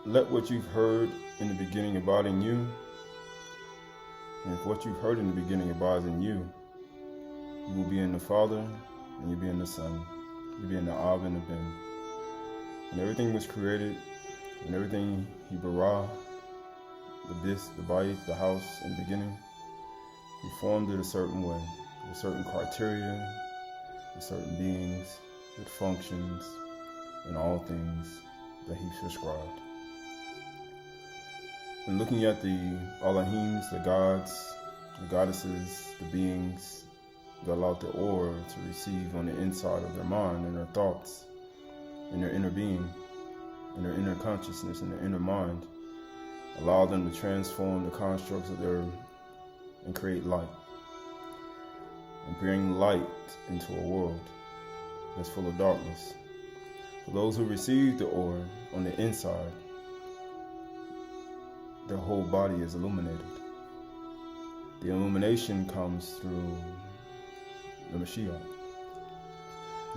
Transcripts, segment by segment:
let what you've heard in the beginning abide in you. And if what you've heard in the beginning abides in you, you will be in the Father, and you'll be in the Son. You'll be in the Ab and the Ben. When everything was created, when everything he bara, the bayit, the house in the beginning, he formed it a certain way, with certain criteria, with certain beings, with functions, and all things that he prescribed. When looking at the Allahims, the gods, the goddesses, the beings that allowed the aura to receive on the inside of their mind and their thoughts, in their inner being, in their inner consciousness, in their inner mind, allow them to transform the constructs of their and create light, and bring light into a world that's full of darkness. For those who receive the aura on the inside, their whole body is illuminated. The illumination comes through the Mashiach,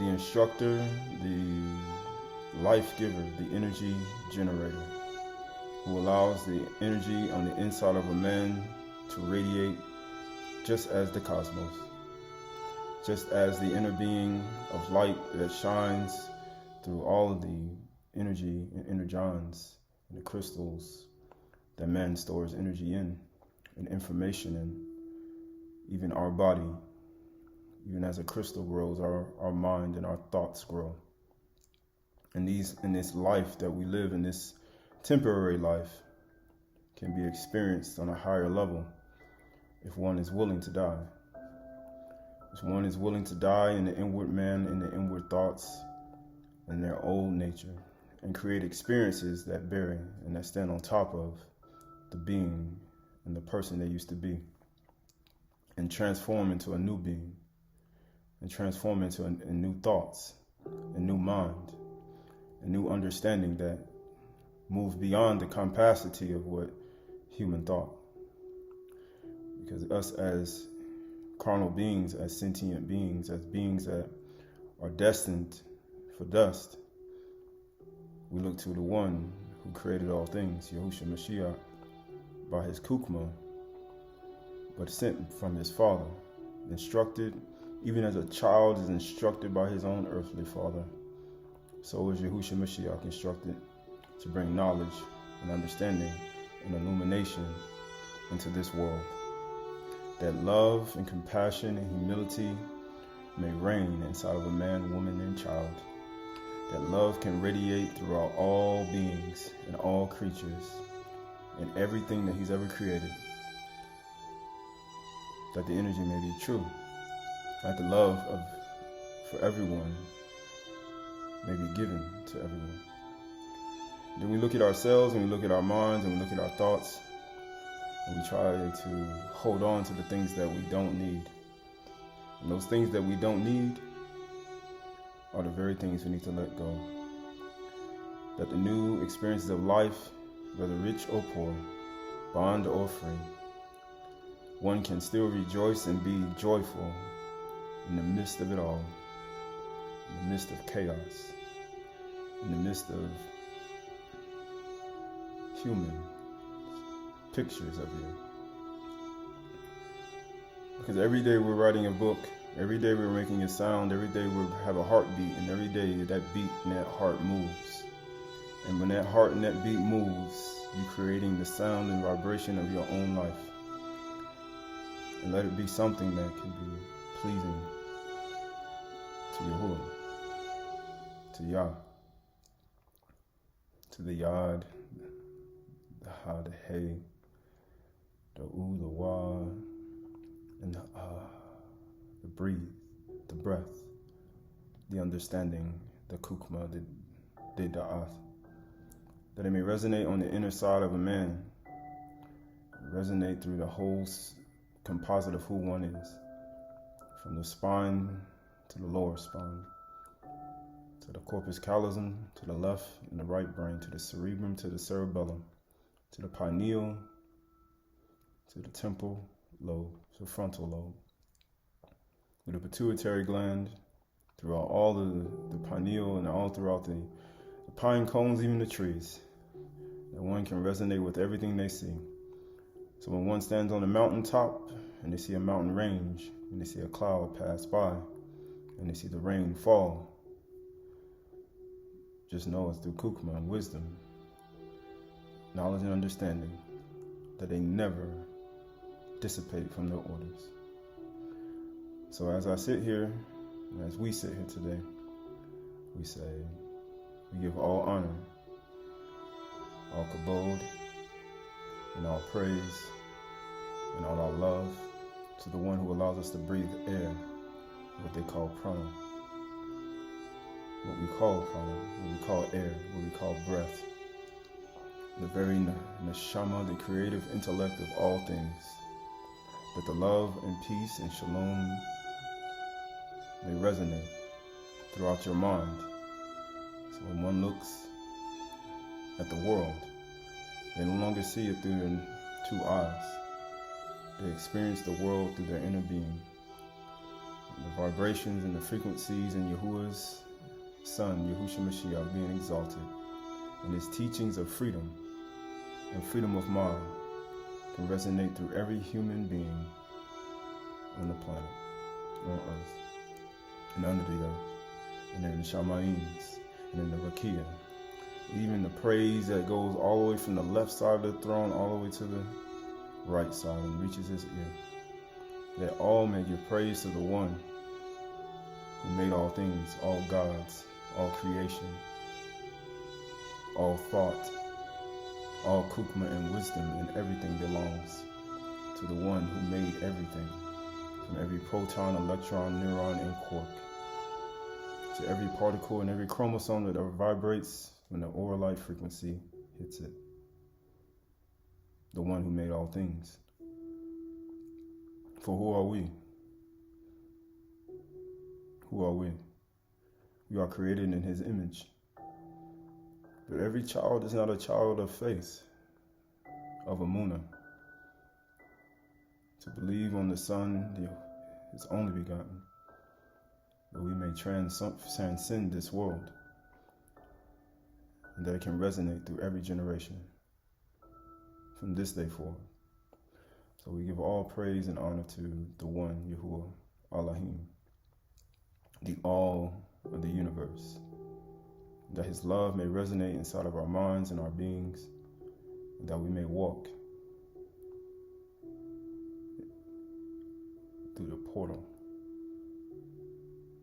the instructor, the life giver, the energy generator, who allows the energy on the inside of a man to radiate just as the cosmos, just as the inner being of light that shines through all of the energy and energons and the crystals that man stores energy in and information in. Even our body, even as a crystal grows, our mind and our thoughts grow. And in this life that we live, in this temporary life, can be experienced on a higher level if one is willing to die. If one is willing to die in the inward man, in the inward thoughts, in their old nature, and create experiences that vary and that stand on top of the being and the person they used to be, and transform into a new being, and transform into a new thoughts, a new mind, a new understanding that moves beyond the capacity of what human thought. Because us as carnal beings, as sentient beings, as beings that are destined for dust, we look to the one who created all things, Yahushua Mashiach, by his kukma, but sent from his father, instructed, even as a child is instructed by his own earthly father, so is Yahushua Mashiach instructed to bring knowledge and understanding and illumination into this world, that love and compassion and humility may reign inside of a man, woman, and child, that love can radiate throughout all beings and all creatures and everything that he's ever created, that the energy may be true, that the love for everyone may be given to everyone. Then we look at ourselves, and we look at our minds, and we look at our thoughts, and we try to hold on to the things that we don't need. And those things that we don't need are the very things we need to let go. That the new experiences of life, whether rich or poor, bond or free, one can still rejoice and be joyful in the midst of it all, in the midst of chaos, in the midst of human pictures of you. Because every day we're writing a book, every day we're making a sound, every day we have a heartbeat, and every day that beat and that heart moves. And when that heart and that beat moves, you're creating the sound and vibration of your own life. And let it be something that can be pleasing to Yahuwah, to Yah, to the Yad, the Ha, the Hey, the U, the Wa, and the breathe, the breath, the understanding, the Kukma, the Da'ath, that it may resonate on the inner side of a man, resonate through the whole composite of who one is, from the spine to the lower spine, to the corpus callosum, to the left and the right brain, to the cerebrum, to the cerebellum, to the pineal, to the temporal lobe, to the frontal lobe, to the pituitary gland, throughout all the pineal and all throughout the pine cones, even the trees, that one can resonate with everything they see. So when one stands on a mountaintop and they see a mountain range, and they see a cloud pass by, and they see the rain fall, just know it's through Kukma and wisdom, knowledge and understanding, that they never dissipate from their orders. So as I sit here, and as we sit here today, we say, we give all honor, all kabod, and all praise, and all our love to the one who allows us to breathe air, what they call prana. What we call prana, what we call air, what we call breath. The very neshama, the creative intellect of all things. That the love and peace and shalom may resonate throughout your mind. So when one looks at the world, they no longer see it through their two eyes. They experience the world through their inner being. And the vibrations and the frequencies in Yahuwah's Son, Yahushua Mashiach, being exalted. And his teachings of freedom and freedom of mind can resonate through every human being on the planet, on earth, and under the earth, and in the Shamains, and in the Rakia. Even the praise that goes all the way from the left side of the throne all the way to the right side and reaches his ear. That all may give praise to the one who made all things, all gods, all creation, all thought, all kukma and wisdom, and everything belongs to the one who made everything, from every proton, electron, neuron, and quark, to every particle and every chromosome that vibrates when the aura light frequency hits it. The one who made all things. For who are we? Who are we? We are created in his image. But every child is not a child of faith, of Amunah. To believe on the Son, his only begotten, that we may transcend this world, and that it can resonate through every generation, from this day forward. So we give all praise and honor to the one, Yahuwah, Elohim, the all of the universe, that his love may resonate inside of our minds and our beings, and that we may walk through the portal,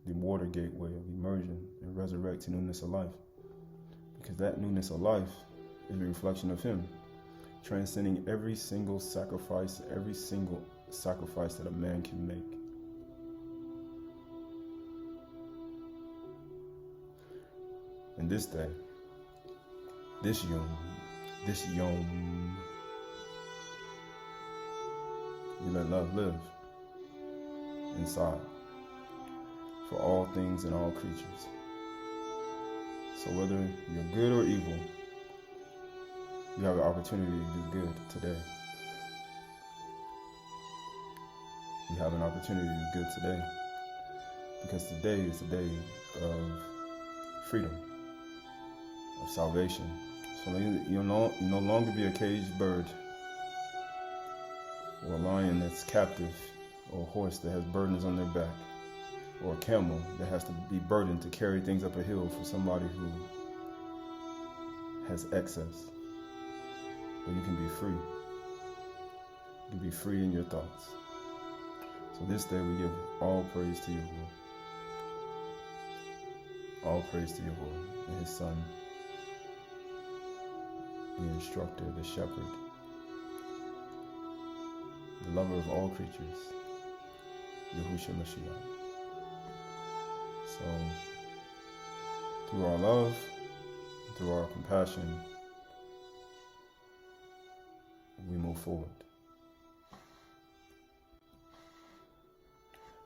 the water gateway of immersion and resurrect to newness of life. Because that newness of life is a reflection of him, transcending every single sacrifice that a man can make. And this day, this yom, we let love live inside for all things and all creatures. So whether you're good or evil, you have an opportunity to do good today. You have an opportunity to do good today, because today is the day of freedom, of salvation. So you'll no longer be a caged bird, or a lion that's captive, or a horse that has burdens on their back, or a camel that has to be burdened to carry things up a hill for somebody who has excess. But you can be free. You can be free in your thoughts. So this day we give all praise to Yahuwah. All praise to Yahuwah and his Son, the instructor, the shepherd, the lover of all creatures, Yahushua Mashiach. So, through our love, through our compassion, we move forward.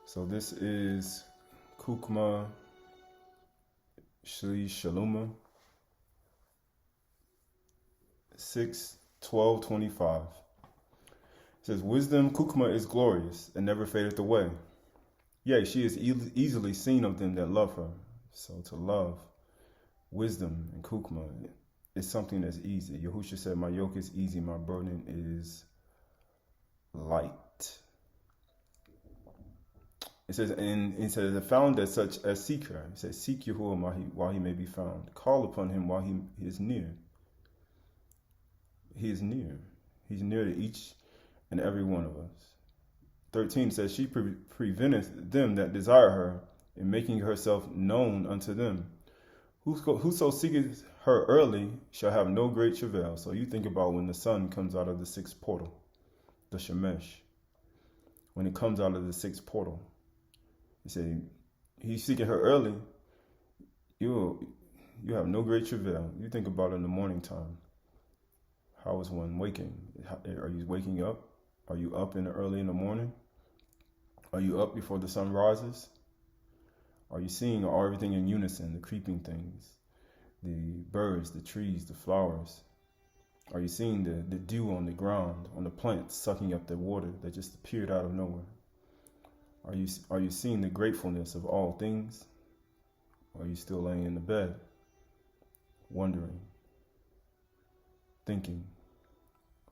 So this is Kukma Shli Shaluma 6:12-25. It says, wisdom, Kukma, is glorious and never fadeth away. Yea, she is easily seen of them that love her. So to love wisdom and Kukma is something that's easy. Yahusha said, my yoke is easy, my burden is light. It says, I found as such as seeker. It says, seek Yahuwah while he may be found. Call upon him while he is near. He is near. He's near to each and every one of us. 13 says, she preventeth them that desire her, in making herself known unto them. Whoso seeketh her early shall have no great travail. So you think about when the sun comes out of the sixth portal, the Shemesh. When it comes out of the sixth portal, you say, he's seeking her early, you have no great travail. You think about it in the morning time. How is one waking? Are you waking up? Are you up early in the morning? Are you up before the sun rises? Are you seeing everything in unison, the creeping things, the birds, the trees, the flowers? Are you seeing the dew on the ground, on the plants, sucking up the water that just appeared out of nowhere? Are you seeing the gratefulness of all things? Or are you still laying in the bed, wondering, thinking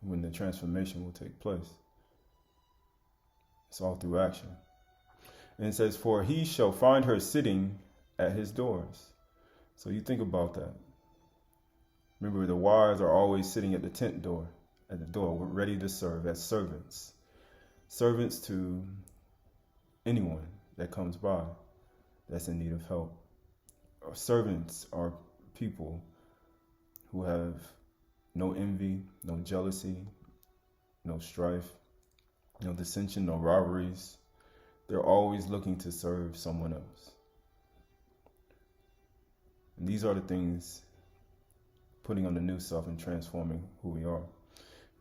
when the transformation will take place? It's all through action. And it says, for he shall find her sitting at his doors. So you think about that. Remember, the wise are always sitting at the tent door, ready to serve as servants. Servants to anyone that comes by that's in need of help. Servants are people who have no envy, no jealousy, no strife, no dissension, no rivalries. They're always looking to serve someone else. And these are the things putting on the new self and transforming who we are.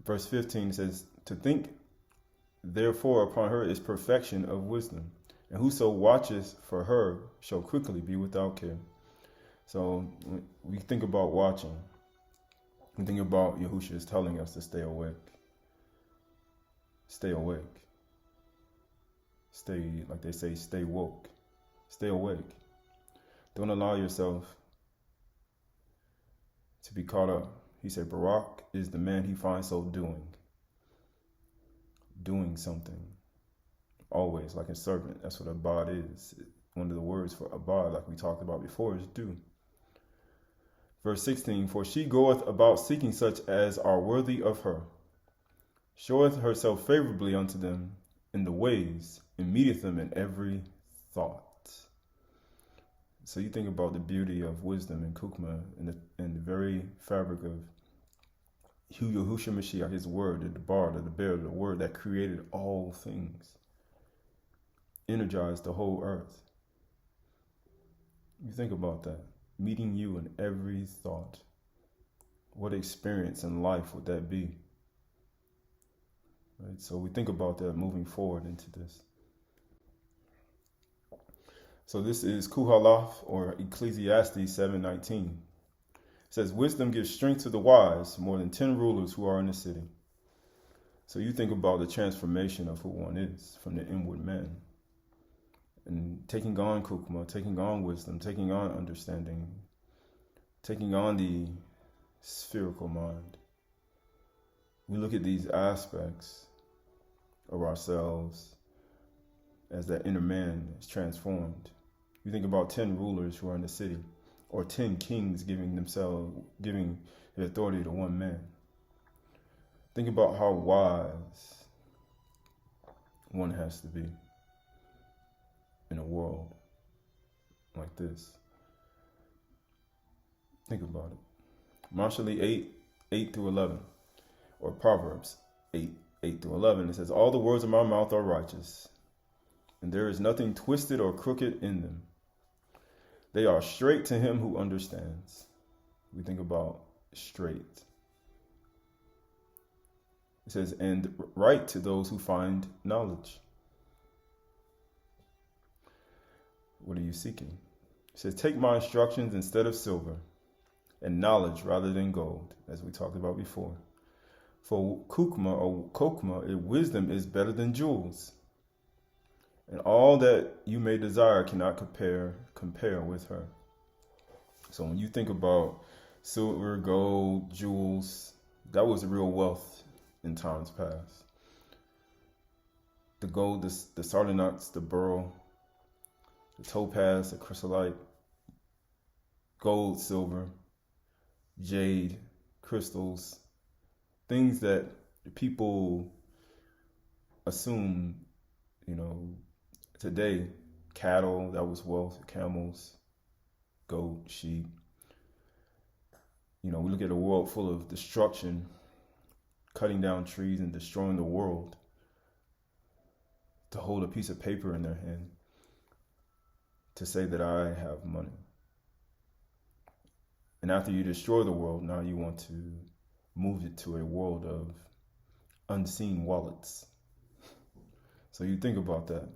Verse 15 says, to think therefore upon her is perfection of wisdom, and whoso watches for her shall quickly be without care. So when we think about watching, we think about Yahusha is telling us to stay awake. Stay awake. Stay, like they say, stay woke. Stay awake. Don't allow yourself to be caught up. He said, Barak is the man he finds so doing something. Always, like a servant. That's what Aybad is. One of the words for Aybad, like we talked about before, is do. Verse 16, for she goeth about seeking such as are worthy of her, showeth herself favorably unto them in the ways, and meeteth them in every thought. So you think about the beauty of wisdom and Kukma and the very fabric of Yahushua Mashiach, his word, the bar, the bear, the word that created all things, energized the whole earth. You think about that, meeting you in every thought. What experience in life would that be? Right? So we think about that moving forward into this. So this is Kuhalaf, or Ecclesiastes 7:19. It says, wisdom gives strength to the wise, more than 10 rulers who are in the city. So you think about the transformation of who one is from the inward man. And taking on Kukma, taking on wisdom, taking on understanding, taking on the spherical mind. We look at these aspects of ourselves as that inner man is transformed. You think about 10 rulers who are in the city, or 10 kings giving their authority to one man. Think about how wise one has to be in a world like this. Think about it. Marshally 8:8-11, or Proverbs 8:8-11. It says, all the words of my mouth are righteous, and there is nothing twisted or crooked in them. They are straight to him who understands. We think about straight. It says, and right to those who find knowledge. What are you seeking? It says, take my instructions instead of silver, and knowledge rather than gold, as we talked about before. For Kukma or Kokma, wisdom is better than jewels, and all that you may desire cannot compare with her. So when you think about silver, gold, jewels. That was real wealth in times past. The gold, the sardonyx, the beryl, the topaz, the chrysolite, gold, silver, jade, crystals, things that people assume, today, cattle, that was wealth, camels, goat, sheep. We look at a world full of destruction, cutting down trees and destroying the world, to hold a piece of paper in their hand to say that I have money. And after you destroy the world, now you want to move it to a world of unseen wallets. So you think about that.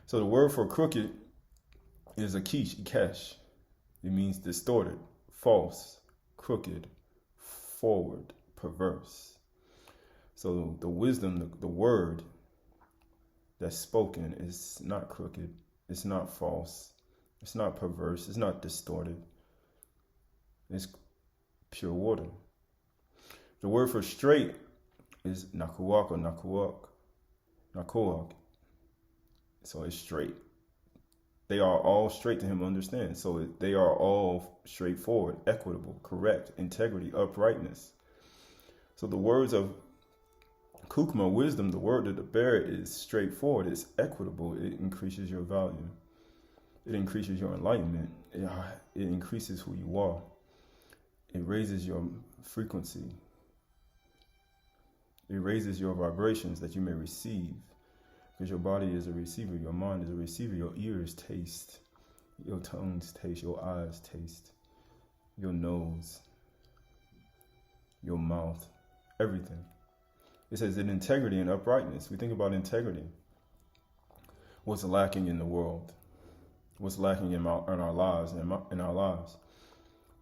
So the word for crooked is ikesh. It means distorted, false, crooked, forward, perverse. So the wisdom, the word that's spoken is not crooked, it's not false, it's not perverse, it's not distorted. It's pure water. The word for straight is nakuak or nakuak. So it's straight. They are all straight to him, understand. So they are all straightforward, equitable, correct, integrity, uprightness. So the words of Kukma, wisdom, the word of the bear is straightforward, it's equitable, it increases your value. It increases your enlightenment. It increases who you are. It raises your frequency. It raises your vibrations that you may receive. Because your body is a receiver, your mind is a receiver, your ears taste, your tongues taste, your eyes taste, your nose, your mouth, everything. It says in integrity and uprightness. We think about integrity. What's lacking in the world? What's lacking in our lives?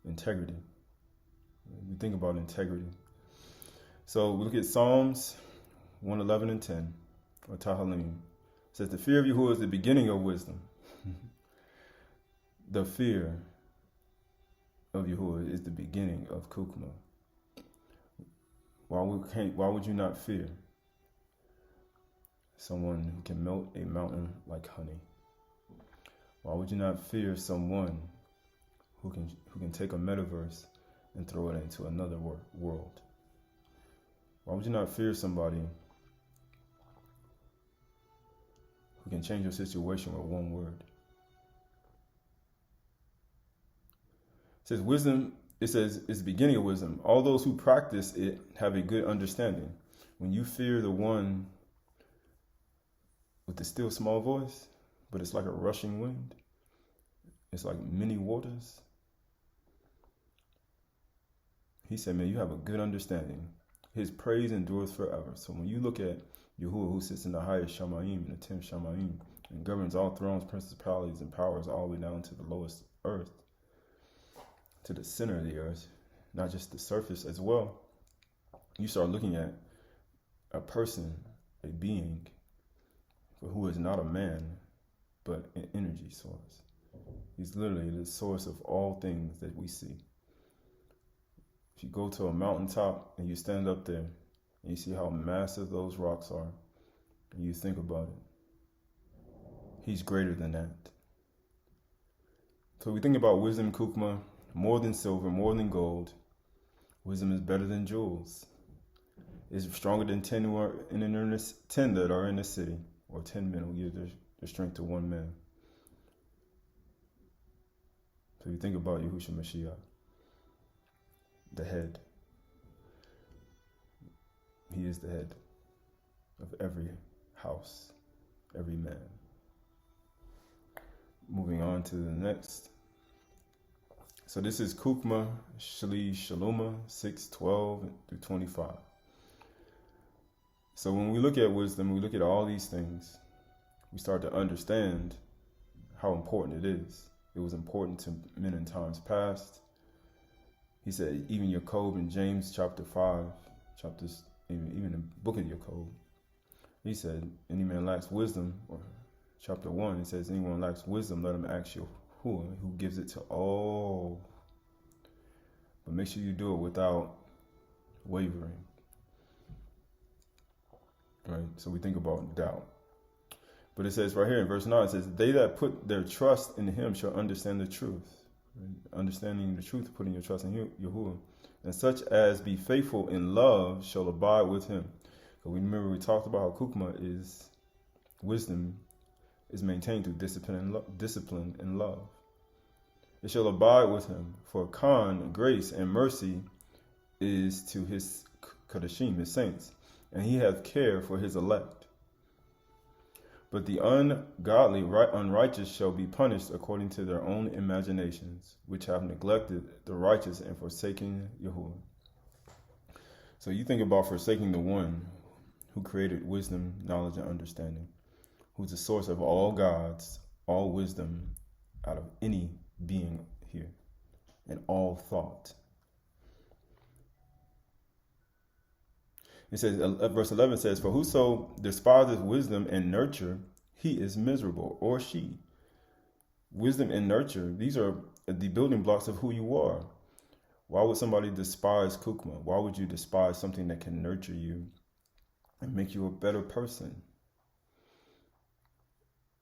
Integrity. We think about integrity. So we look at Psalms 111 and 10, or Tahalim. It says, the fear of Yahuwah is the beginning of wisdom. The fear of Yahuwah is the beginning of Kukma. Why would you not fear someone who can melt a mountain like honey? Why would you not fear someone who can take a metaverse and throw it into another world? Why would you not fear somebody who can change your situation with one word? It says wisdom. It says it's the beginning of wisdom. All those who practice it have a good understanding. When you fear the one with the still small voice, but it's like a rushing wind, it's like many waters. He said, man, you have a good understanding. His praise endures forever. So when you look at Yahuwah, who sits in the highest Shamayim, in the 10th Shamayim, and governs all thrones, principalities, and powers all the way down to the lowest earth, to the center of the earth, not just the surface as well, you start looking at a person, a being, who is not a man, but an energy source. He's literally the source of all things that we see. If you go to a mountaintop and you stand up there and you see how massive those rocks are, and you think about it, he's greater than that. So we think about wisdom, Kukma, more than silver, more than gold. Wisdom is better than jewels. It's stronger than 10 that are in the city, or 10 men who give their strength to one man. So you think about Yahushua Mashiach, the head. He is the head of every house, every man. Moving on to the next. So this is Kukma Shali Shaloma 6:12 through 25. So when we look at wisdom, we look at all these things, we start to understand how important it is. It was important to men in times past. He said, even Jacob in James chapter 5, even the book of Jacob, he said, any man lacks wisdom, or chapter 1, he says, anyone lacks wisdom, let him ask Yahuwah, who gives it to all. But make sure you do it without wavering. Right? So we think about doubt. But it says right here in verse 9, it says, they that put their trust in him shall understand the truth. Right? Understanding the truth, putting your trust in Yahuwah. And such as be faithful in love shall abide with him. So we talked about how Kukma is wisdom is maintained through discipline and love. It shall abide with him, for Khan, grace and mercy is to his Kadashim, his saints, and he hath care for his elect. But the ungodly, unrighteous shall be punished according to their own imaginations, which have neglected the righteous and forsaken Yahuwah. So you think about forsaking the one who created wisdom, knowledge, and understanding, who's the source of all gods, all wisdom out of any being here, and all thought. It says, verse 11 says, for whoso despises wisdom and nurture, he is miserable, or she. Wisdom and nurture, these are the building blocks of who you are. Why would somebody despise Kukma? Why would you despise something that can nurture you and make you a better person?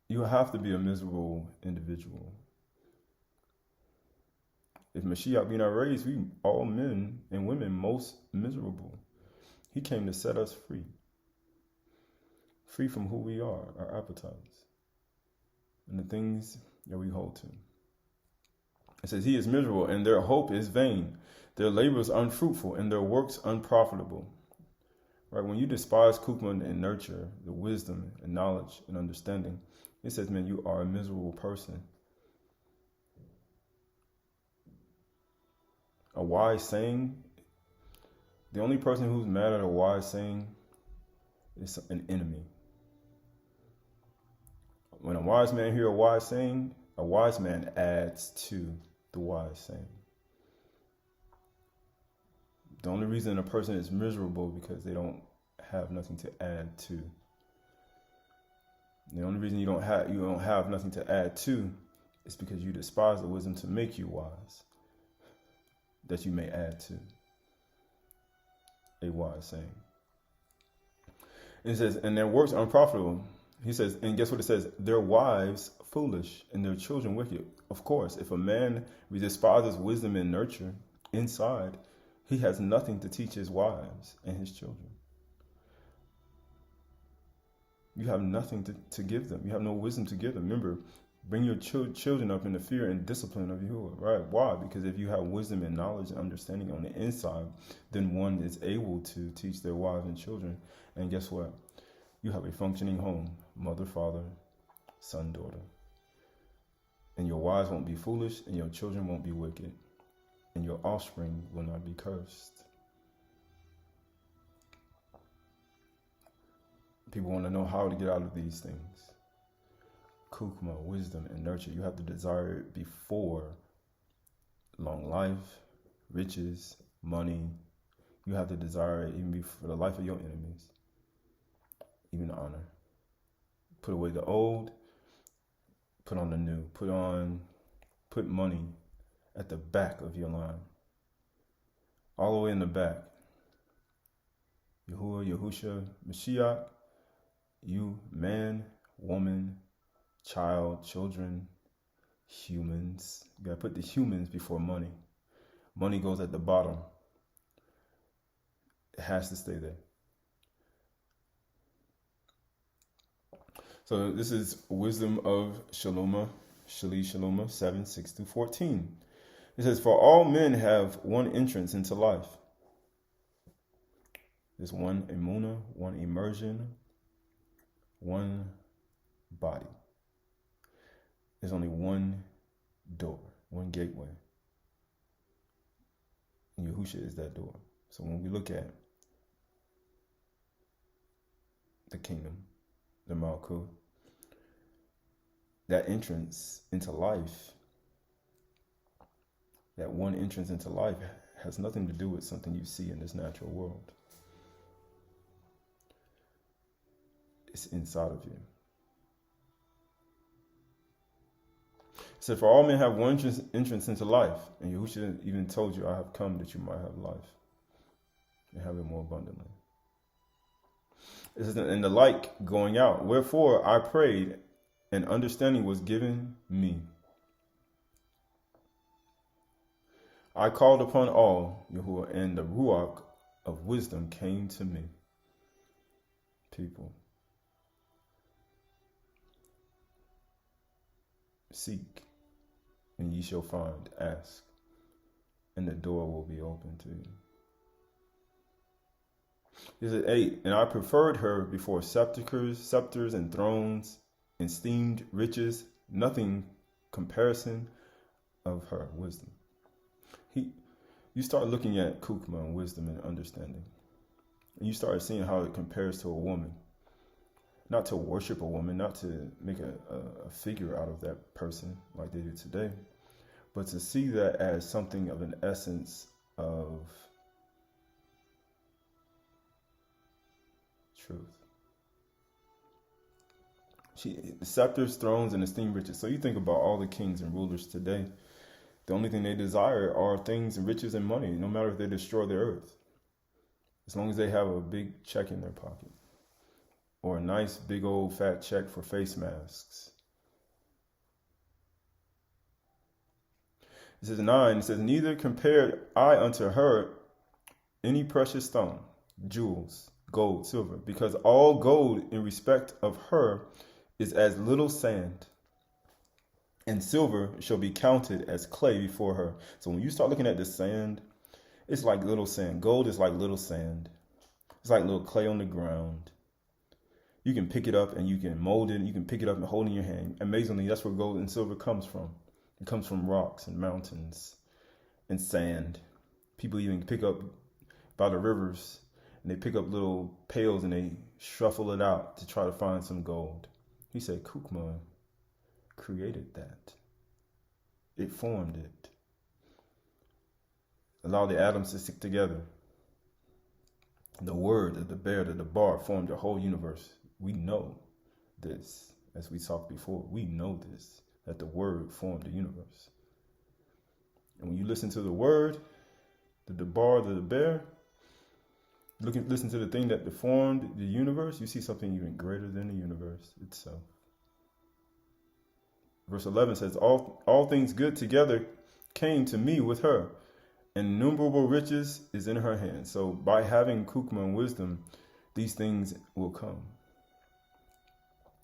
You have to be a miserable individual. If Mashiach be not raised, we all men and women most miserable. He came to set us free. Free from who we are, our appetites, and the things that we hold to. It says, he is miserable, and their hope is vain. Their labor is unfruitful, and their works unprofitable. Right? When you despise Kukman and nurture the wisdom and knowledge and understanding, it says, man, you are a miserable person. A wise saying, the only person who's mad at a wise saying is an enemy. When a wise man hears a wise saying, a wise man adds to the wise saying. The only reason a person is miserable because they don't have nothing to add to. The only reason you don't have nothing to add to is because you despise the wisdom to make you wise, that you may add to a wise saying. It says, and their works unprofitable. He says, and guess what it says? Their wives foolish and their children wicked. Of course, if a man despises wisdom and nurture inside, he has nothing to teach his wives and his children. You have nothing to give them. You have no wisdom to give them. Remember, bring your children up in the fear and discipline of Yahuwah. Right? Why? Because if you have wisdom and knowledge and understanding on the inside, then one is able to teach their wives and children. And guess what? You have a functioning home, mother, father, son, daughter. And your wives won't be foolish, and your children won't be wicked, and your offspring will not be cursed. People want to know how to get out of these things. Kukma, wisdom, and nurture. You have to desire it before long life, riches, money. You have to desire it even before the life of your enemies. Even honor. Put away the old, put on the new. Put money at the back of your line. All the way in the back. Yahuwah, Yahusha, Mashiach, you, man, woman, child, children, humans. You gotta put the humans before money. Money goes at the bottom. It has to stay there. So this is wisdom of Shaloma, Shaloma 7:6-14. It says, for all men have one entrance into life. There's one emuna, one immersion, one body. There's only one door, one gateway. And Yahusha is that door. So when we look at the kingdom, the Malkut, that entrance into life, that one entrance into life has nothing to do with something you see in this natural world. It's inside of you. It said, for all men have one entrance into life, and Yahushua even told you, I have come that you might have life and have it more abundantly. It says, and the like going out. Wherefore I prayed, and understanding was given me. I called upon all, Yahuwah, and the Ruach of wisdom came to me. People, seek, and ye shall find. Ask, and the door will be open to you. He said 8, and I preferred her before scepters, and thrones, and esteemed riches, nothing comparison of her wisdom. You start looking at Kukma and wisdom and understanding. And you start seeing how it compares to a woman. Not to worship a woman, not to make a figure out of that person like they do today, but to see that as something of an essence of truth. Scepters, thrones, and esteemed riches. So you think about all the kings and rulers today. The only thing they desire are things and riches and money, no matter if they destroy the earth. As long as they have a big check in their pocket. Or a nice big old fat check for face masks. It says 9, it says, neither compared I unto her any precious stone, jewels, gold, silver, because all gold in respect of her is as little sand, and silver shall be counted as clay before her. So when you start looking at the sand, it's like little sand. Gold is like little sand. It's like little clay on the ground. You can pick it up and you can mold it. You can pick it up and hold it in your hand. Amazingly, that's where gold and silver comes from. It comes from rocks and mountains and sand. People even pick up by the rivers, and they pick up little pails and they shuffle it out to try to find some gold. He said, Kukma created that. It formed it. Allowed the atoms to stick together. The word, the bear, the bar formed the whole universe. We know this, as we talked before. We know this, that the word formed the universe. And when you listen to the word, the bar, the bear, listen to the thing that formed the universe, you see something even greater than the universe itself. Verse 11 says, all things good together came to me with her, and innumerable riches is in her hand. So by having Kukma and wisdom, these things will come.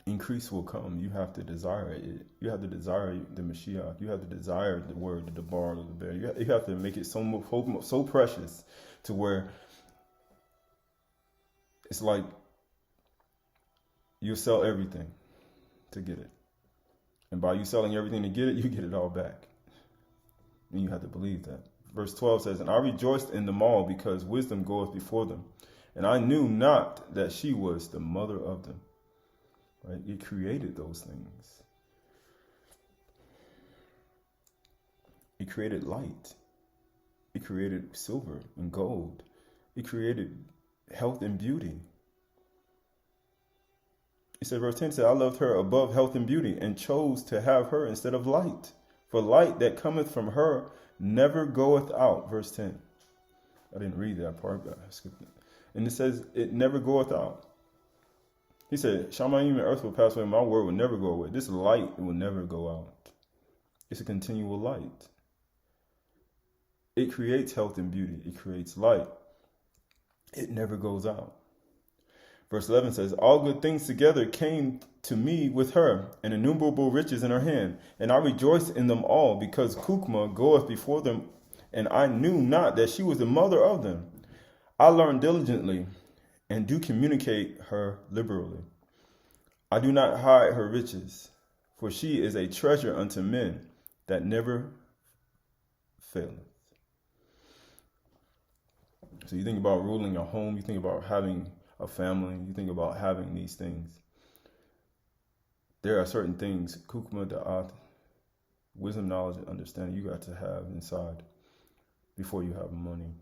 Increase will come. You have to desire it. You have to desire the Mashiach. You have to desire the word, the bar, the bear. You have to make it so precious to where it's like you'll sell everything to get it. And by you selling everything to get it, you get it all back. And you have to believe that. Verse 12 says, and I rejoiced in them all because wisdom goeth before them. And I knew not that she was the mother of them. Right? It created those things. It created light. It created silver and gold. It created health and beauty. He said, verse 10 said, I loved her above health and beauty, and chose to have her instead of light. For light that cometh from her never goeth out. Verse 10. I didn't read that part, but I skipped it. And it says, it never goeth out. He said, Shamayim and earth will pass away, my word will never go away. This light will never go out. It's a continual light. It creates health and beauty. It creates light. It never goes out. Verse 11 says, all good things together came to me with her, and innumerable riches in her hand. And I rejoiced in them all, because Kukma goeth before them, and I knew not that she was the mother of them. I learned diligently, and do communicate her liberally. I do not hide her riches, for she is a treasure unto men that never faileth. So you think about ruling your home, you think about having a family, you think about having these things. There are certain things, Kukma, Da'at, wisdom, knowledge, and understanding you got to have inside before you have money,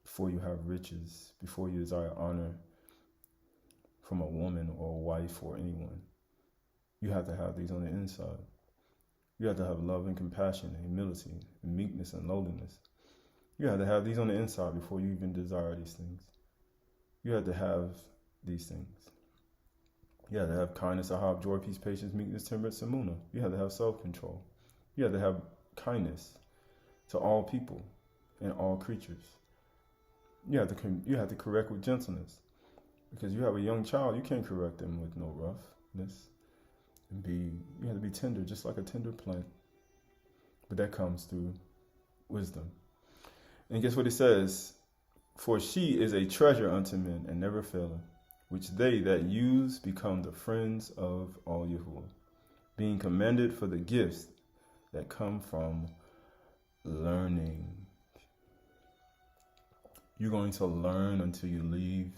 before you have riches, before you desire honor from a woman or a wife or anyone. You have to have these on the inside. You have to have love and compassion and humility and meekness and lowliness. You have to have these on the inside before you even desire these things. You have to have these things. You have to have kindness, ahab, joy, peace, patience, meekness, temperance, and samuna. You have to have self-control. You have to have kindness to all people and all creatures. You have to correct with gentleness. Because you have a young child, you can't correct them with no roughness. You have to be tender, just like a tender plant. But that comes through wisdom. And guess what it says? For she is a treasure unto men and never faileth, which they that use become the friends of all Yahuwah, being commended for the gifts that come from learning. You're going to learn until you leave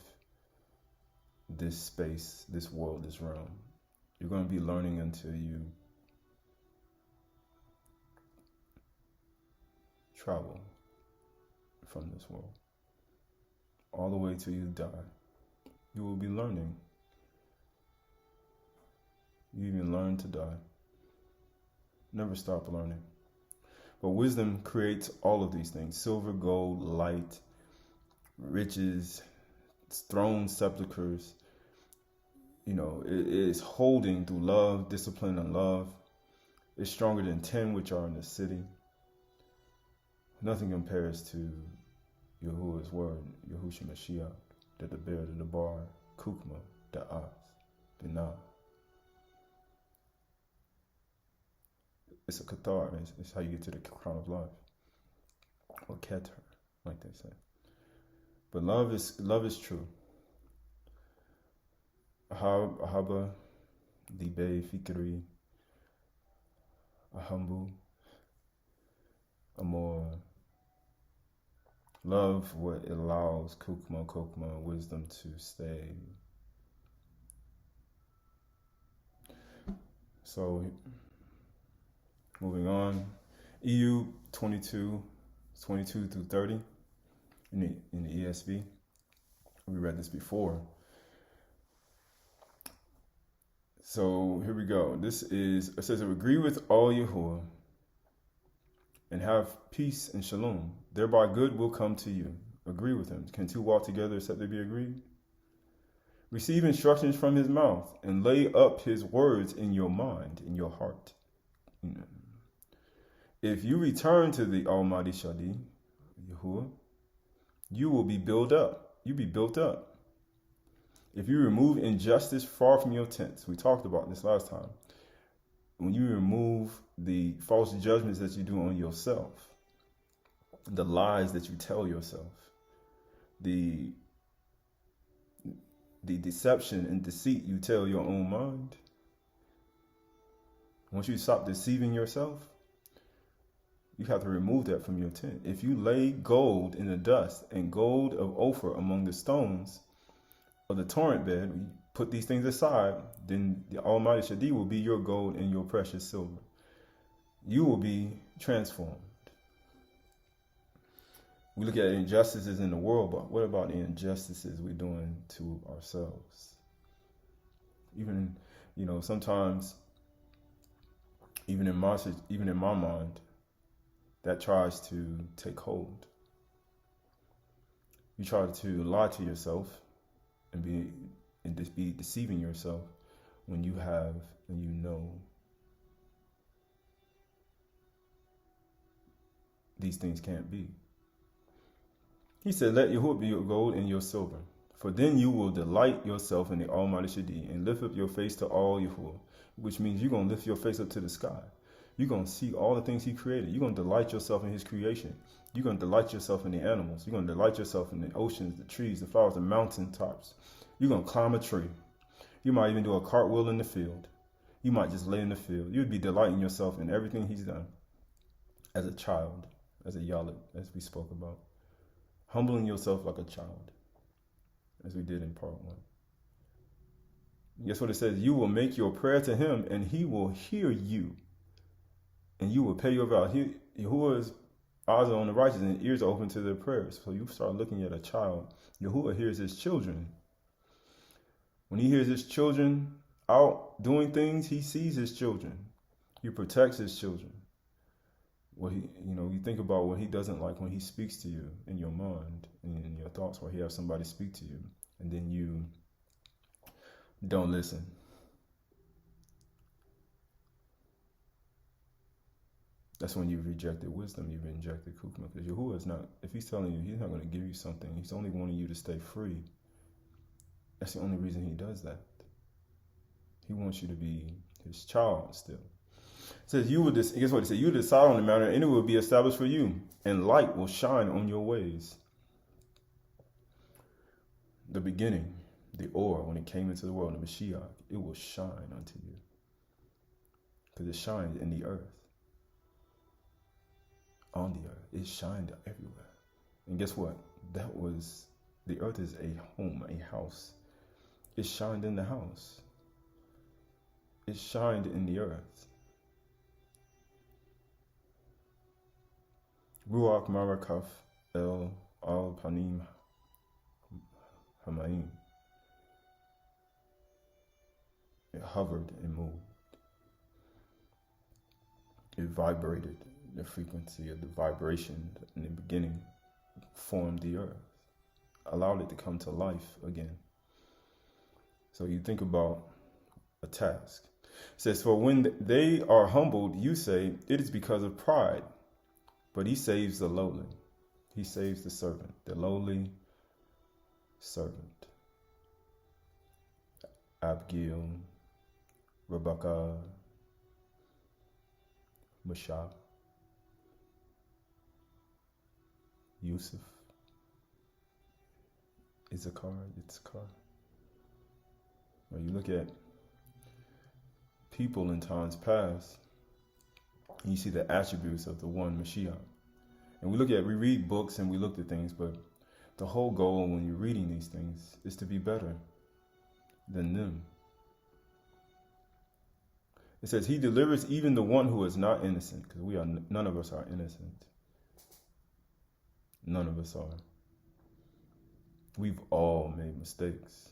this space, this world, this realm. You're going to be learning until you travel from this world. All the way till you die. You will be learning. You even learn to die. Never stop learning. But wisdom creates all of these things. Silver, gold, light, riches, thrones, sepulchres. It is holding through love, discipline, and love. It's stronger than 10 which are in the city. Nothing compares to Yahuwah's word, Yahusha Mashiach, the Deber, the Debar, Kukma, the As, the Na. It's a Qatar, it's how you get to the crown of life. Or Keter, like they say. But love is true. Ahaba, Libe, Fikri, Ahambu, Amor. Love what allows Kokma, wisdom to stay. So, moving on. EU 22 through 30 in the ESV. We read this before. So here we go. It says, agree with all Yahuwah and have peace and shalom. Thereby good will come to you. Agree with him. Can two walk together except they be agreed? Receive instructions from his mouth and lay up his words in your mind, in your heart. If you return to the Almighty Shadi, Yahuwah, you will be built up. You be built up. If you remove injustice far from your tents, we talked about this last time. When you remove the false judgments that you do on yourself, the lies that you tell yourself, the deception and deceit you tell your own mind, once you stop deceiving yourself, you have to remove that from your tent. If you lay gold in the dust and gold of Ophir among the stones of the torrent bed, you put these things aside, then the Almighty Shadi will be your gold and your precious silver. You will be transformed. We look at injustices in the world, but what about the injustices we're doing to ourselves? Even, sometimes, even in my mind, that tries to take hold. You try to lie to yourself and just be deceiving yourself when you have and you know these things can't be. He said, let Yahuwah be your gold and your silver, for then you will delight yourself in the Almighty Shadi and lift up your face to all Yahuwah, which means you're going to lift your face up to the sky. You're going to see all the things he created. You're going to delight yourself in his creation. You're going to delight yourself in the animals. You're going to delight yourself in the oceans, the trees, the flowers, the mountain tops. You're going to climb a tree. You might even do a cartwheel in the field. You might just lay in the field. You'd be delighting yourself in everything he's done as a child, as a yalit, as we spoke about. Humbling yourself like a child, as we did in part 1. Guess what it says? You will make your prayer to him, and he will hear you, and you will pay your vow. Yahuwah's eyes are on the righteous, and ears are open to their prayers. So you start looking at a child. Yahuwah hears his children. When he hears his children out doing things, he sees his children. He protects his children. What he, you think about what he doesn't like when he speaks to you in your mind and in your thoughts, where he has somebody speak to you, and then you don't listen. That's when you've rejected wisdom, you've rejected Kukma. Because Yahuwah is not, if he's telling you he's not going to give you something, he's only wanting you to stay free. That's the only reason he does that. He wants you to be his child still. It says, guess what? It says, you will decide on the matter, and it will be established for you, and light will shine on your ways. The beginning, the Or, when it came into the world, the Mashiach, it will shine unto you. Because it shined in the earth. On the earth. It shined everywhere. And guess what? The earth is a home, a house. It shined in the house. It shined in the earth. Ruach Marakaf El Al Panim Hamaim. It hovered and moved. It vibrated. The frequency of the vibration in the beginning formed the earth, allowed it to come to life again. So you think about a task. It says, for when they are humbled, you say, it is because of pride. But he saves the lowly. He saves the servant, the lowly servant. Abgil, Rebecca, Mashah, Yusuf, Issachar. When you look at people in times past, you see the attributes of the one Mashiach. And we read books and we look at things, but the whole goal when you're reading these things is to be better than them. It says, he delivers even the one who is not innocent, because none of us are innocent. None of us are. We've all made mistakes.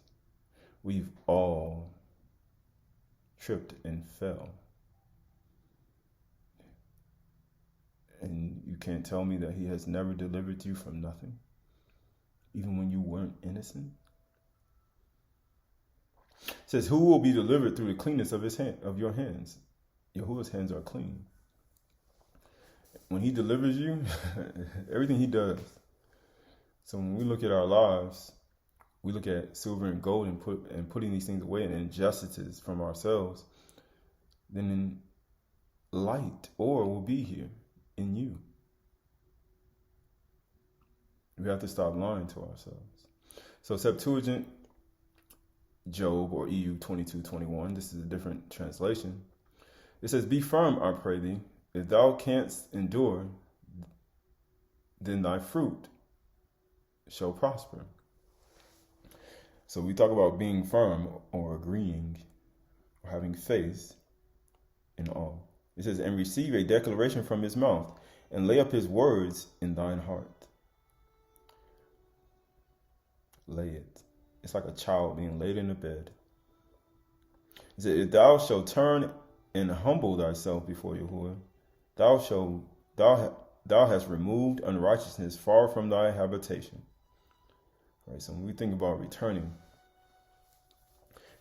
We've all tripped and fell. And you can't tell me that he has never delivered you from nothing, even when you weren't innocent. It says, who will be delivered through the cleanness of your hands? Yahuwah's hands are clean. When he delivers you, everything he does. So when we look at our lives, we look at silver and gold and putting these things away and injustices from ourselves, then light or will be here in you. We have to stop lying to ourselves. So Septuagint, Job, or EU 22:21, this is a different translation. It says, be firm, I pray thee. If thou canst endure, then thy fruit shall prosper. So we talk about being firm or agreeing or having faith in all. It says, and receive a declaration from his mouth, and lay up his words in thine heart. Lay it. It's like a child being laid in a bed. It says, if thou shalt turn and humble thyself before Yahuwah, thou hast removed unrighteousness far from thy habitation. Right. So when we think about returning,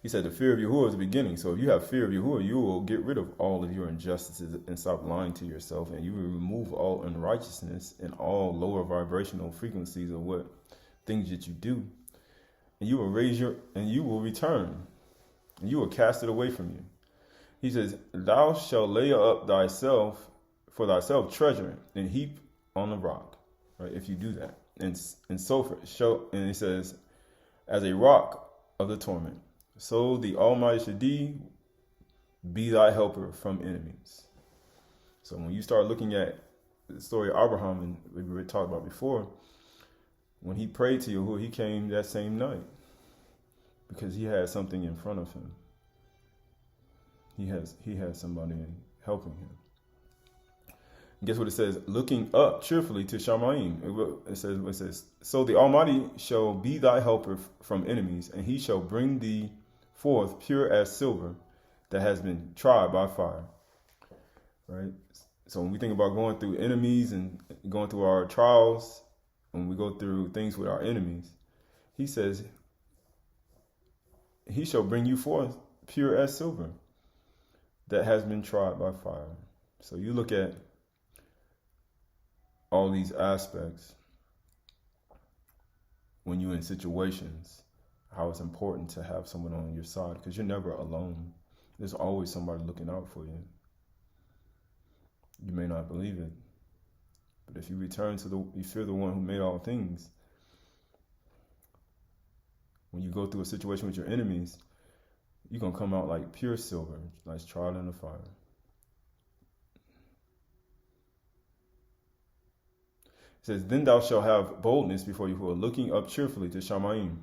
he said the fear of Yahuwah is the beginning. So if you have fear of Yahuwah, you will get rid of all of your injustices and stop lying to yourself, and you will remove all unrighteousness and all lower vibrational frequencies of what things that you do, and you will return, and you will cast it away from you. He says, thou shalt lay up for thyself treasure and heap on the rock. Right, if you do that, and so forth. And he says, as a rock of the torment, so the Almighty Shadi be thy helper from enemies. So when you start looking at the story of Abraham, and we talked about before, when he prayed to Yahuwah, he came that same night because he had something in front of him. He has somebody helping him. And guess what it says? Looking up cheerfully to Shamaim. It says, so the Almighty shall be thy helper from enemies, and he shall bring thee forth pure as silver that has been tried by fire. right? So when we think about going through enemies and going through our trials, when we go through things with our enemies, he says, he shall bring you forth pure as silver that has been tried by fire. So you look at all these aspects when you're in situations, how it's important to have someone on your side, because you're never alone. There's always somebody looking out for you. You may not believe it, but if you return to you fear the one who made all things, when you go through a situation with your enemies, you're going to come out like pure silver, like tried in the fire. It says, then thou shalt have boldness before you who are looking up cheerfully to Shamayim.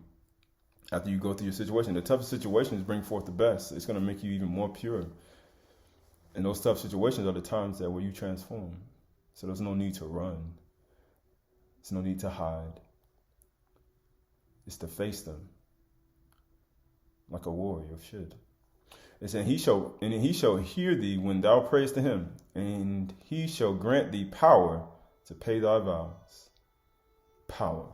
After you go through your situation, the toughest situations bring forth the best. It's going to make you even more pure. And those tough situations are the times that where you transform. So there's no need to run. There's no need to hide. It's to face them like a warrior should. It said, he shall hear thee when thou prayest to him, and he shall grant thee power to pay thy vows. Power.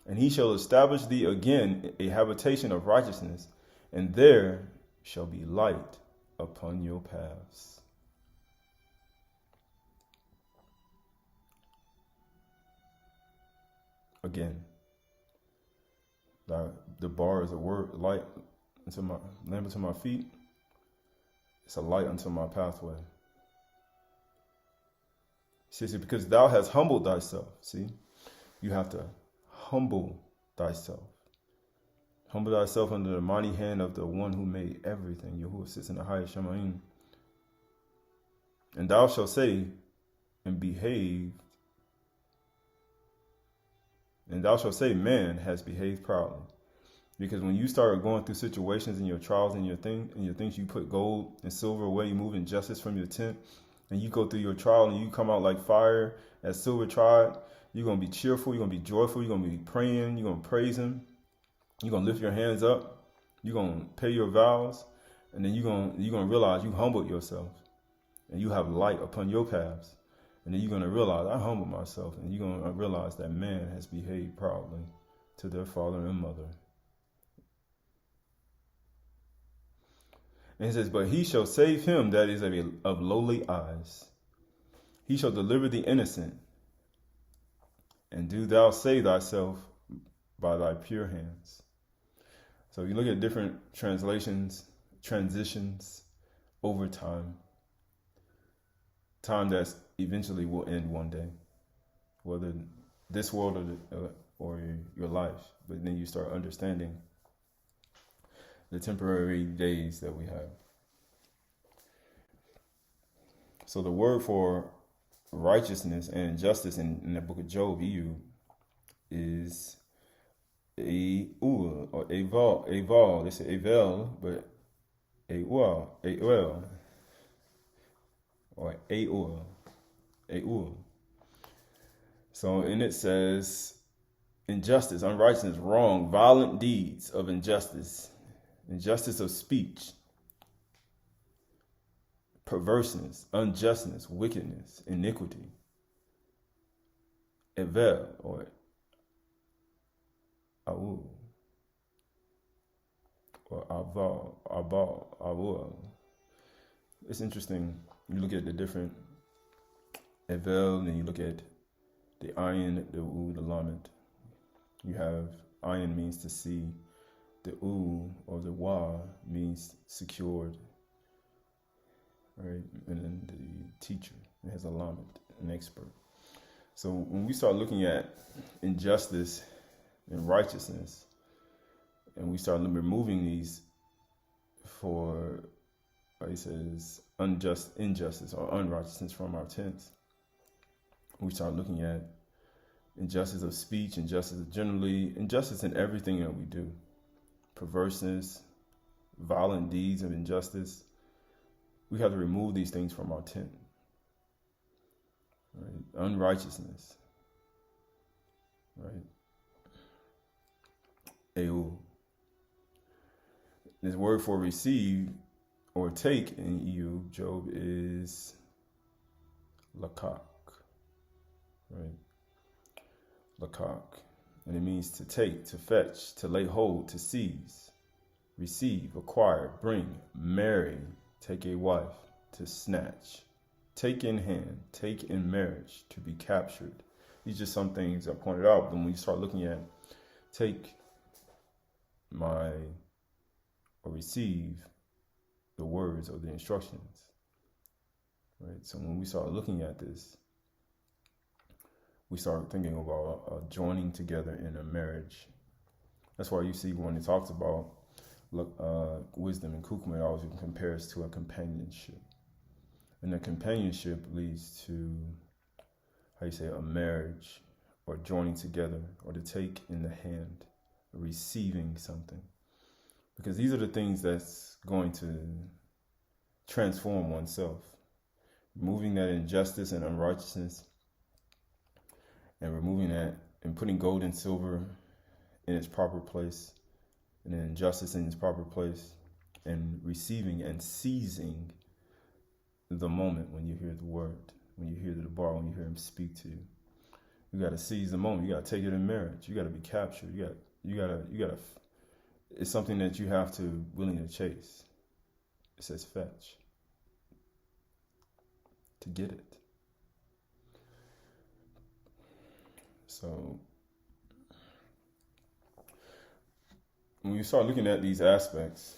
And he shall establish thee again a habitation of righteousness, and there shall be light upon your paths. Again, the bar is a word, light unto my lamp unto my feet. It's a light unto my pathway. See, because thou hast humbled thyself. See, you have to humble thyself. Humble thyself under the mighty hand of the one who made everything, Yahuwah sits in the highest Shamayim. And thou shalt say, and behave, and thou shalt say, man has behaved proudly. Because when you start going through situations in your trials and your things, you put gold and silver away, you move injustice from your tent, and you go through your trial and you come out like fire as silver tried, you're going to be cheerful, you're going to be joyful, you're going to be praying, you're going to praise him, you're going to lift your hands up, you're going to pay your vows, and then you're going to realize you humbled yourself, and you have light upon your paths. And then you're going to realize, I humbled myself, and you're going to realize that man has behaved proudly to their father and mother. And it says, but he shall save him that is of lowly eyes. He shall deliver the innocent. And do thou save thyself by thy pure hands. So you look at different translations, transitions over time. Time that eventually will end one day. Whether this world or your life. But then you start understanding the temporary days that we have. So the word for righteousness and justice in the book of Job, is Aul or Aval. They say Avel, but Aul or Aul. So and it says injustice, unrighteousness, wrong, violent deeds of injustice. Injustice of speech, perverseness, unjustness, wickedness, iniquity. Evel or Aul or Abal. It's interesting. You look at the different Evel, and you look at the ayin, the u, the lamed. You have ayin means to see. The u or the wa means secured, right? And then the teacher, it has a lamed, an expert. So when we start looking at injustice and righteousness, and we start removing these for, he says, injustice or unrighteousness from our tents, we start looking at injustice of speech, injustice generally, injustice in everything that we do. Perverseness, violent deeds of injustice. We have to remove these things from our tent. Right? Unrighteousness. Right? Eul. This word for receive or take in Job is lakak, right? Lakak. And it means to take, to fetch, to lay hold, to seize, receive, acquire, bring, marry, take a wife, to snatch, take in hand, take in marriage, to be captured. These are just some things I pointed out. But when you start looking at take my or receive the words or the instructions, right? So when we start looking at this, we start thinking about joining together in a marriage. That's why you see when it talks about wisdom and kukma, it always compares to a companionship. And the companionship leads to, a marriage, or joining together, or to take in the hand, receiving something. Because these are the things that's going to transform oneself. Removing that injustice and unrighteousness, and removing that and putting gold and silver in its proper place, and then injustice in its proper place, and receiving and seizing the moment when you hear the word, when you hear the bar, when you hear him speak to you. You got to seize the moment. You got to take it in marriage. You got to be captured. You got to. It's something that you have to willing to chase. It says fetch. To get it. So when we start looking at these aspects,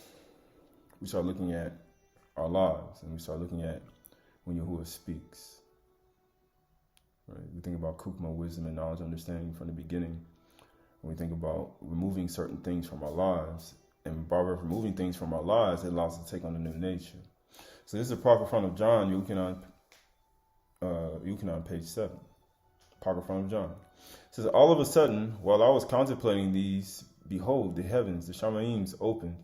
we start looking at our lives, and we start looking at when Yahuwah speaks. Right? We think about kukma, wisdom, and knowledge, understanding from the beginning. When we think about removing certain things from our lives, and by removing things from our lives, it allows us to take on a new nature. So this is the proper front of John. You can on page 7. Proper front of John. It says, all of a sudden, while I was contemplating these, behold, the heavens, the Shamayims opened,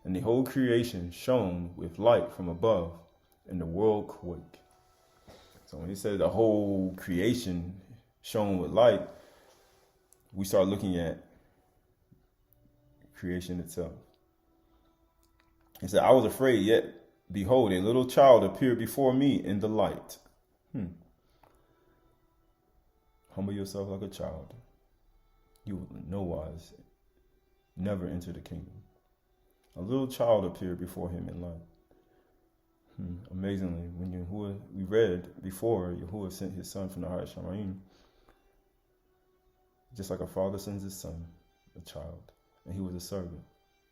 and the whole creation shone with light from above, and the world quaked. So when he said the whole creation shone with light, we start looking at creation itself. He said, I was afraid, yet behold, a little child appeared before me in the light. Humble yourself like a child. You will in no wise never enter the kingdom. A little child appeared before him in light. Amazingly, when we read before, Yahuwah sent his son from the highest Shamayim, just like a father sends his son, a child, and he was a servant.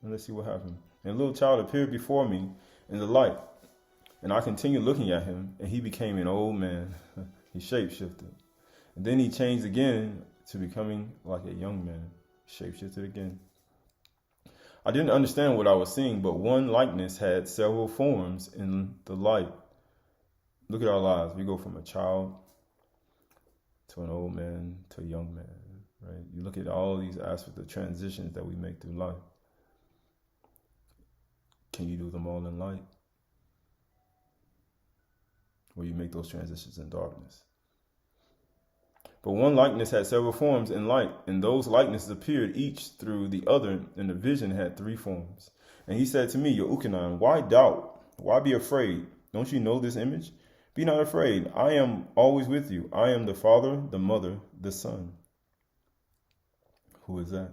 And let's see what happened. And a little child appeared before me in the light, and I continued looking at him, and he became an old man. He shapeshifted. And then he changed again to becoming like a young man, shapeshifted again. I didn't understand what I was seeing, but one likeness had several forms in the light. Look at our lives. We go from a child to an old man to a young man, right? You look at all these aspects of transitions that we make through life. Can you do them all in light? Or you make those transitions in darkness? But one likeness had several forms in light, and those likenesses appeared each through the other, and the vision had 3 forms. And he said to me, Yehukanan, why doubt? Why be afraid? Don't you know this image? Be not afraid. I am always with you. I am the Father, the Mother, the Son. Who is that?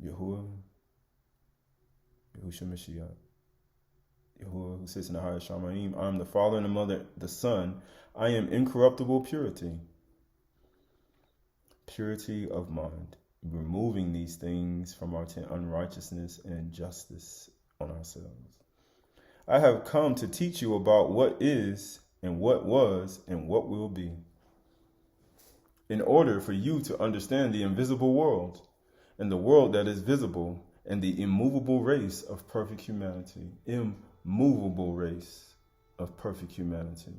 Yahuwah, Yahushua Mashiach. Yahuwah who sits in the highest Shamayim. I am the Father and the Mother, the Son. I am incorruptible purity. Purity of mind. Removing these things from our unrighteousness and injustice on ourselves. I have come to teach you about what is and what was and what will be, in order for you to understand the invisible world and the world that is visible and the immovable race of perfect humanity. Immovable race of perfect humanity.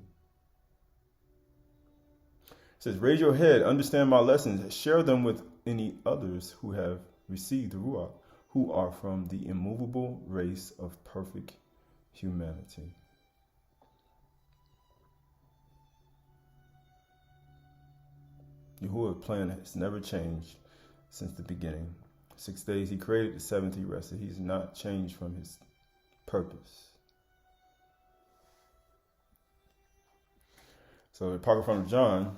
It says, raise your head, understand my lessons, share them with any others who have received the Ruach, who are from the immovable race of perfect humanity. Yahuwah's plan has never changed since the beginning. 6 days he created, the seventh he rested. He's not changed from his purpose. So the Apocrypha of John,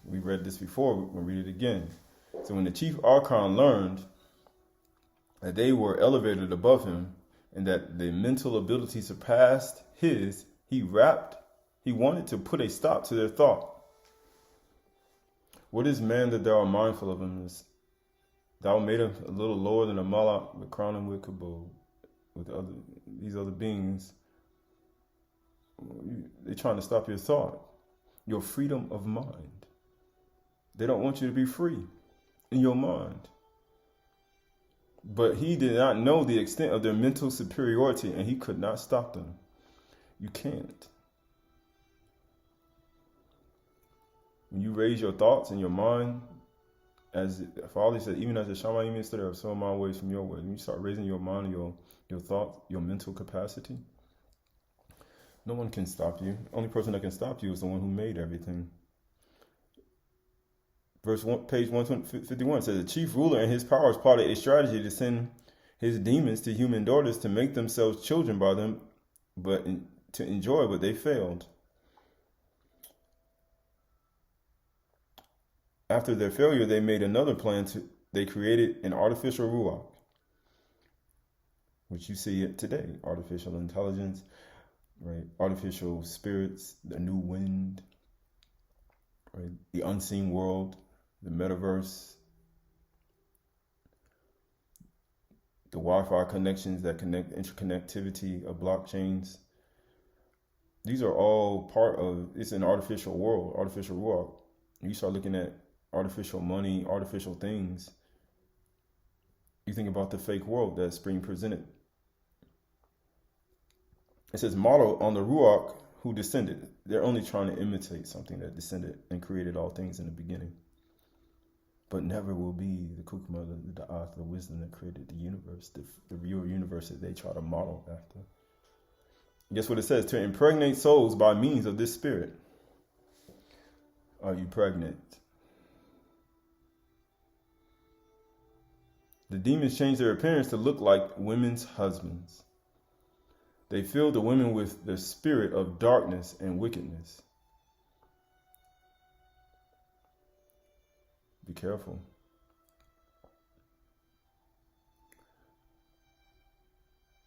we read this before, we'll read it again. So when the chief archon learned that they were elevated above him and that the mental ability surpassed his, he wanted to put a stop to their thought. What is man that thou art mindful of him? Thou made him a little lower than a malach, but crown him with kabod. With these other beings, they're trying to stop your thought, your freedom of mind. They don't want you to be free in your mind. But he did not know the extent of their mental superiority, and he could not stop them. You can't. When you raise your thoughts and your mind, as the Father said, even as the Shammai minister of so my ways from your ways, when you start raising your mind, your thoughts, your mental capacity, no one can stop you. The only person that can stop you is the one who made everything. Page 151 says, the chief ruler and his powers plotted a strategy to send his demons to human daughters to make themselves children by them, but to enjoy, but they failed. After their failure, they made another plan. They created an artificial ruach, which you see it today, artificial intelligence, right? Artificial spirits, the new wind, right? The unseen world, the metaverse, the Wi-Fi connections that connect, interconnectivity of blockchains. These are all part of, it's an artificial world, artificial ruach. You start looking at artificial money, artificial things, you think about the fake world that's being presented. It says, model on the Ruach who descended. They're only trying to imitate something that descended and created all things in the beginning. But never will be the Kukma, the Da'ath, the wisdom that created the universe, the real universe that they try to model after. Guess what it says? To impregnate souls by means of this spirit. Are you pregnant? The demons change their appearance to look like women's husbands. They fill the women with the spirit of darkness and wickedness. Be careful.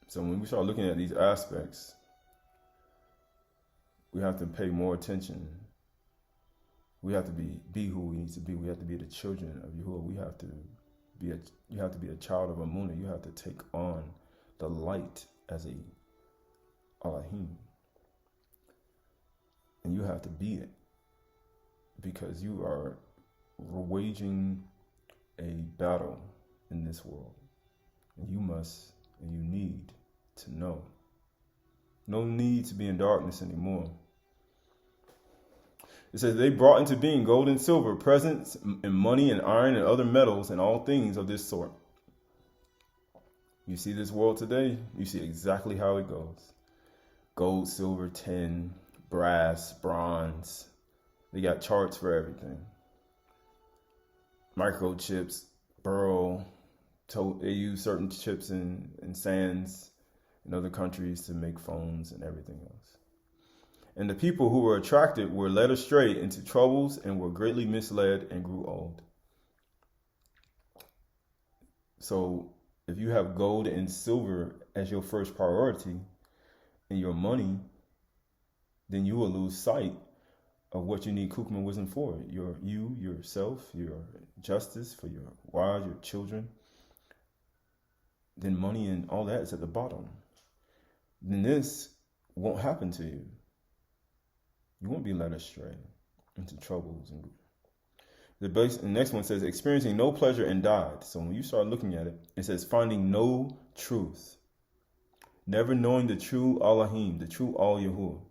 So when we start looking at these aspects, we have to pay more attention. We have to be who we need to be. We have to be the children of Yahuwah. You have to be a child of Amunah. You have to take on the light as a Elohim. And you have to be it, because you are waging a battle in this world. And you must and you need to know. No need to be in darkness anymore. It says they brought into being gold and silver, presents and money and iron and other metals and all things of this sort. You see this world today, you see exactly how it goes. Gold, silver, tin, brass, bronze. They got charts for everything. Microchips, burl. They use certain chips in sands in other countries to make phones and everything else. And the people who were attracted were led astray into troubles and were greatly misled and grew old. So if you have gold and silver as your first priority in your money, then you will lose sight of what you need Kukma wisdom for. Yourself, your justice for your wives, your children. Then money and all that is at the bottom. Then this won't happen to you. You won't be led astray into troubles. And the next one says, experiencing no pleasure and died. So when you start looking at it, it says, finding no truth. Never knowing the true Elohim, the true Al Yahuwah.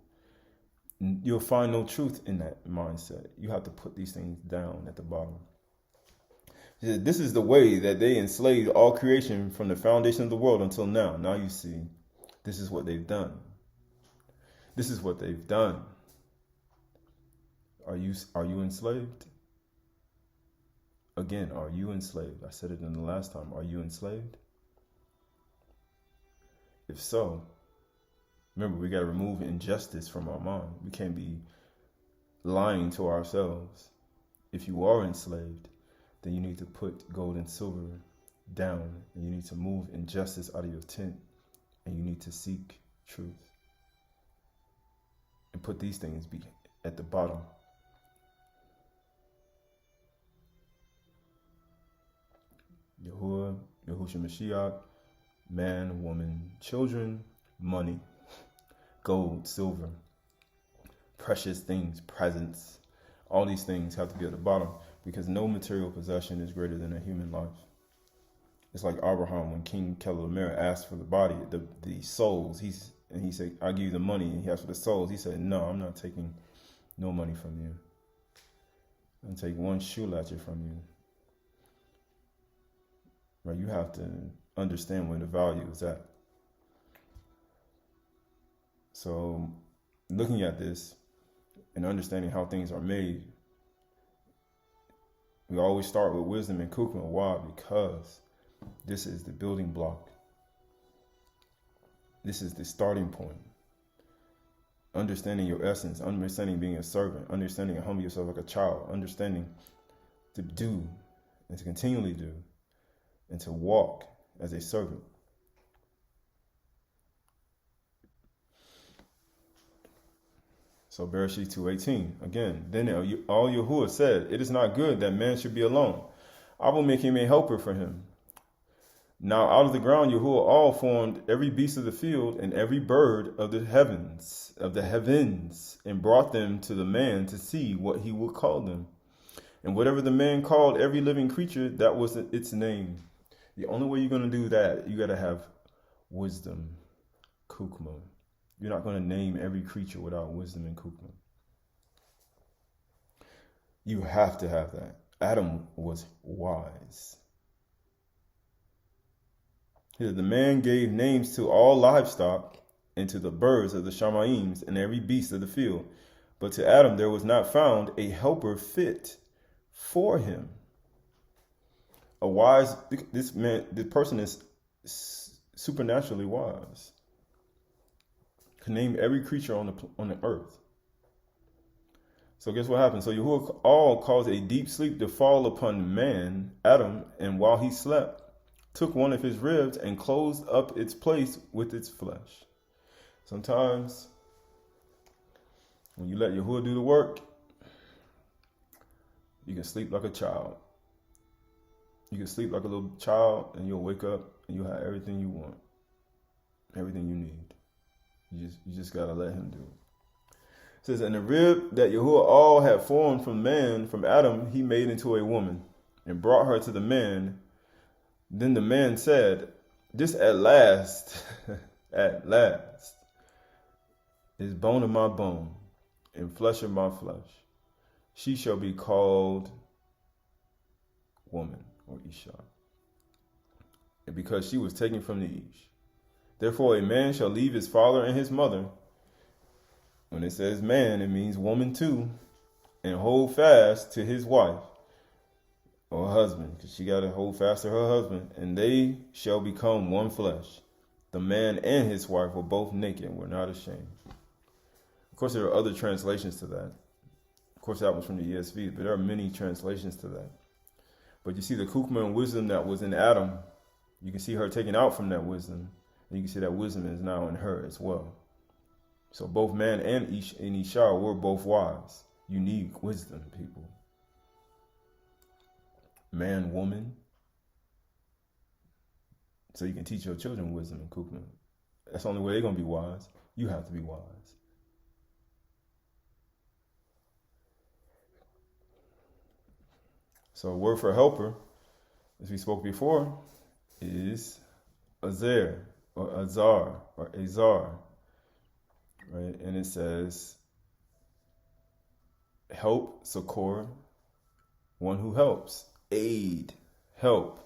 You'll find no truth in that mindset. You have to put these things down at the bottom. This is the way that they enslaved all creation from the foundation of the world until now. Now you see, this is what they've done. This is what they've done. Are you enslaved? Again, are you enslaved? I said it in the last time. Are you enslaved? If so, remember, we got to remove injustice from our mind. We can't be lying to ourselves. If you are enslaved, then you need to put gold and silver down, and you need to move injustice out of your tent, and you need to seek truth. And put these things at the bottom. Yahuwah, Yahushua Mashiach, man, woman, children, money, gold, silver, precious things, presents. All these things have to be at the bottom, because no material possession is greater than a human life. It's like Abraham when King Keller asked for the body, the souls. He said, "I'll give you the money." And he asked for the souls. He said, "No, I'm not taking no money from you. I'm take one shoe latchet from you." Right? You have to understand where the value is at. So, looking at this and understanding how things are made, we always start with wisdom and kukma. Why? Because this is the building block. This is the starting point. Understanding your essence, understanding being a servant, understanding to humble yourself like a child, understanding to do and to continually do and to walk as a servant. So Bereshit 2:18, again, then all Yahuwah said, "It is not good that man should be alone. I will make him a helper for him." Now out of the ground Yahuwah all formed every beast of the field and every bird of the heavens, and brought them to the man to see what he would call them. And whatever the man called every living creature, that was its name. The only way you're going to do that, you got to have wisdom, kukma. You're not going to name every creature without wisdom and kukma. You have to have that. Adam was wise. Here, the man gave names to all livestock and to the birds of the Shamaim and every beast of the field. But to Adam there was not found a helper fit for him. A wise, this person is supernaturally wise. Can name every creature on the earth. So guess what happened? So Yahuwah all caused a deep sleep to fall upon man, Adam, and while he slept, took one of his ribs and closed up its place with its flesh. Sometimes, when you let Yahuwah do the work, you can sleep like a child. You can sleep like a little child, and you'll wake up and you'll have everything you want, everything you need. You just gotta let him do it. It says, and the rib that Yahuwah all had formed from man, from Adam, he made into a woman, and brought her to the man. Then the man said, "This at last, at last, is bone of my bone, and flesh of my flesh. She shall be called woman," or Isha, and because she was taken from the Ish. Therefore a man shall leave his father and his mother. When it says man, it means woman too, and hold fast to his wife or husband, because she got to hold fast to her husband, and they shall become one flesh. The man and his wife were both naked and were not ashamed. Of course, there are other translations to that. Of course, that was from the ESV, but there are many translations to that. But you see the kukma and wisdom that was in Adam, you can see her taken out from that wisdom, and you can see that wisdom is now in her as well. So both man and Isha were both wise. You need wisdom, people. Man, woman. So you can teach your children wisdom and kukma. That's the only way they're going to be wise. You have to be wise. So a word for helper, as we spoke before, is Azer, or Azar, or Azar. Right? And it says, help, succor, one who helps. Aid, help,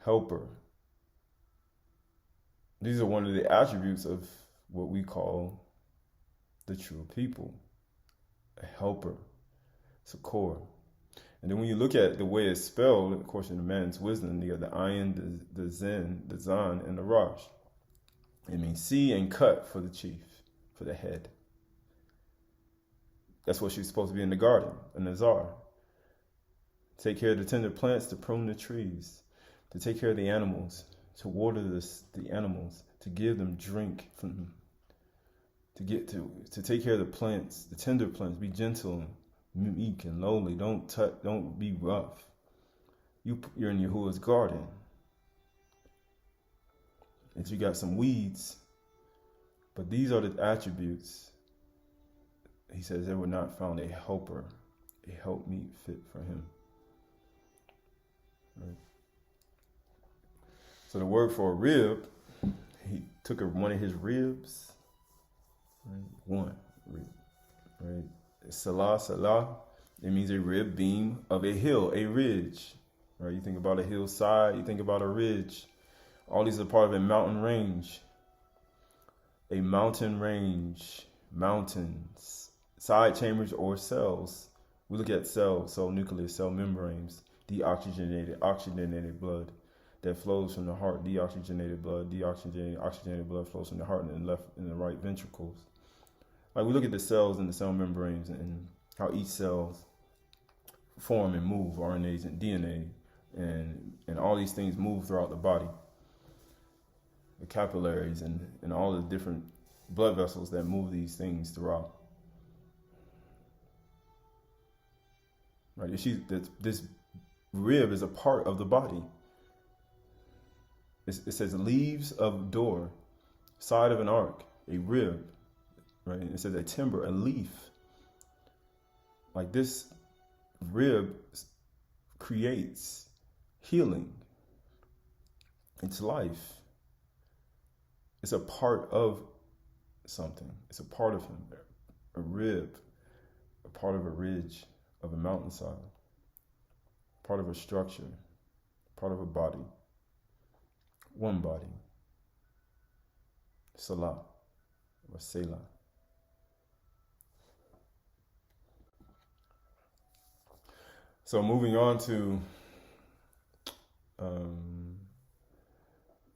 helper. These are one of the attributes of what we call the true people. A helper, succor. And then when you look at the way it's spelled, of course, in the man's wisdom, you got the ayin, the zen, the zan, and the rash. It means see and cut for the chief, for the head. That's what she's supposed to be in the garden, a nazar. Take care of the tender plants, to prune the trees, to take care of the animals, to water the animals, to give them drink from them, to take care of the plants, the tender plants. Be gentle and meek and lowly. Don't be rough. You're in Yahuwah's garden. And you got some weeds, but these are the attributes. He says there were not found a helper, a helpmeet fit for him. Right. So the word for a rib, he took one of his ribs, right? One rib, right? Salah, it means a rib beam of a hill, a ridge, right? You think about a hillside, you think about a ridge. All these are part of a mountain range. A mountain range, mountains, side chambers or cells. We look at cells, cell nucleus, cell membranes, oxygenated blood that flows from the heart, oxygenated blood flows from the heart and the right ventricles. Like we look at the cells and the cell membranes and how each cell form and move, RNAs and DNA, and all these things move throughout the body. The capillaries and all the different blood vessels that move these things throughout. Right? This rib is a part of the body. It says leaves of door, side of an ark, a rib, right? It says a timber, a leaf. Like this rib creates healing. It's life. It's a part of something. It's a part of him. A rib, a part of a ridge, of a mountainside, part of a structure, part of a body. One body. Salah or Selah. So moving on to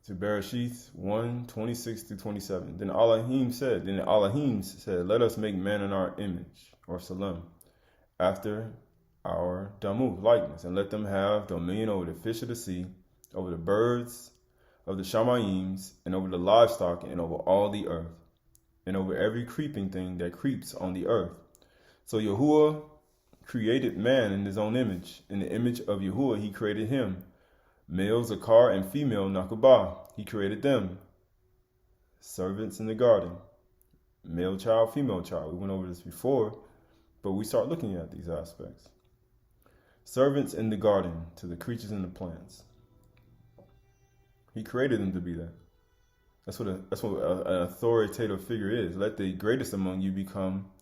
Bereshith 1:26-27. Then Elohim said, let us make man in our image, or Salam, after our Damu, likeness, and let them have dominion over the fish of the sea, over the birds of the Shamayims, and over the livestock, and over all the earth, and over every creeping thing that creeps on the earth. So Yahuwah created man in his own image. In the image of Yahuwah he created him. Male Zakar and female Nakubah, he created them. Servants in the garden. Male child, female child. We went over this before, but we start looking at these aspects. Servants in the garden to the creatures and the plants. He created them to be that. That's what an authoritative figure is. Let the greatest among you become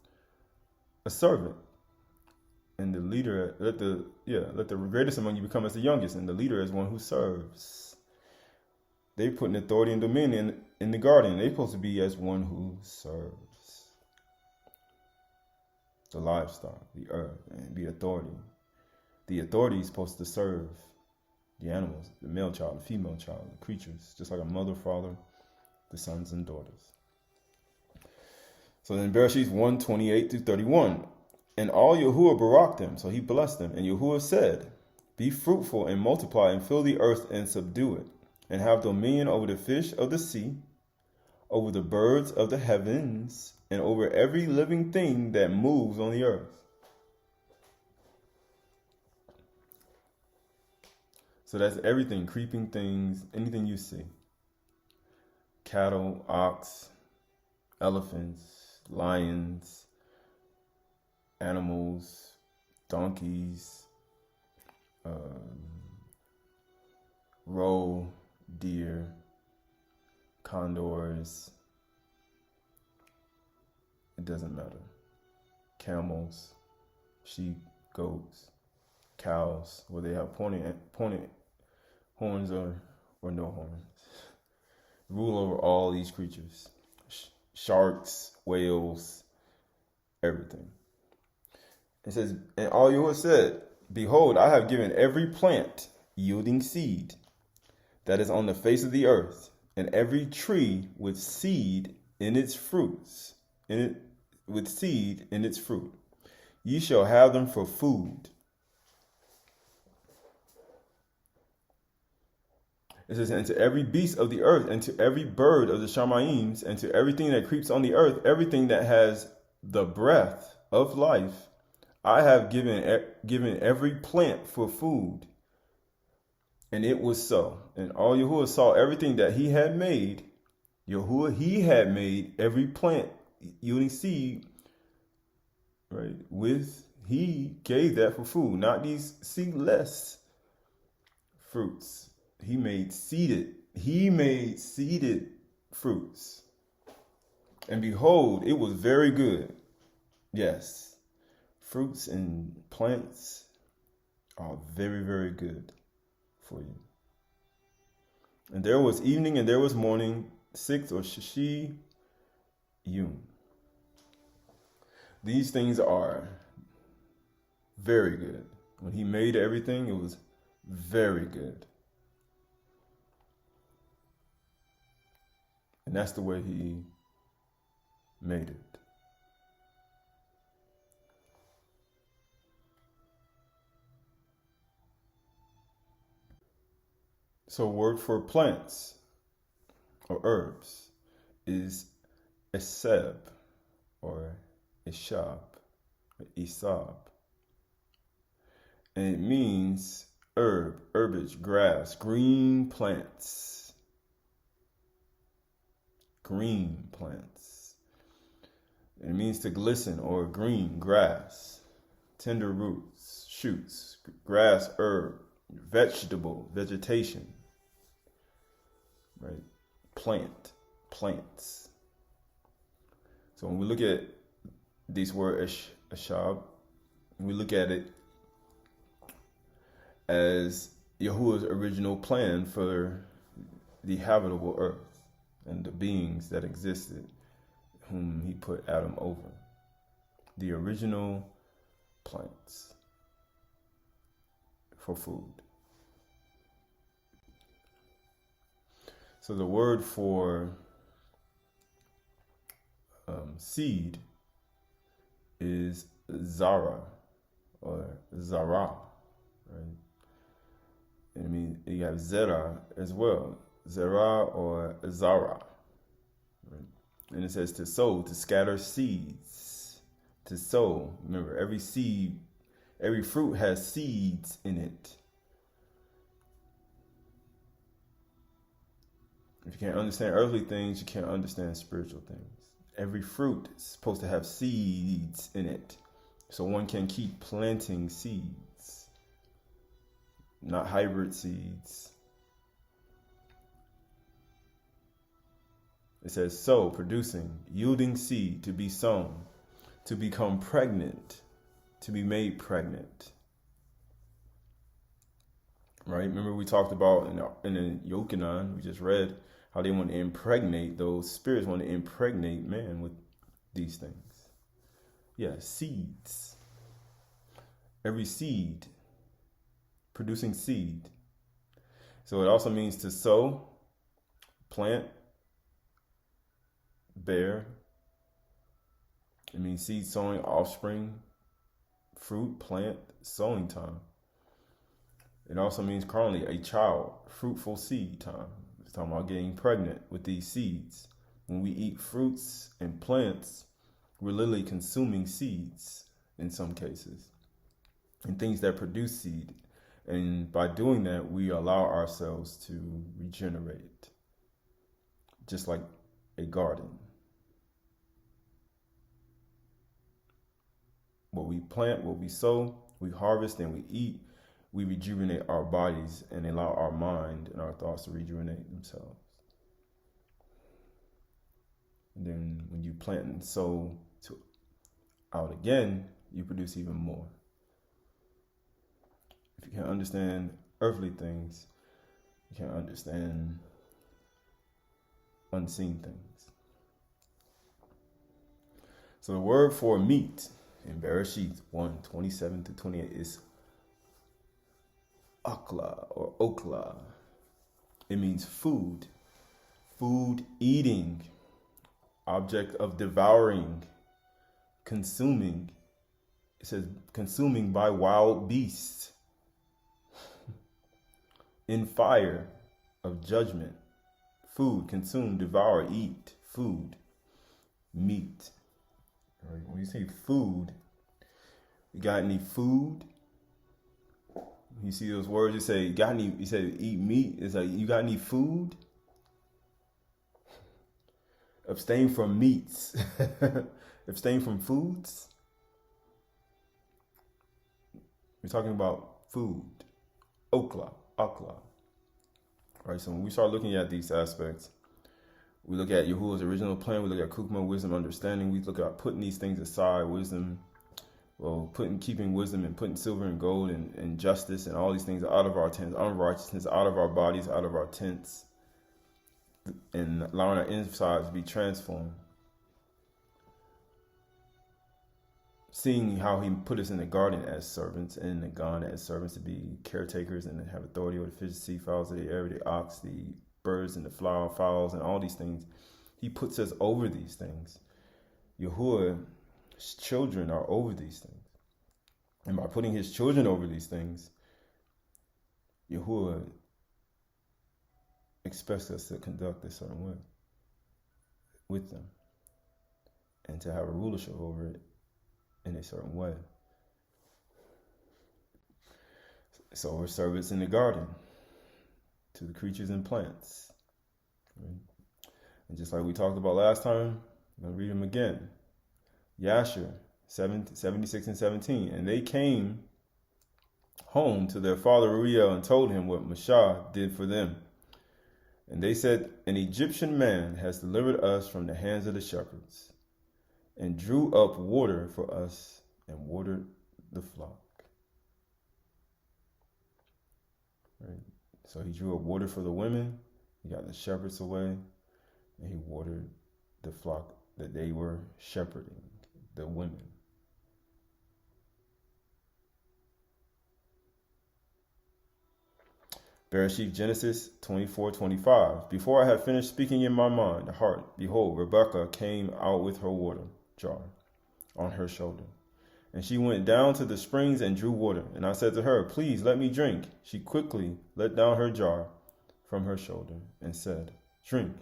a servant. And the leader, let the greatest among you become as the youngest, and the leader as one who serves. They put an authority and dominion in the garden. They're supposed to be as one who serves. The livestock, the earth, and the authority. The authority is supposed to serve the animals, the male child, the female child, the creatures, just like a mother, father, the sons and daughters. So then Bereshith 1:28-31. And all Yahuwah baraked them, so he blessed them. And Yahuwah said, be fruitful and multiply and fill the earth and subdue it, and have dominion over the fish of the sea, over the birds of the heavens, and over every living thing that moves on the earth. So that's everything, creeping things, anything you see. Cattle, ox, elephants, lions, animals, donkeys, roe, deer, condors. It doesn't matter. Camels, sheep, goats, cows, whether they have pointed horns or no horns. Rule over all these creatures. Sharks, whales, everything. It says, and all Yahuwah said, Behold, I have given every plant yielding seed that is on the face of the earth, and every tree with seed in its fruits, with seed in its fruit. Ye shall have them for food. It says, and to every beast of the earth, and to every bird of the Shamaim, and to everything that creeps on the earth, everything that has the breath of life, I have given every plant for food. And it was so. And all Yahuwah saw everything that he had made. Yahuwah, he had made every plant yielding seed, right? He gave that for food, not these seedless fruits. He made seeded fruits. And behold, it was very good. Yes, fruits and plants are very, very good for you. And there was evening and there was morning, 6 or Shashi Yum. These things are very good. When he made everything, it was very good. And that's the way he made it. So word for plants or herbs is eseb or ishab, or isab. And it means herb, herbage, grass, green plants. Green plants. It means to glisten or green, grass, tender roots, shoots, grass, herb, vegetable, vegetation, right? Plants. So when we look at this word ashab, we look at it as Yahuwah's original plan for the habitable earth and the beings that existed, whom he put Adam over. The original plants for food. So the word for seed is zara or zara, right? I mean, you have zera as well. Zera or Zara. Right? And it says to sow, to scatter seeds. To sow. Remember, every seed, every fruit has seeds in it. If you can't understand earthly things, you can't understand spiritual things. Every fruit is supposed to have seeds in it. So one can keep planting seeds. Not hybrid seeds. It says sow, producing, yielding seed, to be sown, to become pregnant, to be made pregnant. Right? Remember we talked about in the Yochanan, we just read how they want to impregnate, those spirits want to impregnate man with these things. Yeah, seeds. Every seed, producing seed. So it also means to sow, plant, bear. It means seed sowing, offspring, fruit, plant, sowing time. It also means currently a child, fruitful seed time. It's talking about getting pregnant with these seeds. When we eat fruits and plants, we're literally consuming seeds in some cases and things that produce seed. And by doing that, we allow ourselves to regenerate, just like a garden. What we plant, what we sow, we harvest and we eat, we rejuvenate our bodies and allow our mind and our thoughts to rejuvenate themselves. And then when you plant and sow out again, you produce even more. If you can't understand earthly things, you can't understand unseen things. So the word for meat in Bereshit 1:27-28 is akla or okla. It means food, food eating, object of devouring, consuming. It says consuming by wild beasts, in fire of judgment. Food, consume, devour, eat, food, meat. All right. When you say food, you got any food? You see those words, you say, got any, you say eat meat. It's like, you got any food? Abstain from meats. Abstain from foods. We're talking about food. Okla, akla. Right, so when we start looking at these aspects, we look at Yahuwah's original plan, we look at Kukma, wisdom, understanding, we look at putting these things aside, wisdom, keeping wisdom and putting silver and gold and justice and all these things out of our tents, unrighteousness out of our bodies, out of our tents, and allowing our insides to be transformed. Seeing how he put us in the garden as servants and in the Gan as servants to be caretakers and to have authority over the fish, the sea fowls of the air, the ox, the birds and the flower fowls and all these things. He puts us over these things. Yahuwah's children are over these things. And by putting his children over these things, Yahuwah expects us to conduct a certain way with them and to have a rulership over it in a certain way. So we're servants in the garden to the creatures and plants. Right? And just like we talked about last time, I'm going to read them again. Yasher 76 and 17. And they came home to their father Uriel and told him what Mashah did for them. And they said, an Egyptian man has delivered us from the hands of the shepherds, and drew up water for us and watered the flock. Right? So he drew up water for the women, he got the shepherds away, and he watered the flock that they were shepherding, the women. Bereshit, Genesis 24:25. Before I had finished speaking in my mind, the heart, behold, Rebekah came out with her water jar on her shoulder. And she went down to the springs and drew water. And I said to her, please let me drink. She quickly let down her jar from her shoulder and said, drink,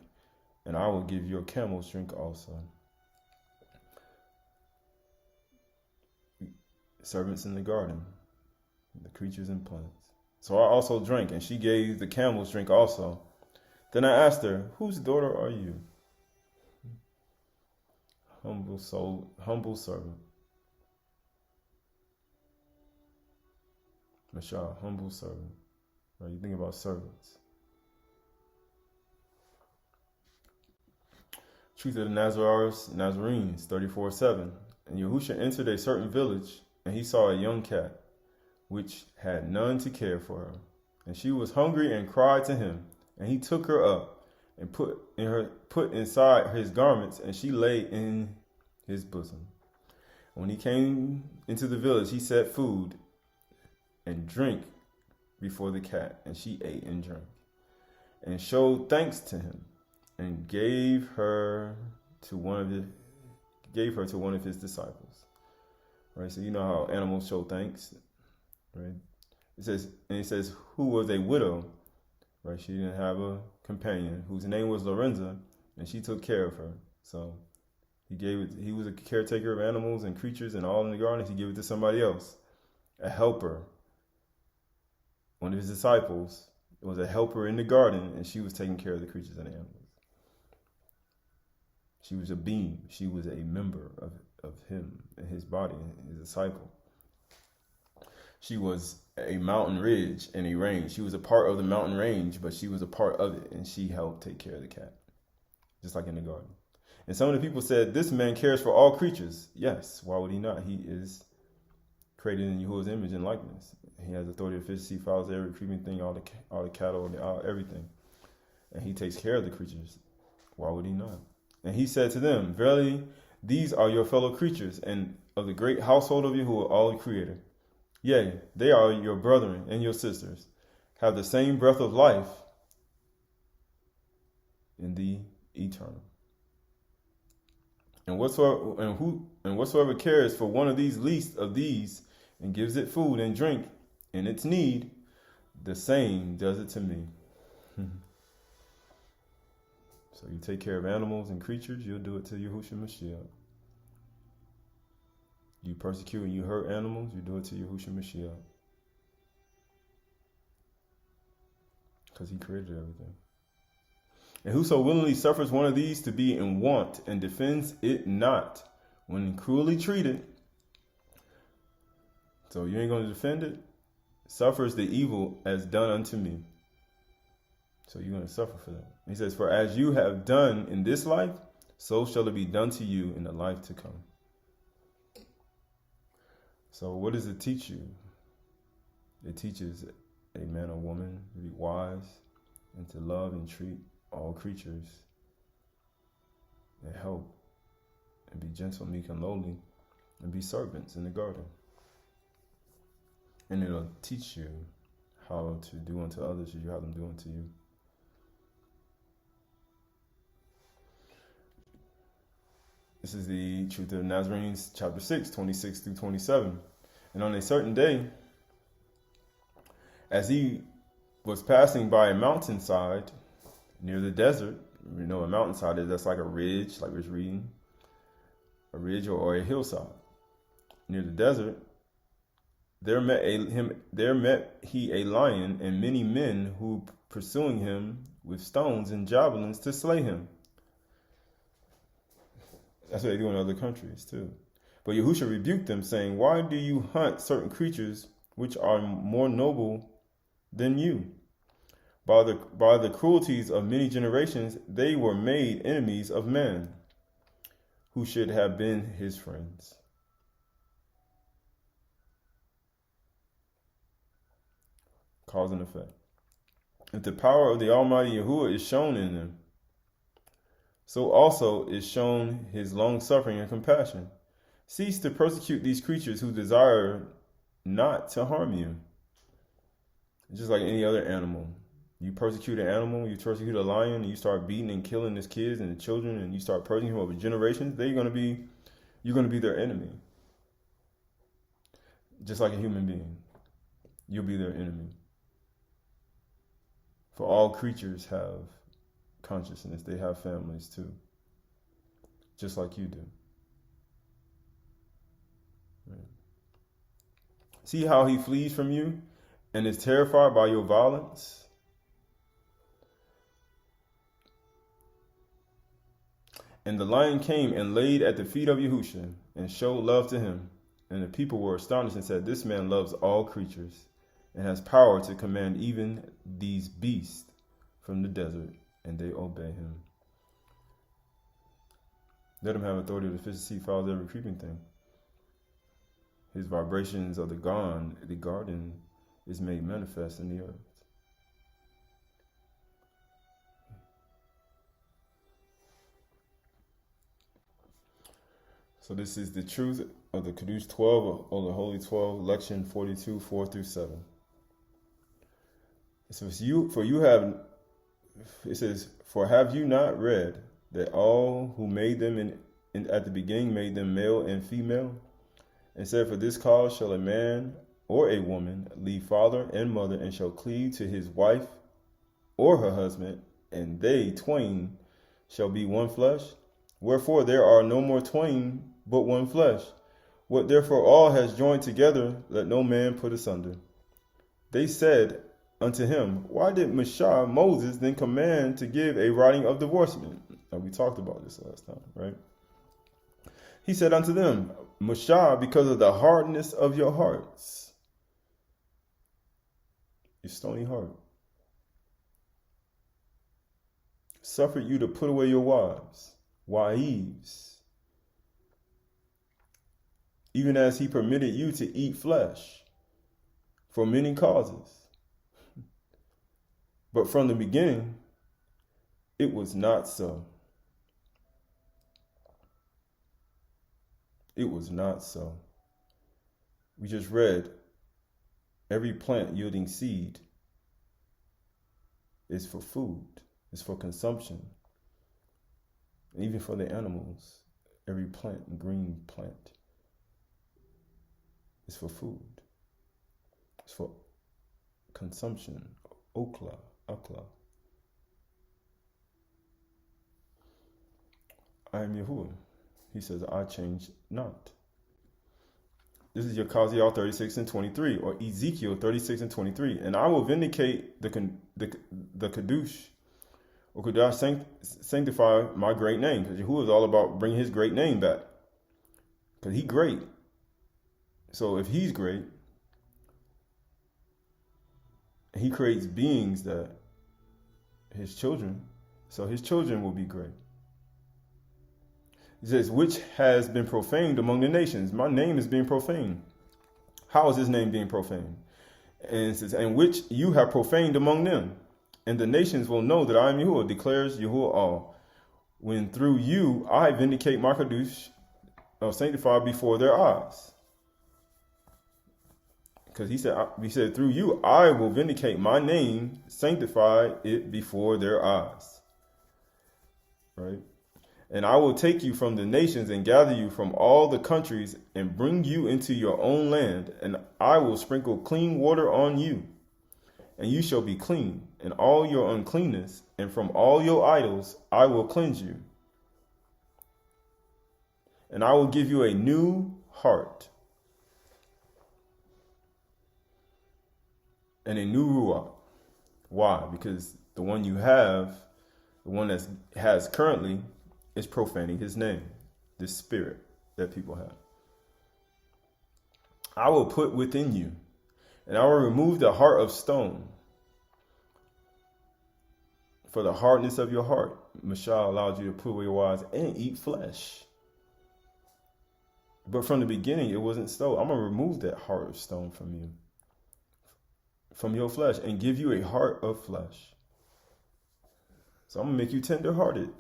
and I will give your camels drink also. Servants in the garden, the creatures and plants. So I also drank, and she gave the camels drink also. Then I asked her, whose daughter are you? Humble soul, humble servant. Mashah, humble servant. Right, you think about servants. Truth of the Nazarenes, 34:7. And Yahusha entered a certain village, and he saw a young cat, which had none to care for her. And she was hungry and cried to him. And he took her up and put inside his garments, and she lay in his bosom. When he came into the village, he set food and drink before the cat, and she ate and drank, and showed thanks to him, and gave her to one of his disciples. Right, so you know how animals show thanks, right? It says, who was a widow, right? She didn't have a companion, whose name was Lorenza, and she took care of her. So he was a caretaker of animals and creatures and all in the garden. He gave it to somebody else, a helper. One of his disciples was a helper in the garden, and she was taking care of the creatures and the animals. She was a being. She was a member of him and his body, his disciple. She was a mountain ridge and a range. She was a part of the mountain range, but she was a part of it, and she helped take care of the cat, just like in the garden. And some of the people said, this man cares for all creatures. Yes, why would he not? He is created in Yahuwah's image and likeness. He has authority to fish, sea fowls, every creeping thing, all the cattle, everything. And he takes care of the creatures. Why would he not? And he said to them, verily, these are your fellow creatures, and of the great household of Yahuwah, all the Creator. Yea, they are your brethren and your sisters. have the same breath of life in the eternal. And whatsoever cares for one of these least of these, and gives it food and drink in its need, the same does it to me. So you take care of animals and creatures, you'll do it to Yahushua Mashiach. You persecute and you hurt animals, you do it to Yahushua Mashiach. Because he created everything. And whoso willingly suffers one of these to be in want and defends it not when cruelly treated, so you ain't going to defend it, suffers the evil as done unto me. So you're going to suffer for that. He says, for as you have done in this life, so shall it be done to you in the life to come. So what does it teach you? It teaches a man or woman to be wise and to love and treat all creatures and help and be gentle, meek, and lowly and be servants in the garden. And it'll teach you how to do unto others as you have them do unto you. This is the Truth of the Nazarenes, chapter 6, 26 through 27. And on a certain day, as he was passing by a mountainside near the desert, you know, a mountainside is that's like a ridge, like we was reading, a ridge or a hillside. Near the desert, there met he a lion and many men who pursuing him with stones and javelins to slay him. That's what they do in other countries too. But Yahushua rebuked them, saying, why do you hunt certain creatures which are more noble than you? By the cruelties of many generations, they were made enemies of man, who should have been his friends. Cause and effect. If the power of the Almighty Yahuwah is shown in them, so also is shown his long suffering and compassion. Cease to persecute these creatures who desire not to harm you. Just like any other animal. You persecute an animal, you persecute a lion, and you start beating and killing his kids and the children, and you start persecuting him over generations, you're going to be their enemy. Just like a human being. You'll be their enemy. For all creatures have consciousness. They have families too. Just like you do. Right. See how he flees from you and is terrified by your violence? And the lion came and laid at the feet of Yahushua and showed love to him. And the people were astonished and said, this man loves all creatures and has power to command even these beasts from the desert, and they obey him. Let him have authority of the fish, sea, fowls, every creeping thing. His vibrations of the garden is made manifest in the earth. So this is the truth of the Kedush 12, or the Holy 12, Lection 42, 4 through 7. It says, for have you not read that all who made them at the beginning made them male and female? And said, for this cause shall a man or a woman leave father and mother, and shall cleave to his wife or her husband, and they twain shall be one flesh. Wherefore there are no more twain, but one flesh. What therefore all has joined together, let no man put asunder. They said unto him, why did Moses then command to give a writing of divorcement? Now, we talked about this last time, right? He said unto them, Moshe, because of the hardness of your hearts, your stony heart, suffered you to put away your wives, even as he permitted you to eat flesh for many causes. But from the beginning, it was not so. It was not so. We just read every plant yielding seed is for food. It's for consumption. And even for the animals, every plant, green plant, is for food. It's for consumption. Okla. I am Yahuwah. He says, I change not. This is Yekaziel 36 and 23, or Ezekiel 36 and 23. And I will vindicate the Kadush, or Kudash, sanctify my great name. Because Yahuwah is all about bringing his great name back. Because he's great. So if he's great, he creates beings that his children, so his children will be great. He says, which has been profaned among the nations. My name is being profaned. How is his name being profaned? And it says, and which you have profaned among them. And the nations will know that I am Yahuwah, declares Yahuwah all. When through you I vindicate my Kadush, sanctified before their eyes. Because he said, through you I will vindicate my name, sanctify it before their eyes. Right? And I will take you from the nations and gather you from all the countries and bring you into your own land. And I will sprinkle clean water on you. And you shall be clean, and all your uncleanness, and from all your idols I will cleanse you. And I will give you a new heart. And a new ruach. Why? Because the one you have, the one that has currently, is profaning his name, this spirit that people have. I will put within you, and I will remove the heart of stone. For the hardness of your heart, Mashah allowed you to put away your wives and eat flesh. But from the beginning, it wasn't so. I'm going to remove that heart of stone from you, from your flesh, and give you a heart of flesh. So I'm going to make you tender-hearted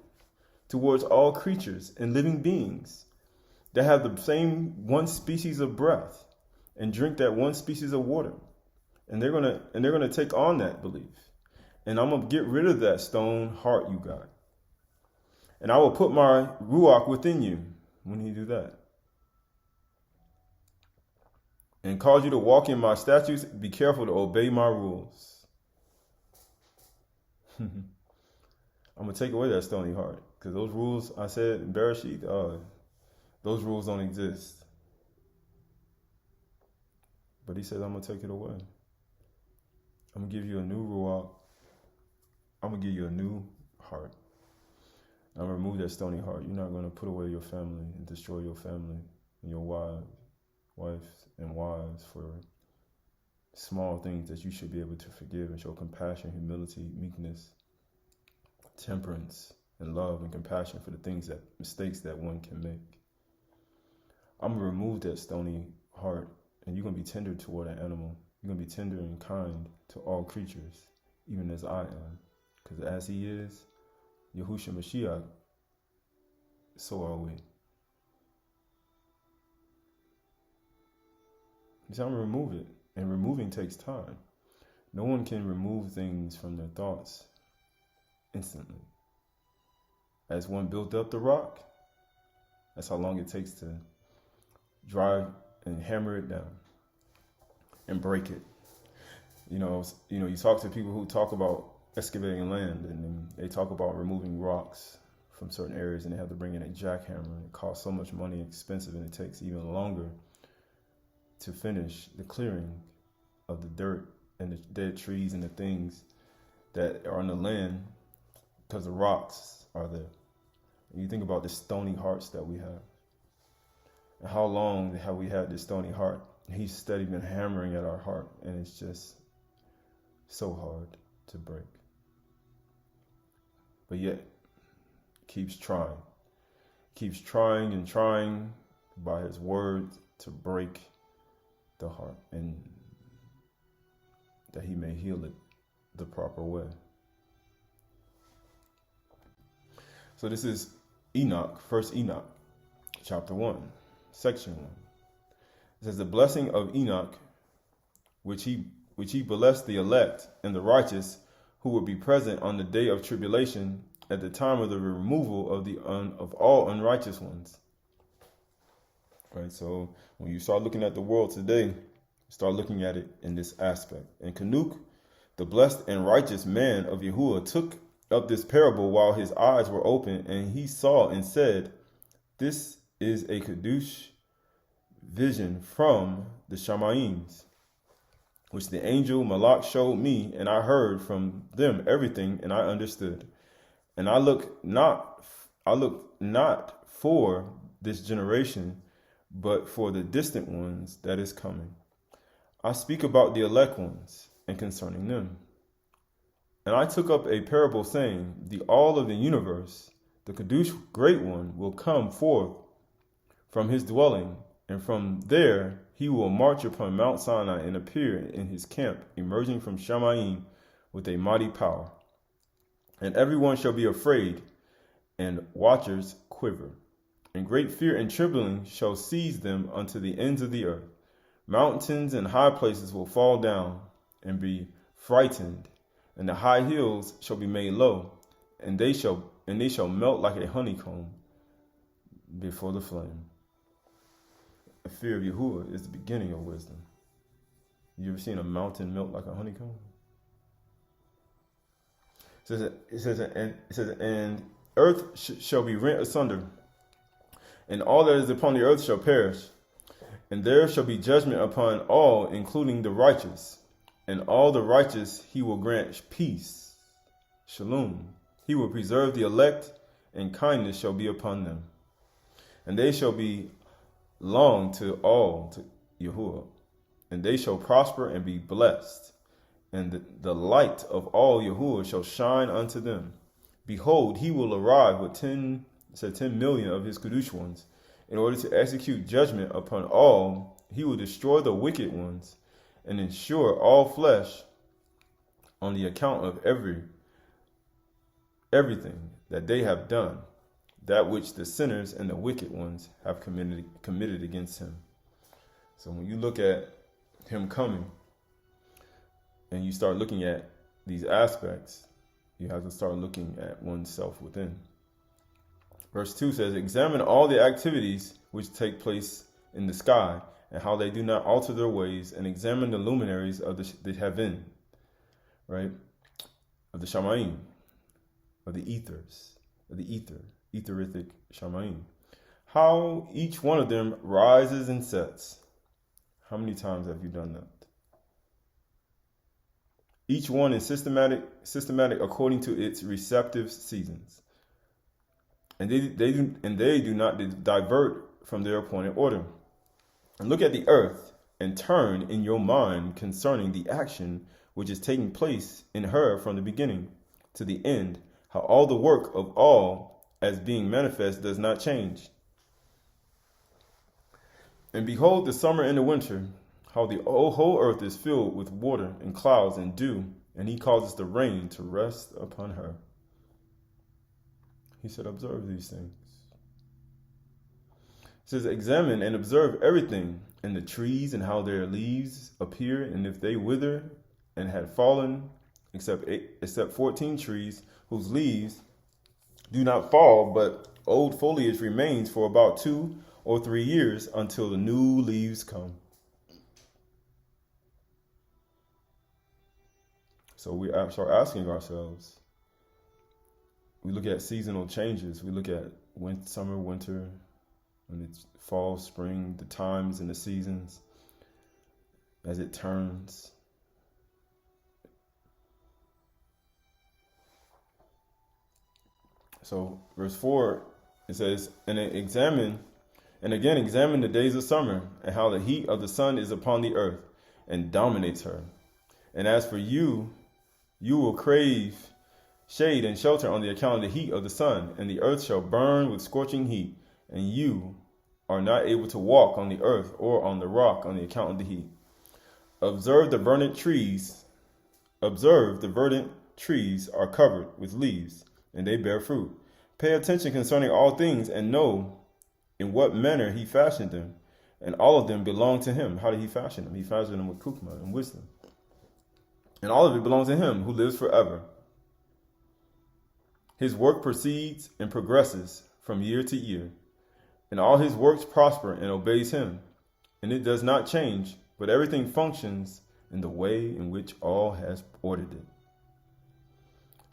towards all creatures and living beings that have the same one species of breath and drink that one species of water. And they're gonna take on that belief. And I'm going to get rid of that stone heart you got. And I will put my ruach within you when you do that. And cause you to walk in my statutes. Be careful to obey my rules. I'm going to take away that stony heart. Because those rules I said in Bereshit, those rules don't exist. But he says, I'm going to take it away. I'm going to give you a new ruach. I'm going to give you a new heart. I'm going to remove that stony heart. You're not going to put away your family and destroy your family and your wives and wives for small things that you should be able to forgive and show compassion, humility, meekness, temperance, and love and compassion for the mistakes that one can make. I'm going to remove that stony heart, and you're going to be tender toward an animal. You're going to be tender and kind to all creatures, even as I am. Because as he is, Yahushua Mashiach, so are we. He said, I'm going to remove it. And removing takes time. No one can remove things from their thoughts instantly. As one built up the rock, that's how long it takes to drive and hammer it down and break it. You talk to people who talk about excavating land, and then they talk about removing rocks from certain areas, and they have to bring in a jackhammer. It costs so much money, expensive, and it takes even longer to finish the clearing of the dirt and the dead trees and the things that are on the land, because the rocks are there. And you think about the stony hearts that we have. And how long have we had this stony heart? He's steady been hammering at our heart, and it's just so hard to break. But yet, keeps trying and trying by his word to break the heart, and that he may heal it the proper way. So this is Enoch, first Enoch, chapter 1, section 1. It says, the blessing of Enoch, which he blessed the elect and the righteous, who will be present on the day of tribulation at the time of the removal of all unrighteous ones. Right, so when you start looking at the world today, start looking at it in this aspect. And Canuk, the blessed and righteous man of Yahuwah, took up this parable while his eyes were open, and he saw and said, "This is a Kadush vision from the Shamayims, which the angel Malak showed me, and I heard from them everything, and I understood. And I look not for this generation, but for the distant ones that is coming. I speak about the elect ones, and concerning them. And I took up a parable, saying, the all of the universe, the Kadush great one, will come forth from his dwelling, and from there he will march upon Mount Sinai and appear in his camp, emerging from Shamayim with a mighty power. And everyone shall be afraid, and watchers quiver. And great fear and trembling shall seize them unto the ends of the earth. Mountains and high places will fall down and be frightened, and the high hills shall be made low, and they shall melt like a honeycomb before the flame." The fear of Yahuwah is the beginning of wisdom. You ever seen a mountain melt like a honeycomb? It says, and earth shall be rent asunder, and all that is upon the earth shall perish, and there shall be judgment upon all, including the righteous, and all the righteous he will grant peace, shalom. He will preserve the elect, and kindness shall be upon them, and they shall be long to all to Yahuwah, and they shall prosper and be blessed, and the light of all Yahuwah shall shine unto them. Behold, he will arrive with 10 million of his Kadush ones, in order to execute judgment upon all. He will destroy the wicked ones, and ensure all flesh on the account of everything that they have done, that which the sinners and the wicked ones have committed against him. So when you look at him coming, and you start looking at these aspects, you have to start looking at oneself within. Verse 2 says, "Examine all the activities which take place in the sky, and how they do not alter their ways, and examine the luminaries of the heaven," right? Of the Shamayim, of the ethers, of the etherific Shamayim. How each one of them rises and sets. How many times have you done that? Each one is systematic according to its receptive seasons. And they do not divert from their appointed order. And look at the earth, and turn in your mind concerning the action which is taking place in her from the beginning to the end, how all the work of all as being manifest does not change. And behold the summer and the winter, how the whole earth is filled with water and clouds and dew, and he causes the rain to rest upon her. He said, observe these things. It says, examine and observe everything, and the trees and how their leaves appear, and if they wither and had fallen, except 14 trees whose leaves do not fall, but old foliage remains for about 2 or 3 years until the new leaves come. So we start asking ourselves, we look at seasonal changes. We look at summer, winter, and it's fall, spring, the times and the seasons as it turns. So verse 4, it says, and examine the days of summer, and how the heat of the sun is upon the earth and dominates her. And as for you, you will crave shade and shelter on the account of the heat of the sun, and the earth shall burn with scorching heat, and you are not able to walk on the earth or on the rock on the account of the heat. Observe the verdant trees are covered with leaves, and they bear fruit. Pay attention concerning all things, and know in what manner he fashioned them, and all of them belong to him. How did he fashion them? He fashioned them with kukma and wisdom. And all of it belongs to him who lives forever. His work proceeds and progresses from year to year, and all his works prosper and obeys him, and it does not change, but everything functions in the way in which all has ordered it.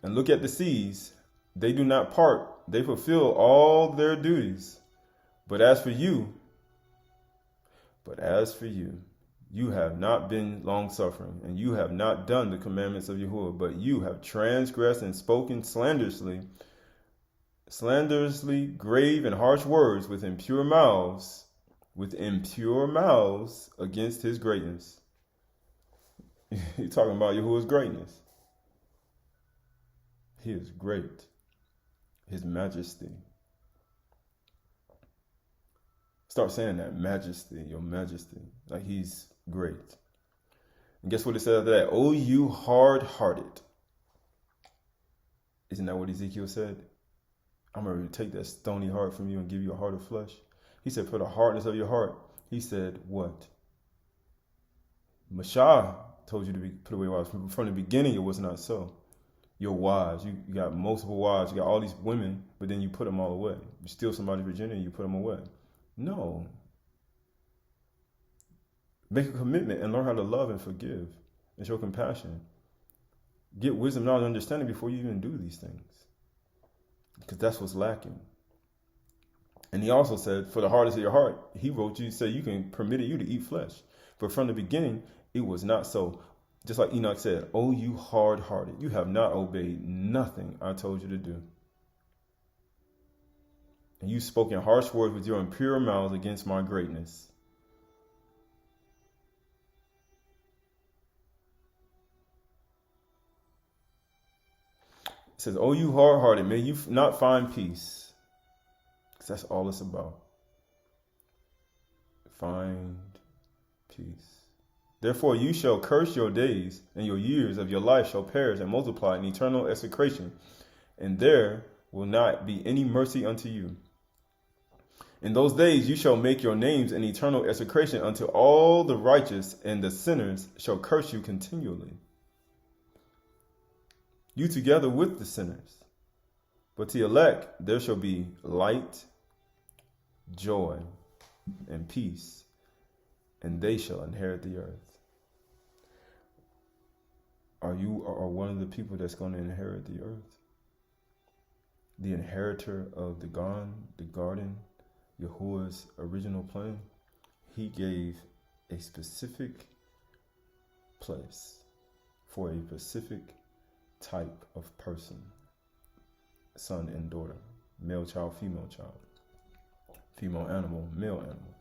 And look at the seas. They do not part. They fulfill all their duties. But as for you, you have not been long-suffering, and you have not done the commandments of Yahuwah, but you have transgressed and spoken slanderously, grave and harsh words with impure mouths against his greatness. He's talking about Yahuwah's greatness. He is great. His majesty. Start saying that, majesty, your majesty. Like he's great. And guess what it says after that? Oh, you hard-hearted. Isn't that what Ezekiel said? I'm going to take that stony heart from you and give you a heart of flesh. He said, for the hardness of your heart. He said, what? Mashah told you to be put away wives. From the beginning, it was not so. Your wives, you got multiple wives, you got all these women, but then you put them all away. You steal somebody's virginity and you put them away. No. Make a commitment and learn how to love and forgive and show compassion. Get wisdom, knowledge, and understanding before you even do these things. Because that's what's lacking. And he also said, for the hardness of your heart, he wrote you, said you can permit you to eat flesh. But from the beginning, it was not so. Just like Enoch said, oh, you hard-hearted, you have not obeyed nothing I told you to do. And you spoke in harsh words with your impure mouths against my greatness. It says, oh, you hard-hearted, may you not find peace. Because that's all it's about. Find peace. Therefore you shall curse your days, and your years of your life shall perish and multiply in eternal execration, and there will not be any mercy unto you. In those days you shall make your names an eternal execration unto all the righteous, and the sinners shall curse you continually. You together with the sinners. But to the elect there shall be light, joy, and peace, and they shall inherit the earth. Are you one of the people that's going to inherit the earth? The inheritor of the garden, Yahuwah's original plan? He gave a specific place for a specific type of person. Son and daughter. Male child, female child. Female animal, male animal.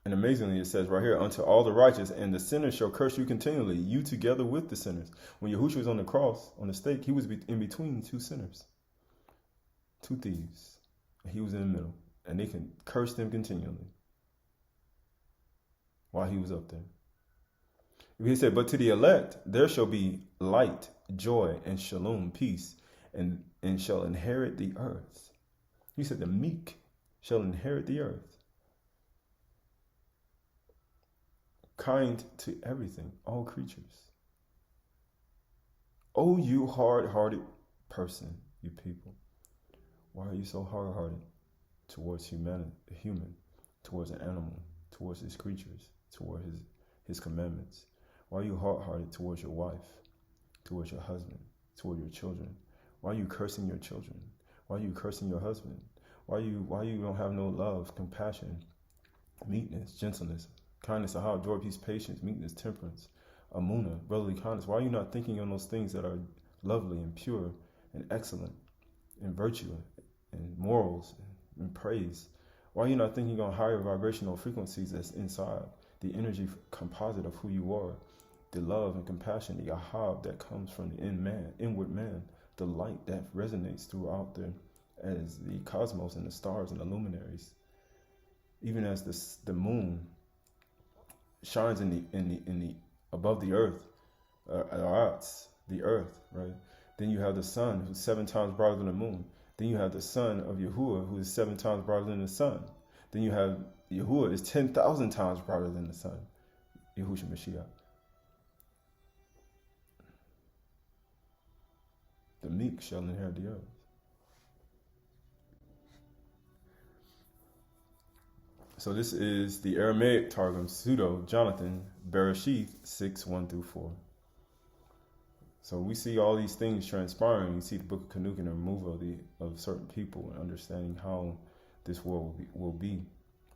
And amazingly, it says right here, unto all the righteous, and the sinners shall curse you continually, you together with the sinners. When Yahushua was on the cross, on the stake, he was in between two sinners, two thieves. He was in the middle, and they can curse them continually while he was up there. He said, but to the elect, there shall be light, joy, and shalom, peace, and shall inherit the earth. He said, the meek shall inherit the earth. Kind to everything, all creatures. Oh, you hard-hearted person, you people. Why are you so hard-hearted towards human, towards an animal, towards his creatures, towards his commandments? Why are you hard-hearted towards your wife, towards your husband, towards your children? Why are you cursing your children? Why are you cursing your husband? Why you don't have no love, compassion, meekness, gentleness, kindness, ahab, joy, peace, patience, meekness, temperance, amuna, brotherly kindness? Why are you not thinking on those things that are lovely and pure and excellent and virtue and morals and praise? Why are you not thinking on higher vibrational frequencies that's inside, the energy composite of who you are, the love and compassion, the ahab that comes from the inward man, the light that resonates throughout as the cosmos and the stars and the luminaries, even as the moon shines in the above the earth, the earth, right? Then you have the sun, who's 7 times brighter than the moon. Then you have the son of Yahuwah, who is 7 times brighter than the sun. Then you have Yahuwah is 10,000 times brighter than the sun, Yahushua Mashiach. The meek shall inherit the earth. So this is the Aramaic Targum Pseudo Jonathan Bereshith 6:1-4. So we see all these things transpiring. We see the book of Canuk and the removal of certain people and understanding how this world will be.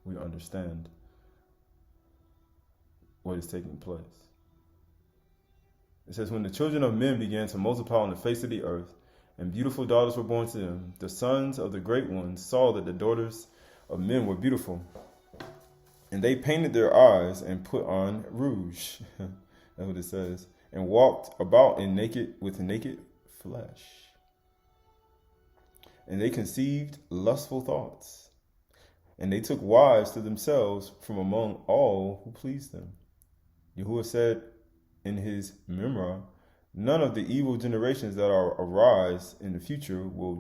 We understand what is taking place. It says, when the children of men began to multiply on the face of the earth, and beautiful daughters were born to them, the sons of the great ones saw that the daughters of men were beautiful. And they painted their eyes and put on rouge. That's what it says. And walked about with naked flesh. And they conceived lustful thoughts. And they took wives to themselves from among all who pleased them. Yahuwah said in his Memra, none of the evil generations that are arise in the future will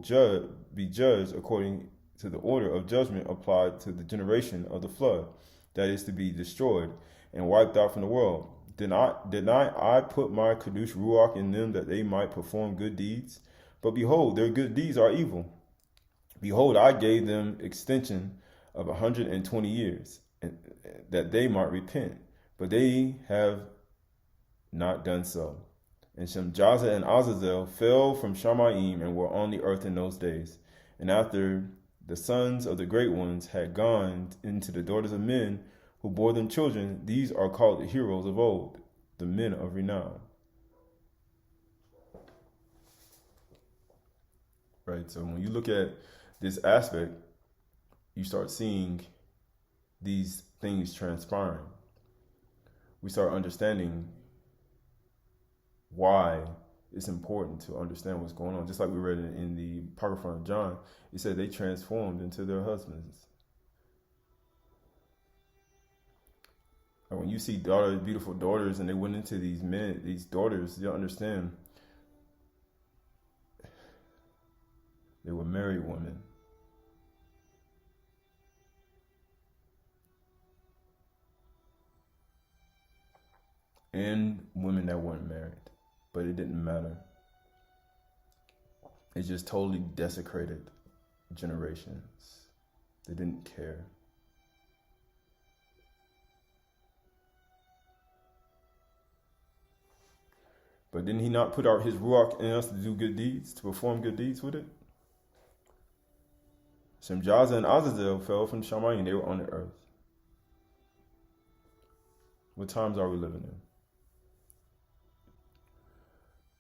be judged according to the order of judgment applied to the generation of the flood, that is to be destroyed and wiped out from the world. Did not I put my Kadush Ruach in them that they might perform good deeds? But behold, their good deeds are evil. Behold, I gave them extension of 120 years, and that they might repent. But they have not done so. And Shemjaza and Azazel fell from Shamayim and were on the earth in those days. And after the sons of the great ones had gone into the daughters of men who bore them children, these are called the heroes of old, the men of renown. Right, so when you look at this aspect, you start seeing these things transpiring. We start understanding why it's important to understand what's going on. Just like we read in the Apocrypha of John, it said they transformed into their husbands. And when you see beautiful daughters, and they went into these daughters, you understand they were married women. And women that weren't married. But it didn't matter. It just totally desecrated generations. They didn't care. But didn't he not put out his Ruach in us to do good deeds, to perform good deeds with it? Shemjaza and Azazel fell from Shamayim, they were on the earth. What times are we living in?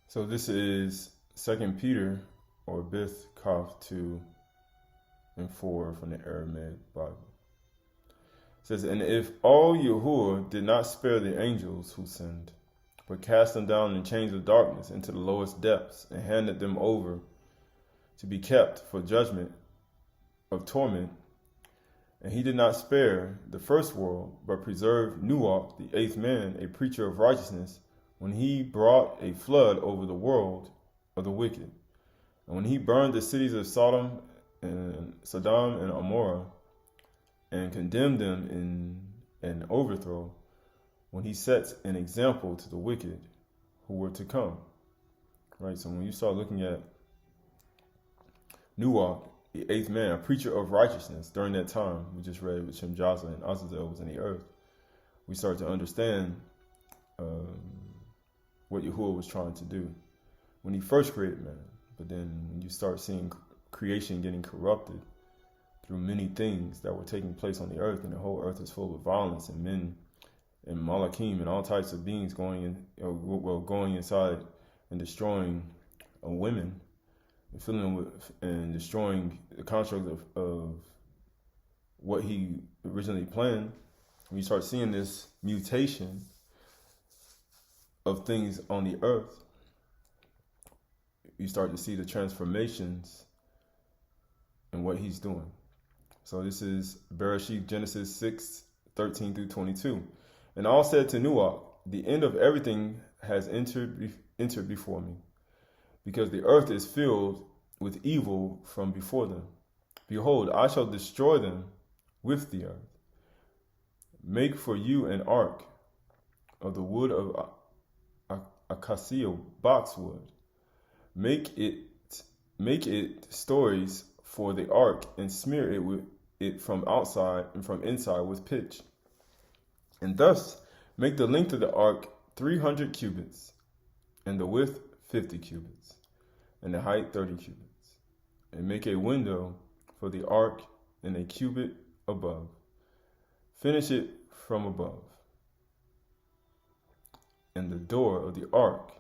So this is 2 Peter, or Bith Kaf 2 and 4 from the Aramaic Bible. It says, and if all Yahuwah did not spare the angels who sinned, but cast them down in chains of darkness into the lowest depths, and handed them over to be kept for judgment of torment, and he did not spare the first world, but preserved Nuach, the eighth man, a preacher of righteousness, when he brought a flood over the world of the wicked, and when he burned the cities of Sodom and Amorah, and condemned them in an overthrow, when he sets an example to the wicked who were to come. Right, so when you start looking at Nuach, the eighth man, a preacher of righteousness, during that time, we just read with Shemjaza and Azazel was in the earth, we start to understand what Yahuwah was trying to do when he first created man. But then when you start seeing creation getting corrupted through many things that were taking place on the earth, and the whole earth is full of violence, and men and Malachim and all types of beings going inside and destroying women, and filling them with, and destroying the construct of what he originally planned. When you start seeing this mutation of things on the earth, you start to see the transformations in what he's doing. So this is Bereshith, Genesis 6:13-22. And all said to Nuach, the end of everything has entered before me, because the earth is filled with evil from before them. Behold, I shall destroy them with the earth. Make for you an ark of the wood of acacia boxwood. Make it stories for the ark, and smear it with it from outside and from inside with pitch. And thus make the length of the ark 300 cubits, and the width 50 cubits, and the height 30 cubits. And make a window for the ark in a cubit above. Finish it from above. And the door of the ark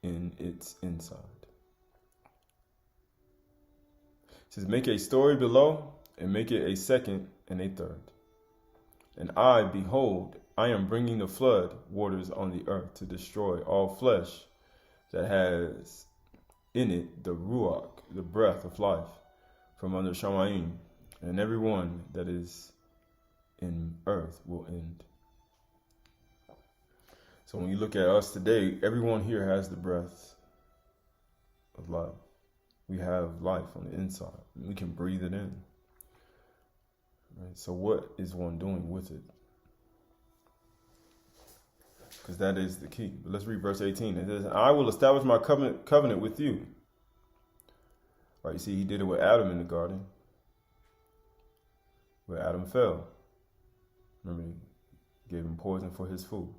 in its inside. It says, make a story below, and make it a second and a third. And I, behold, I am bringing the flood waters on the earth to destroy all flesh that has in it the ruach, the breath of life, from under Shamayim, and everyone that is in earth will end. So when you look at us today, everyone here has the breath of life. We have life on the inside. We can breathe it in. Right? So what is one doing with it? Because that is the key. But let's read verse 18. It says, I will establish my covenant with you. Right, you see, he did it with Adam in the garden, where Adam fell. Remember, he gave him poison for his food.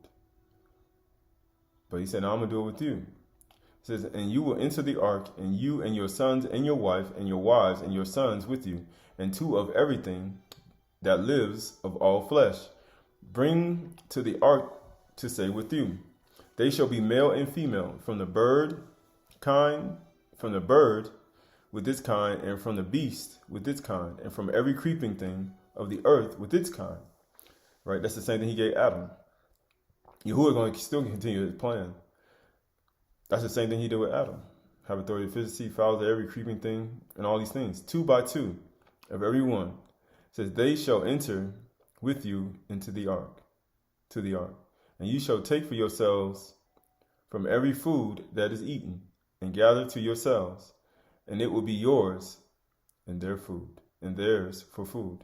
But he said, now I'm going to do it with you. It says, and you will enter the ark, and you and your sons and your wife and your wives and your sons with you, and two of everything that lives of all flesh. Bring to the ark to say with you. They shall be male and female, from the bird with its kind, and from the beast with its kind, and from every creeping thing of the earth with its kind. Right? That's the same thing he gave Adam. Yahuwah is going to still continue his plan. That's the same thing he did with Adam. Have authority to fish, sea, fowls, of every creeping thing, and all these things. 2 by 2 of every one. It says, they shall enter with you into the ark, to the ark. And you shall take for yourselves from every food that is eaten, and gather to yourselves, and it will be yours and their food, and theirs for food.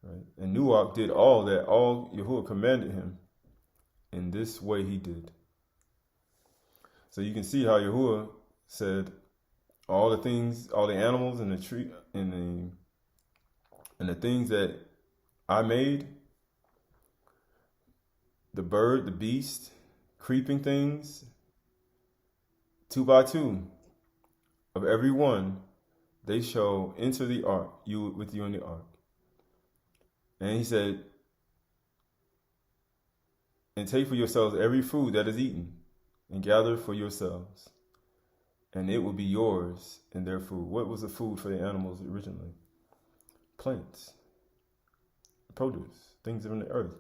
Right? And Noach did all that all Yahuwah commanded him. In this way he did. So you can see how Yahuwah said all the things, all the animals and the tree and the things that I made, the bird, the beast, creeping things, 2 by 2 of every one, they shall enter the ark, you with you in the ark. And he said, and take for yourselves every food that is eaten, and gather for yourselves, and it will be yours and their food. What was the food for the animals originally? Plants, produce, things from the earth.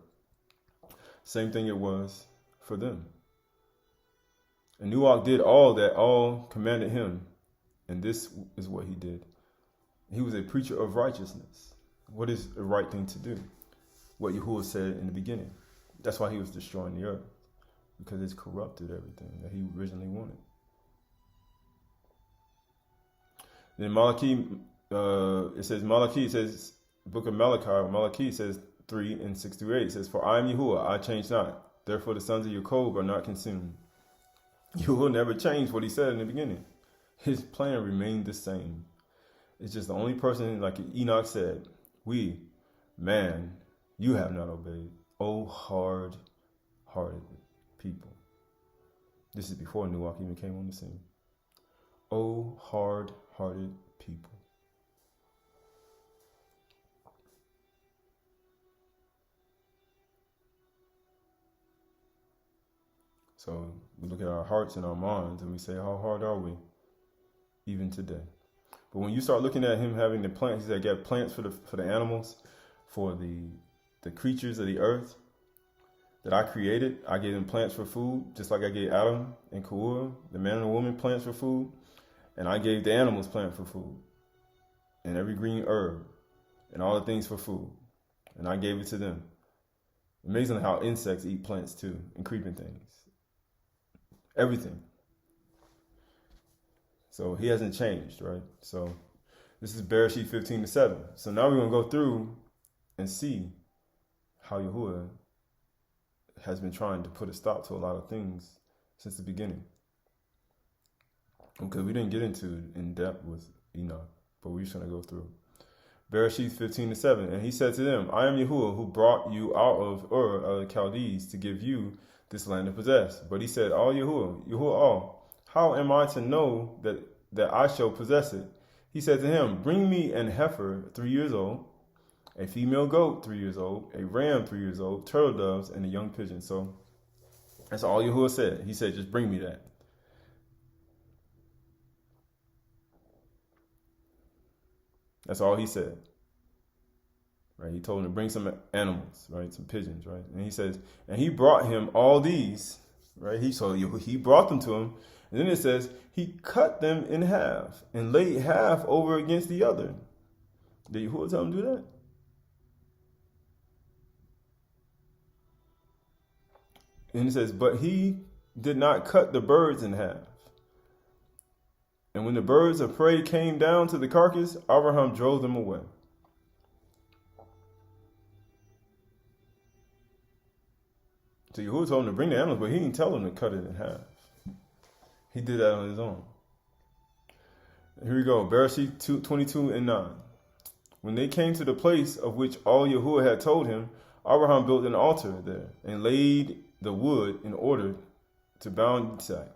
Same thing it was for them. And Noach did all that all commanded him, and this is what he did. He was a preacher of righteousness. What is the right thing to do? What Yahuwah said in the beginning. That's why he was destroying the earth, because it's corrupted everything that he originally wanted. Then Malachi, it says, book of Malachi says 3 and 6 through 8, it says, for I am Yahuwah, I change not. Therefore the sons of Jacob are not consumed. Yahuwah never changed what he said in the beginning. His plan remained the same. It's just the only person, like Enoch said, man, you have not obeyed. Oh, hard-hearted people. This is before Noach even came on the scene. Oh, hard-hearted people. So we look at our hearts and our minds and we say, how hard are we? Even today. But when you start looking at him having the plants, he said, get plants for the animals, for the creatures of the earth that I created. I gave them plants for food, just like I gave Adam and Ka'ua, the man and the woman, plants for food. And I gave the animals plants for food, and every green herb, and all the things for food. And I gave it to them. Amazing how insects eat plants too, and creeping things. Everything. So he hasn't changed, right? So this is Bereshit 15-7. So now we're going to go through and see how Yahuwah has been trying to put a stop to a lot of things since the beginning. Okay, we didn't get into in depth with Enoch, but we're just going to go through. Bereshit 15-7. And he said to them, I am Yahuwah who brought you out of Ur of the Chaldees to give you this land to possess. But he said, all Yahuwah, all, how am I to know that I shall possess it? He said to him, bring me an heifer 3 years old, a female goat 3 years old, a ram 3 years old, turtle doves, and a young pigeon. So that's all Yahuwah said. He said, just bring me that. That's all he said. Right? He told him to bring some animals, right? Some pigeons, right? And he says, and he brought him all these, right? He brought them to him. And then it says, he cut them in half and laid half over against the other. Did Yahuwah tell him to do that? And it says, but he did not cut the birds in half. And when the birds of prey came down to the carcass, Abraham drove them away. So Yahuwah told him to bring the animals, but he didn't tell him to cut it in half. He did that on his own. Here we go, Bereshit 22:9. When they came to the place of which all Yahuwah had told him, Abraham built an altar there and laid the wood in order to bound Isaac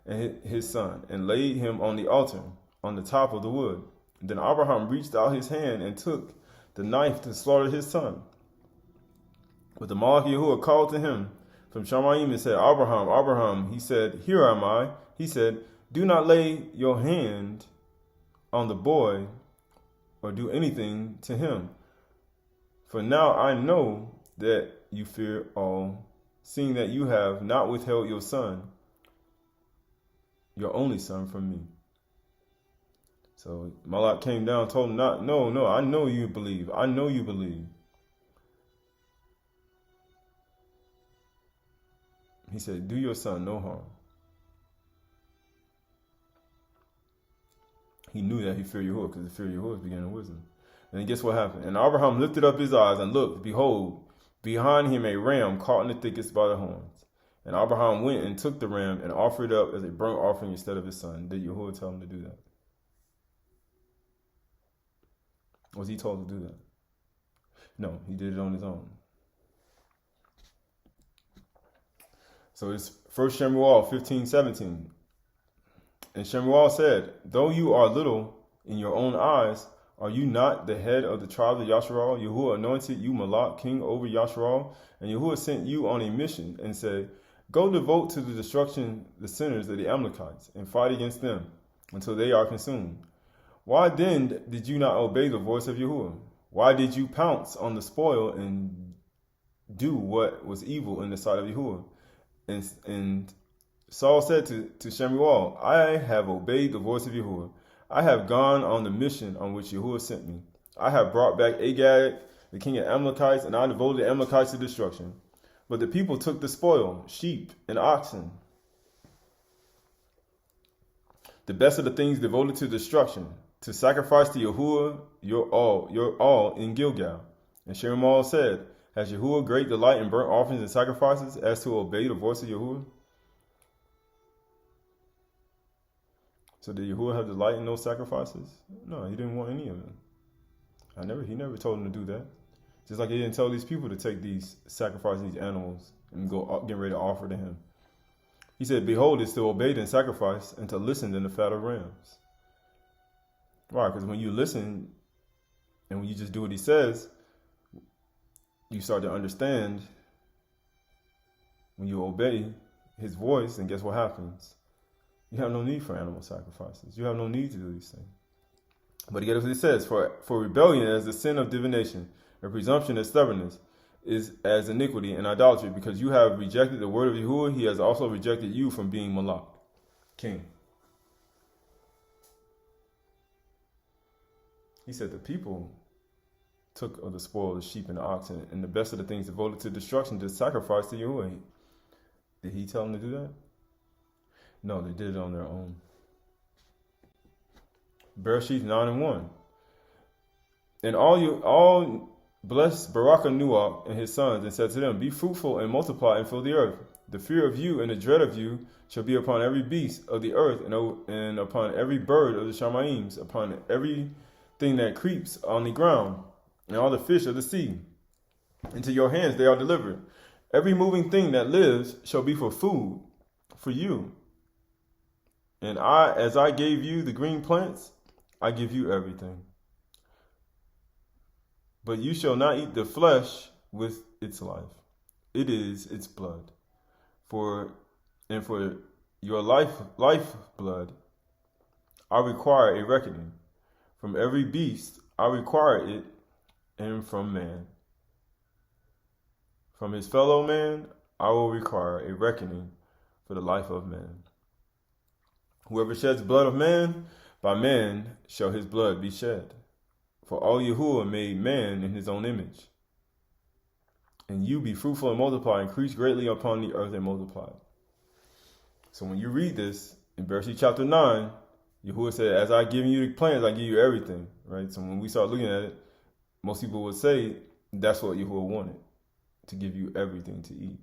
and his son, and laid him on the altar on the top of the wood. Then Abraham reached out his hand and took the knife to slaughter his son. But the Malach Yahuwah called to him from Shamayim and said, Abraham, Abraham. He said, here am I. He said, do not lay your hand on the boy or do anything to him. For now I know that you fear all, seeing that you have not withheld your son, your only son, from me. So Malach came down and told him, no, I know you believe. I know you believe. He said, do your son no harm. He knew that he feared Yahuwah, because the fear of Yahuwah is the beginning of wisdom. And then guess what happened? And Abraham lifted up his eyes and looked, behold, behind him a ram caught in the thickets by the horns. And Abraham went and took the ram and offered it up as a burnt offering instead of his son. Did Yahuwah tell him to do that? Was he told to do that? No, he did it on his own. So it's 1 Shemuel 15:17. And Shemuel said, though you are little in your own eyes, are you not the head of the tribe of Yasharal? Yahuwah anointed you Malach, king over Yasharal, and Yahuwah sent you on a mission and said, go devote to the destruction the sinners of the Amalekites and fight against them until they are consumed. Why then did you not obey the voice of Yahuwah? Why did you pounce on the spoil and do what was evil in the sight of Yahuwah? And Saul said to Shemuel, I have obeyed the voice of Yahuwah. I have gone on the mission on which Yahuwah sent me. I have brought back Agag, the king of Amalekites, and I devoted the Amalekites to destruction. But the people took the spoil, sheep and oxen, the best of the things devoted to destruction, to sacrifice to Yahuwah your all in Gilgal. And Shemuel said, has Yahuwah great delight in burnt offerings and sacrifices as to obey the voice of Yahuwah? So did Yahuwah have delight in those sacrifices? No, he didn't want any of them. He never told him to do that. Just like he didn't tell these people to take these sacrifices, these animals, and go get ready to offer to him. He said, behold, it's to obey and sacrifice and to listen than the fat of rams. Why? Because when you listen and when you just do what he says, you start to understand. When you obey his voice, and guess what happens? You have no need for animal sacrifices. You have no need to do these things. But again, as it says, for rebellion as the sin of divination, and presumption as stubbornness, is as iniquity and idolatry, because you have rejected the word of Yahuwah, he has also rejected you from being Malach, king. He said the people took of the spoil of the sheep and the oxen, and the best of the things devoted to destruction to sacrifice to Yahuwah. Did he tell them to do that? No, they did it on their own. Bereshit 9:1. And all blessed Barak Nuach and his sons, and said to them, be fruitful and multiply and fill the earth. The fear of you and the dread of you shall be upon every beast of the earth, and upon every bird of the Shamaim, upon everything that creeps on the ground, and all the fish of the sea. Into your hands they are delivered. Every moving thing that lives shall be for food for you. And as I gave you the green plants, I give you everything. But you shall not eat the flesh with its life. It is its blood. For your lifeblood, I require a reckoning. From every beast, I require it, and from man. From his fellow man, I will require a reckoning for the life of man. Whoever sheds blood of man, by man shall his blood be shed. For all Yahuwah made man in his own image. And you be fruitful and multiply, increase greatly upon the earth and multiply. So when you read this, in Bereshit chapter 9, Yahuwah said, as I give you the plans, I give you everything. Right? So when we start looking at it, most people would say that's what Yahuwah wanted, to give you everything to eat.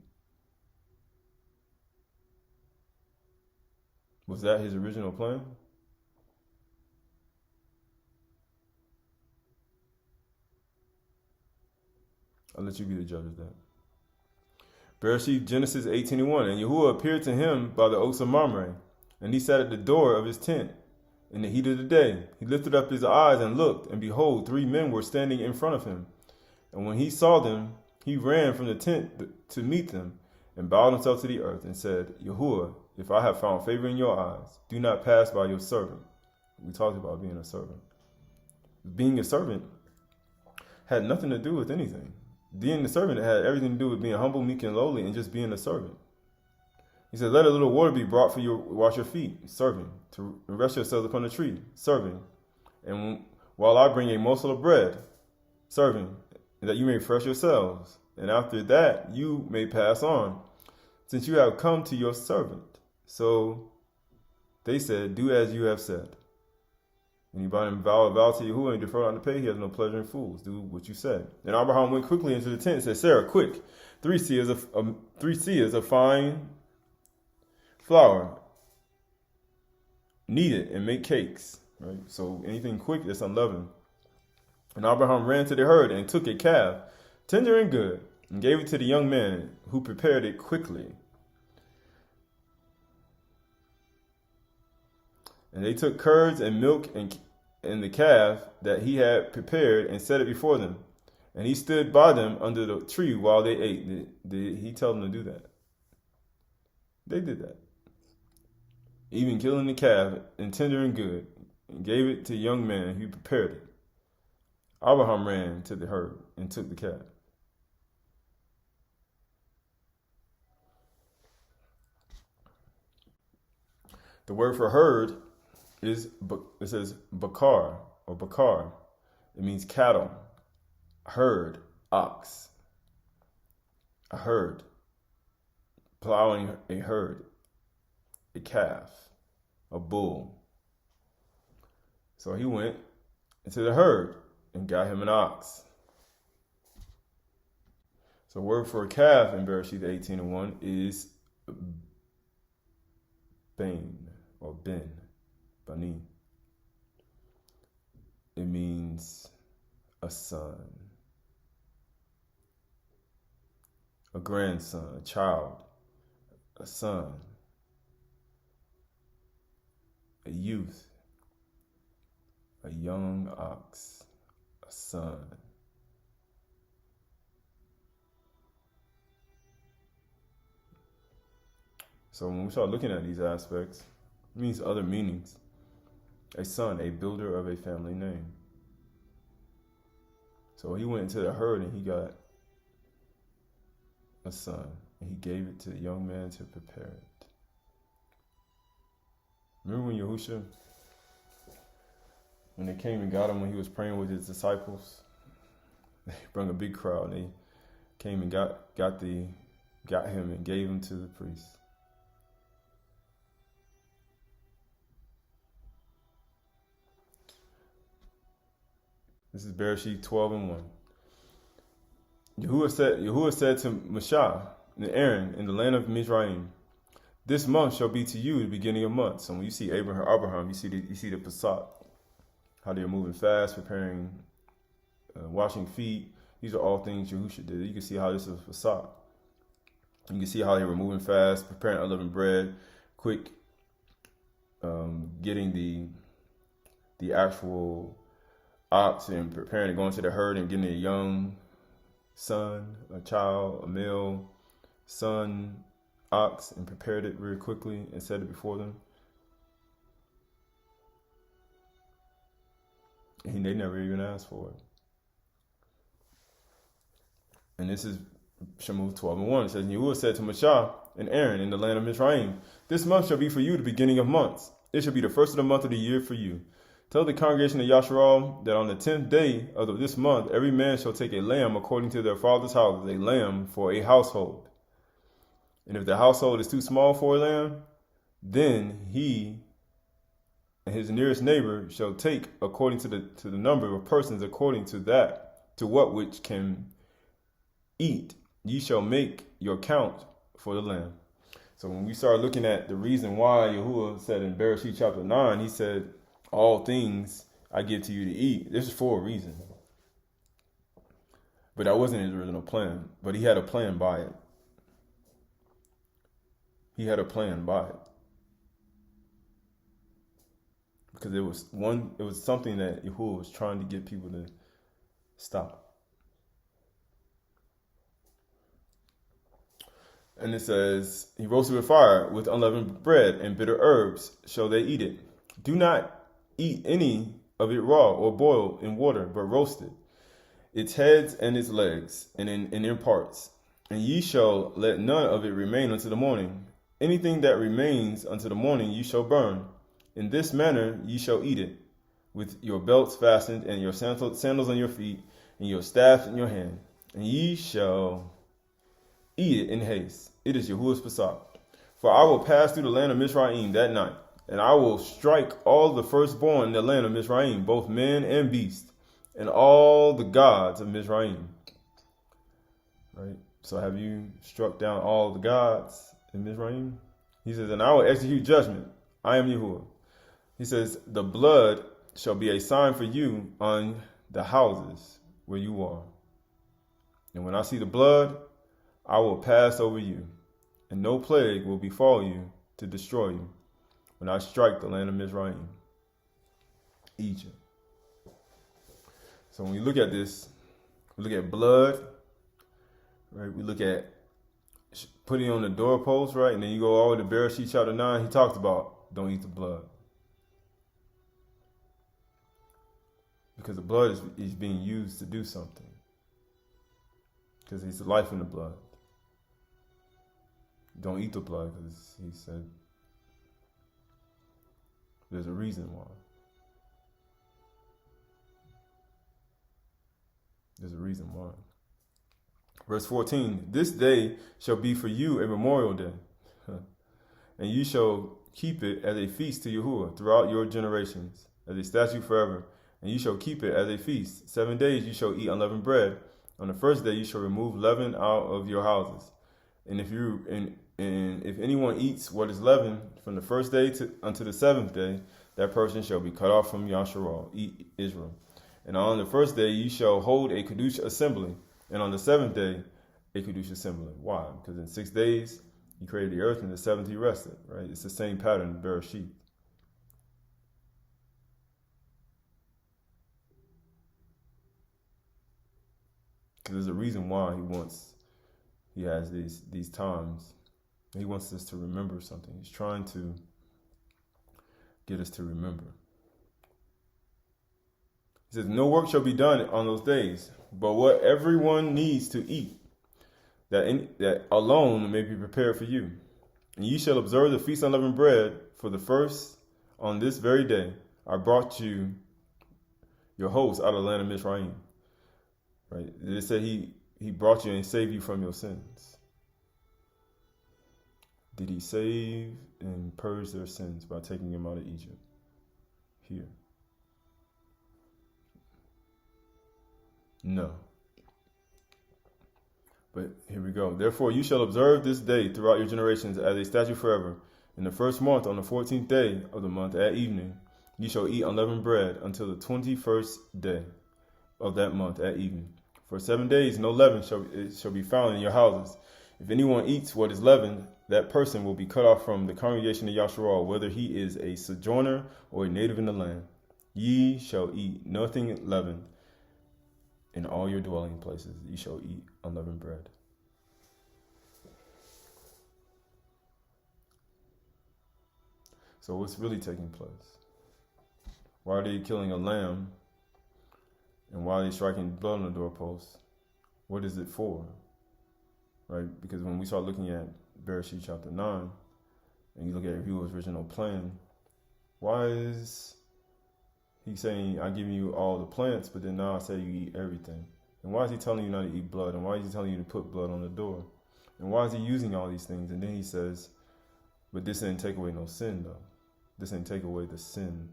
Was that his original plan? I'll let you be the judge of that. Bereshit, Genesis 18:1. And Yahuwah appeared to him by the oaks of Mamre, and he sat at the door of his tent in the heat of the day. He lifted up his eyes and looked, and behold, 3 men were standing in front of him. And when he saw them, he ran from the tent to meet them, and bowed himself to the earth, and said, Yahuwah, if I have found favor in your eyes, do not pass by your servant. We talked about being a servant. Being a servant had nothing to do with anything. Being a servant had everything to do with being humble, meek, and lowly, and just being a servant. He said, let a little water be brought for you to wash your feet, serving, to rest yourselves upon a tree, serving. And while I bring a morsel of bread, serving, that you may refresh yourselves. And after that, you may pass on, since you have come to your servant. So they said, do as you have said. Anybody vow to Yahuwah and defer not to pay, he has no pleasure in fools. Do what you said. And Abraham went quickly into the tent and said, Sarah, quick, 3 seahs of fine flour. Knead it and make cakes. Right? So anything quick that's unleavened. And Abraham ran to the herd and took a calf, tender and good, and gave it to the young man who prepared it quickly. And they took curds and milk and the calf that he had prepared and set it before them. And he stood by them under the tree while they ate. Did he tell them to do that? They did that. Even killing the calf and tender and good, and gave it to the young man who prepared it. Abraham ran to the herd and took the calf. The word for herd it says bakar or bakar. It means cattle, herd, ox. A herd, plowing a herd, a calf, a bull. So he went into the herd and got him an ox. So the word for a calf in Bereshit 18:1 is bain or ben. Bani. It means a son, a grandson, a child, a son, a youth, a young ox, a son. So when we start looking at these aspects, it means other meanings. A son, a builder of a family name. So he went into the herd and he got a son, and he gave it to the young man to prepare it. Remember when Yahusha, when they came and got him when he was praying with his disciples, they brought a big crowd and they came and got him and gave him to the priest. This is Bereshit 12:1. Yahuwah said to Moshe, and Aaron in the land of Mizraim. This month shall be to you the beginning of months. So when you see Abraham, you see the Pesach, how they're moving fast, preparing, washing feet. These are all things Yahusha did. You can see how this is Pesach. You can see how they were moving fast, preparing unleavened bread, quick, getting the actual ox and preparing to go into the herd and getting a young son, a child, a male son, ox, and prepared it very quickly and set it before them. And they never even asked for it. And this is Shemot 12:1. It says, Yahuwah said to Moshe and Aaron in the land of Mizraim, this month shall be for you the beginning of months. It shall be the first of the month of the year for you. Tell the congregation of Yasharal that on the 10th day of this month, every man shall take a lamb according to their father's houses, a lamb for a household. And if the household is too small for a lamb, then he and his nearest neighbor shall take according to the number of persons according to what which can eat. Ye shall make your count for the lamb. So when we start looking at the reason why Yahuwah said in Bereshit chapter 9, he said, all things I give to you to eat. This is for a reason. But that wasn't his original plan. But he had a plan by it. He had a plan by it. Because it was something that Yahuwah was trying to get people to stop. And it says, he roasted with fire with unleavened bread and bitter herbs shall they eat it. Do not eat any of it raw or boiled in water, but roasted, its heads and its legs, and in parts. And ye shall let none of it remain until the morning. Anything that remains until the morning ye shall burn. In this manner ye shall eat it, with your belts fastened, and your sandals on your feet, and your staff in your hand. And ye shall eat it in haste. It is Yahuwah's Pesach. For I will pass through the land of Mizraim that night, and I will strike all the firstborn in the land of Mizraim, both men and beast, and all the gods of Mizraim. Right? So have you struck down all the gods in Mizraim? He says, and I will execute judgment. I am Yahuwah. He says, the blood shall be a sign for you on the houses where you are. And when I see the blood, I will pass over you, and no plague will befall you to destroy you when I strike the land of Mizraim, Egypt. So when we look at this, we look at blood, right? We look at putting on the doorpost, right? And then you go all the way to Bereshit chapter 9, he talks about don't eat the blood. Because the blood is being used to do something. Because it's life in the blood. Don't eat the blood, because he said there's a reason why. There's a reason why. Verse 14, this day shall be for you a memorial day, and you shall keep it as a feast to Yahuwah throughout your generations, as a statute forever, and you shall keep it as a feast. 7 days you shall eat unleavened bread. On the first day you shall remove leaven out of your houses. And if anyone eats what is leavened from the first day unto the 7th day, that person shall be cut off from Yasharal, Israel. And on the first day you shall hold a Kadush assembly, and on the 7th day a Kadush assembly. Why? Because in 6 days he created the earth, and the 7th he rested. Right? It's the same pattern in Bereshit. Because there's a reason why he has these times. He wants us to remember something. He's trying to get us to remember. He says, no work shall be done on those days, but what everyone needs to eat, that alone may be prepared for you. And ye shall observe the feast of unleavened bread, for the first on this very day I brought you your host out of the land of Mizraim. Right? It said he brought you and saved you from your sins. Did he save and purge their sins by taking them out of Egypt? Here. No. But here we go. Therefore, you shall observe this day throughout your generations as a statute forever. In the first month, on the 14th day of the month at evening, you shall eat unleavened bread until the 21st day of that month at evening. For 7 days, no leaven shall be found in your houses. If anyone eats what is leavened, that person will be cut off from the congregation of Yasharal, whether he is a sojourner or a native in the land. Ye shall eat nothing leavened. In all your dwelling places, ye shall eat unleavened bread. So what's really taking place? Why are they killing a lamb? And why are they striking blood on the doorpost? What is it for? Right? Because when we start looking at Bereshit chapter 9, and you look at Yahuwah's original plan, why is he saying, I give you all the plants, but then now I say you eat everything? And why is he telling you not to eat blood? And why is he telling you to put blood on the door? And why is he using all these things? And then he says, but this ain't take away no sin, though. This ain't take away the sin.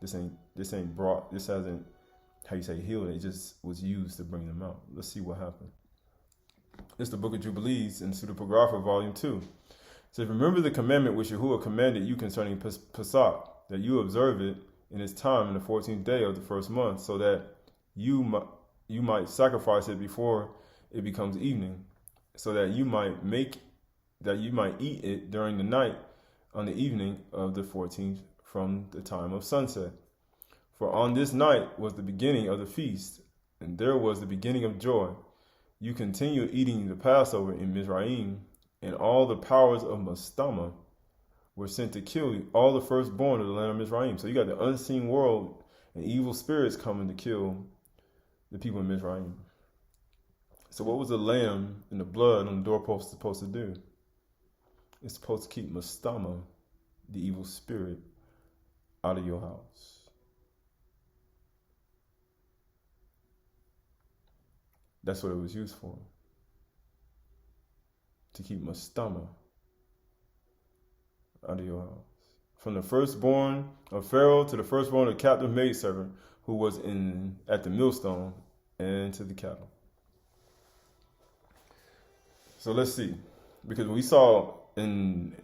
This hasn't, how you say, healed. It just was used to bring them out. Let's see what happened. It's the Book of Jubilees in Pseudepigrapha, Volume 2. It says, remember the commandment which Yahuwah commanded you concerning Pesach, that you observe it in its time in the 14th day of the first month, so that you might sacrifice it before it becomes evening, so that you might eat it during the night on the evening of the 14th from the time of sunset. For on this night was the beginning of the feast, and there was the beginning of joy. You continue eating the Passover in Mizraim, and all the powers of Mastama were sent to kill all the firstborn of the land of Mizraim. So you got the unseen world and evil spirits coming to kill the people in Mizraim. So what was the lamb and the blood on the doorpost supposed to do? It's supposed to keep Mastama, the evil spirit, out of your house. That's what it was used for. To keep Mastama out of your house. From the firstborn of Pharaoh to the firstborn of the captive maidservant who was at the millstone, and to the cattle. So let's see. Because we saw in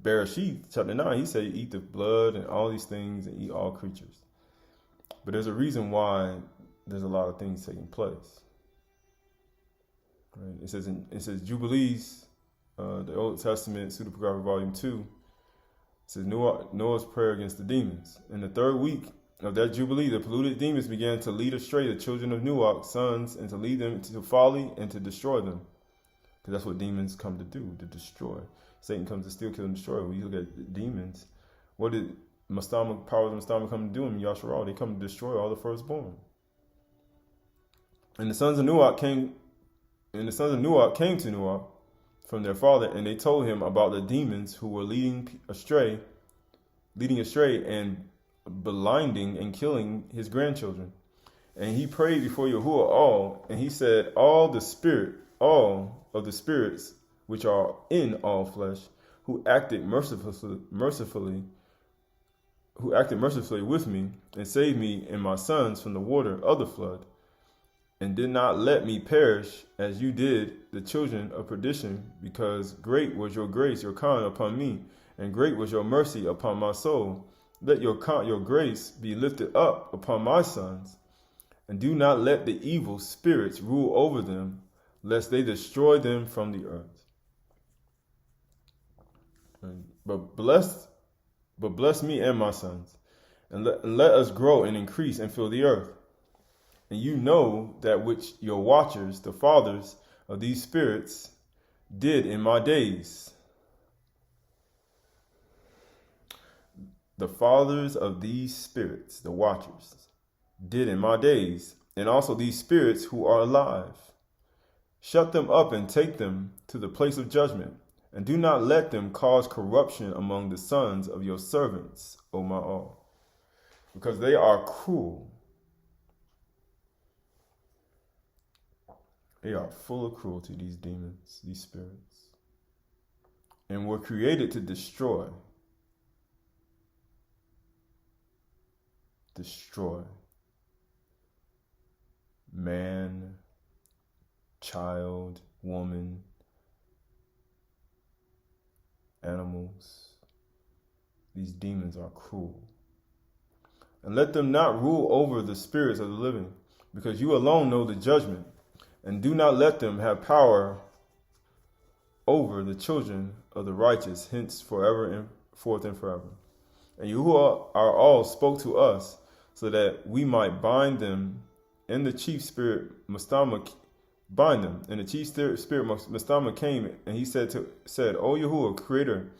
Bereshit chapter 9, he said eat the blood and all these things and eat all creatures. But there's a reason why there's a lot of things taking place. Right? It says Jubilees, the Old Testament, Pseudepigrapha, Volume 2. It says Noah's prayer against the demons. In the third week of that Jubilee, the polluted demons began to lead astray the children of Nuach's sons, and to lead them to folly and to destroy them. Because that's what demons come to do, to destroy. Satan comes to steal, kill, and destroy. When you look at the demons, what did powers of Mastama come to do in Yasharal? They come to destroy all the firstborn. And the sons of Nuach came to Nuach from their father, and they told him about the demons who were leading astray and blinding and killing his grandchildren. And he prayed before Yahuwah and he said, all of the spirits which are in all flesh, who acted mercifully with me, and saved me and my sons from the water of the flood, and did not let me perish as you did the children of perdition, because great was your grace, your kind upon me, and great was your mercy upon my soul. Let your grace be lifted up upon my sons, and do not let the evil spirits rule over them, lest they destroy them from the earth. But bless me and my sons, and let us grow and increase and fill the earth. And you know that which your watchers, the fathers of these spirits, did in my days. The fathers of these spirits, the watchers, did in my days, and also these spirits who are alive. Shut them up and take them to the place of judgment, and do not let them cause corruption among the sons of your servants, O my all, because they are cruel. They are full of cruelty, these demons, these spirits, and were created to destroy man, child, woman, animals. These demons are cruel. And let them not rule over the spirits of the living, because you alone know the judgment. And do not let them have power over the children of the righteous, hence forever and forth and forever. And you who are all spoke to us, so that we might bind them. And the chief spirit Mastama bind them. And the chief spirit Mastama came, and he said, O Yahuwah, Creator,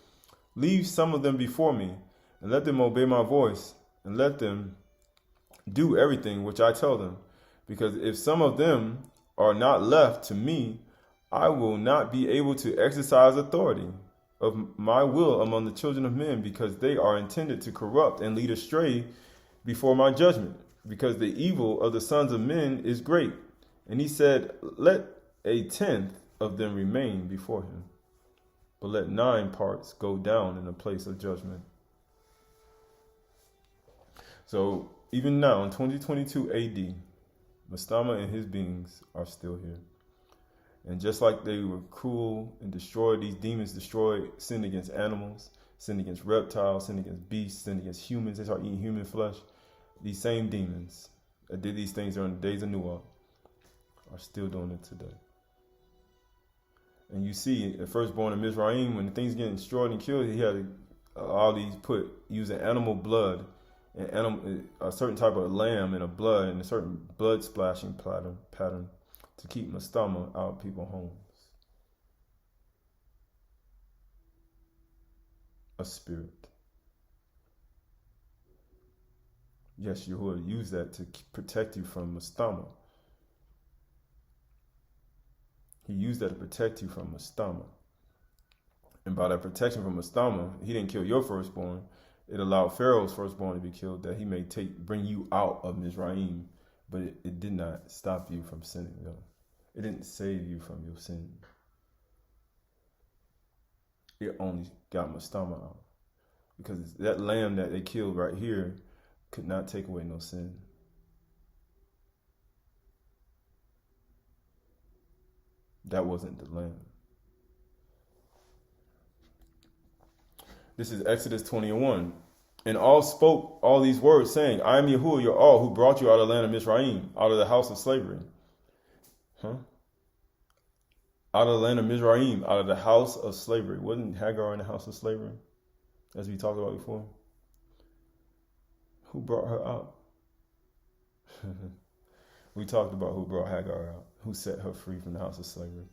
leave some of them before me, and let them obey my voice, and let them do everything which I tell them. Because if some of them are not left to me, I will not be able to exercise authority of my will among the children of men, because they are intended to corrupt and lead astray before my judgment, because the evil of the sons of men is great. And he said, let 1/10 of them remain before him, but let 9 parts go down in the place of judgment. So even now in 2022 AD, Mastama and his beings are still here. And just like they were cruel and destroyed, these demons destroyed, sinned against animals, sinned against reptiles, sinned against beasts, sinned against humans. They started eating human flesh. These same demons that did these things during the days of Noah are still doing it today. And you see, the firstborn of Mizraim, when the things getting destroyed and killed, he had all these using animal blood and a certain type of lamb and a blood and a certain blood splashing pattern to keep Mastama out of people's homes. A spirit. Yes, Yahuwah used that to protect you from Mastama. He used that to protect you from Mastama. And by that protection from Mastama, he didn't kill your firstborn. It allowed Pharaoh's firstborn to be killed, that he may bring you out of Mizraim. But it did not stop you from sinning, though. It didn't save you from your sin. It only got Mastama out. Because that lamb that they killed right here could not take away no sin. That wasn't the lamb. This is Exodus 21. And all spoke all these words, saying, I am Yahuwah, your all, who brought you out of the land of Mizraim, out of the house of slavery. Out of the land of Mizraim, out of the house of slavery. Wasn't Hagar in the house of slavery, as we talked about before? Who brought her out? We talked about who brought Hagar out, who set her free from the house of slavery.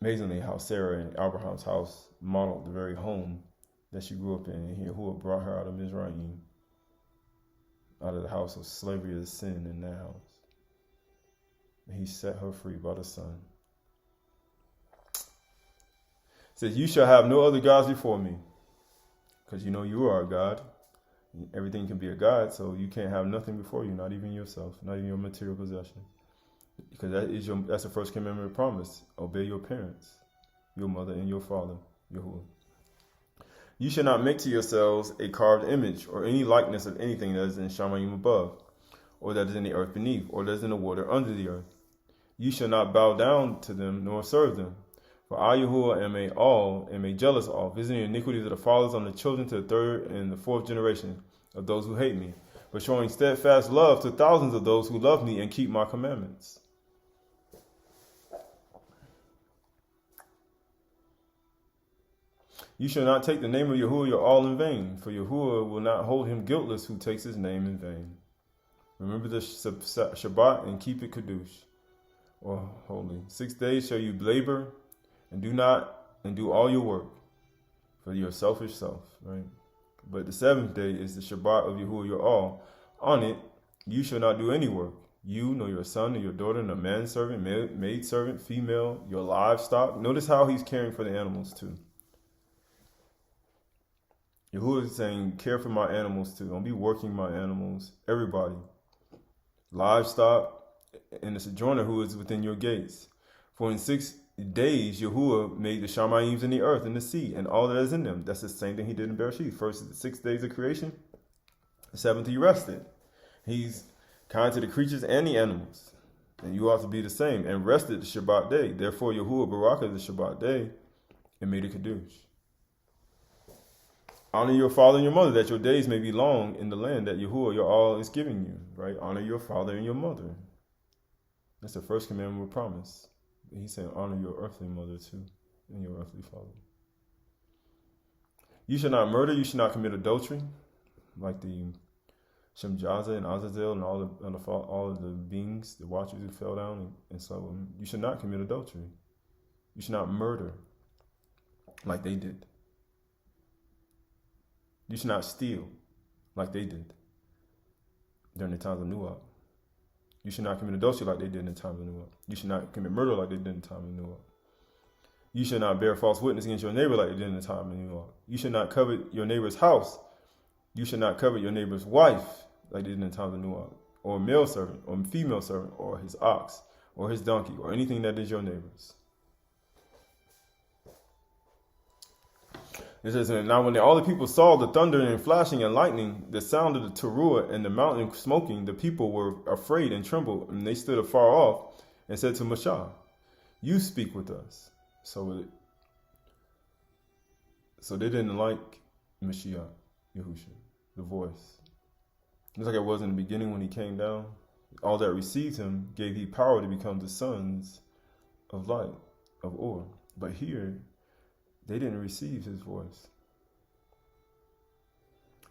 Amazingly, how Sarah in Abraham's house modeled the very home that she grew up in, and Yahuwah brought her out of Mizraim, out of the house of slavery of sin in that house. And he set her free by the Son. It says, you shall have no other gods before me, because you know you are a God. Everything can be a God, so you can't have nothing before you, not even yourself, not even your material possession. Because that's the first commandment promise. Obey your parents, your mother and your father, Yahuwah. You shall not make to yourselves a carved image or any likeness of anything that is in Shamayim above, or that is in the earth beneath, or that is in the water under the earth. You shall not bow down to them nor serve them. For I, Yahuwah, am a jealous all, visiting the iniquities of the fathers on the children to the 3rd and the 4th generation of those who hate me, but showing steadfast love to thousands of those who love me and keep my commandments. You shall not take the name of Yahuwah your all in vain, for Yahuwah will not hold him guiltless who takes his name in vain. Remember the Shabbat and keep it Kadush, or holy. 6 days shall you labor and do all your work for your selfish self, right? But the 7th day is the Shabbat of Yahuwah your all. On it you shall not do any work, you, nor your son, nor your daughter, nor manservant, maid servant, female, your livestock. Notice how he's caring for the animals too. Yahuwah is saying, care for my animals too. Don't be working my animals. Everybody. Livestock and the sojourner who is within your gates. For in 6 days Yahuwah made the Shamayims in the earth and the sea and all that is in them. That's the same thing he did in Bereshit. First, the 6 days of creation. The 7th he rested. He's kind to the creatures and the animals. And you ought to be the same. And rested the Shabbat day. Therefore, Yahuwah barakah the Shabbat day and made a Kiddush. Honor your father and your mother, that your days may be long in the land that Yahuwah your all is giving you. Right? Honor your father and your mother. That's the first commandment with promise. He said, honor your earthly mother too, and your earthly father. You should not murder. You should not commit adultery, like the Shemjaza and Azazel and all of the beings, the watchers who fell down and slept with him. You should not commit adultery. You should not murder, like they did. You should not steal, like they did during the times of Nuah. You should not commit adultery like they did in the time of Noah. You should not commit murder like they did in the time of Noah. You should not bear false witness against your neighbor like they did in the time of Noah. You should not covet your neighbor's house. You should not covet your neighbor's wife like they did in the time of Noah, or a male servant, or a female servant, or his ox, or his donkey, or anything that is your neighbor's. It says, now when all the people saw the thunder and flashing and lightning, the sound of the Turah and the mountain smoking, the people were afraid and trembled, and they stood afar off and said to Moshe, you speak with us. So they didn't like Mashiach, Yahusha, the voice. Just like it was in the beginning when he came down. All that received him gave he power to become the sons of light, of Or. But here, they didn't receive his voice.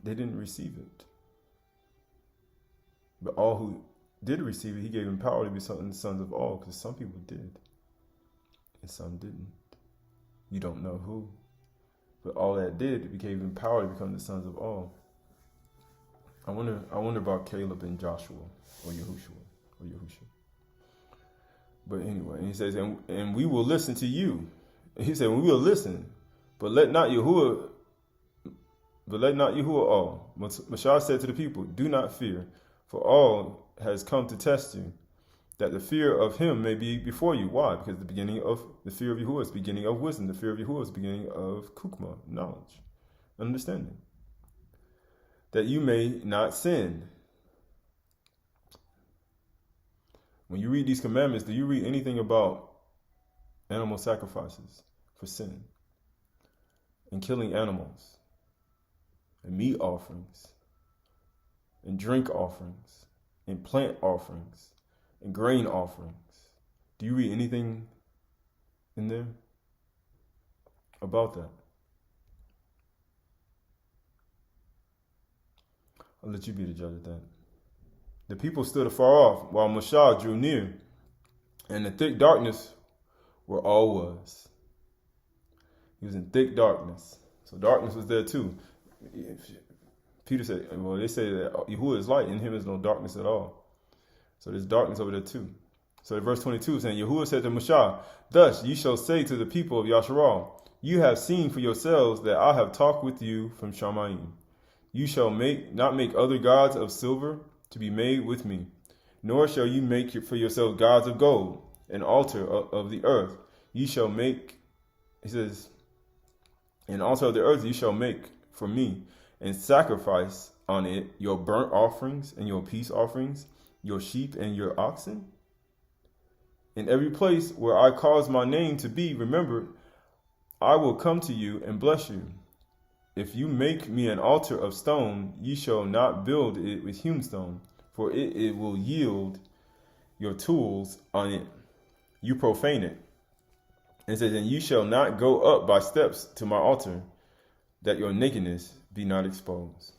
They didn't receive it. But all who did receive it, he gave them power to be the sons of all, because some people did, and some didn't. You don't know who. But all that did, it gave them power to become the sons of all. I wonder about Caleb and Joshua, or Yahusha. But anyway, and he says, and we will listen to you. He said, we will listen, but let not Yahuwah all. Moshe said to the people, do not fear, for all has come to test you, that the fear of him may be before you. Why? Because the fear of Yahuwah is the beginning of wisdom. The fear of Yahuwah is the beginning of kukma, knowledge, understanding. That you may not sin. When you read these commandments, do you read anything about animal sacrifices for sin, and killing animals, and meat offerings, and drink offerings, and plant offerings, and grain offerings? Do you read anything in there about that? I'll let you be the judge of that. The people stood afar off while Moshe drew near, and the thick darkness where all was. He was in thick darkness. So darkness was there too. Peter said, well, they say that Yahuwah is light, in him is no darkness at all. So there's darkness over there too. So in verse 22 saying, Yahuwah said to Moshe, thus ye shall say to the people of Yasharal, you have seen for yourselves that I have talked with you from Shamayim. You shall not make other gods of silver to be made with me, nor shall you make for yourselves gods of gold, an altar of the earth. You shall make, he says, an altar of the earth you shall make for me, and sacrifice on it your burnt offerings and your peace offerings, your sheep and your oxen. In every place where I cause my name to be remembered, I will come to you and bless you. If you make me an altar of stone, ye shall not build it with hewn stone, for it will yield your tools on it. You profane it. And it says, and you shall not go up by steps to my altar, that your nakedness be not exposed.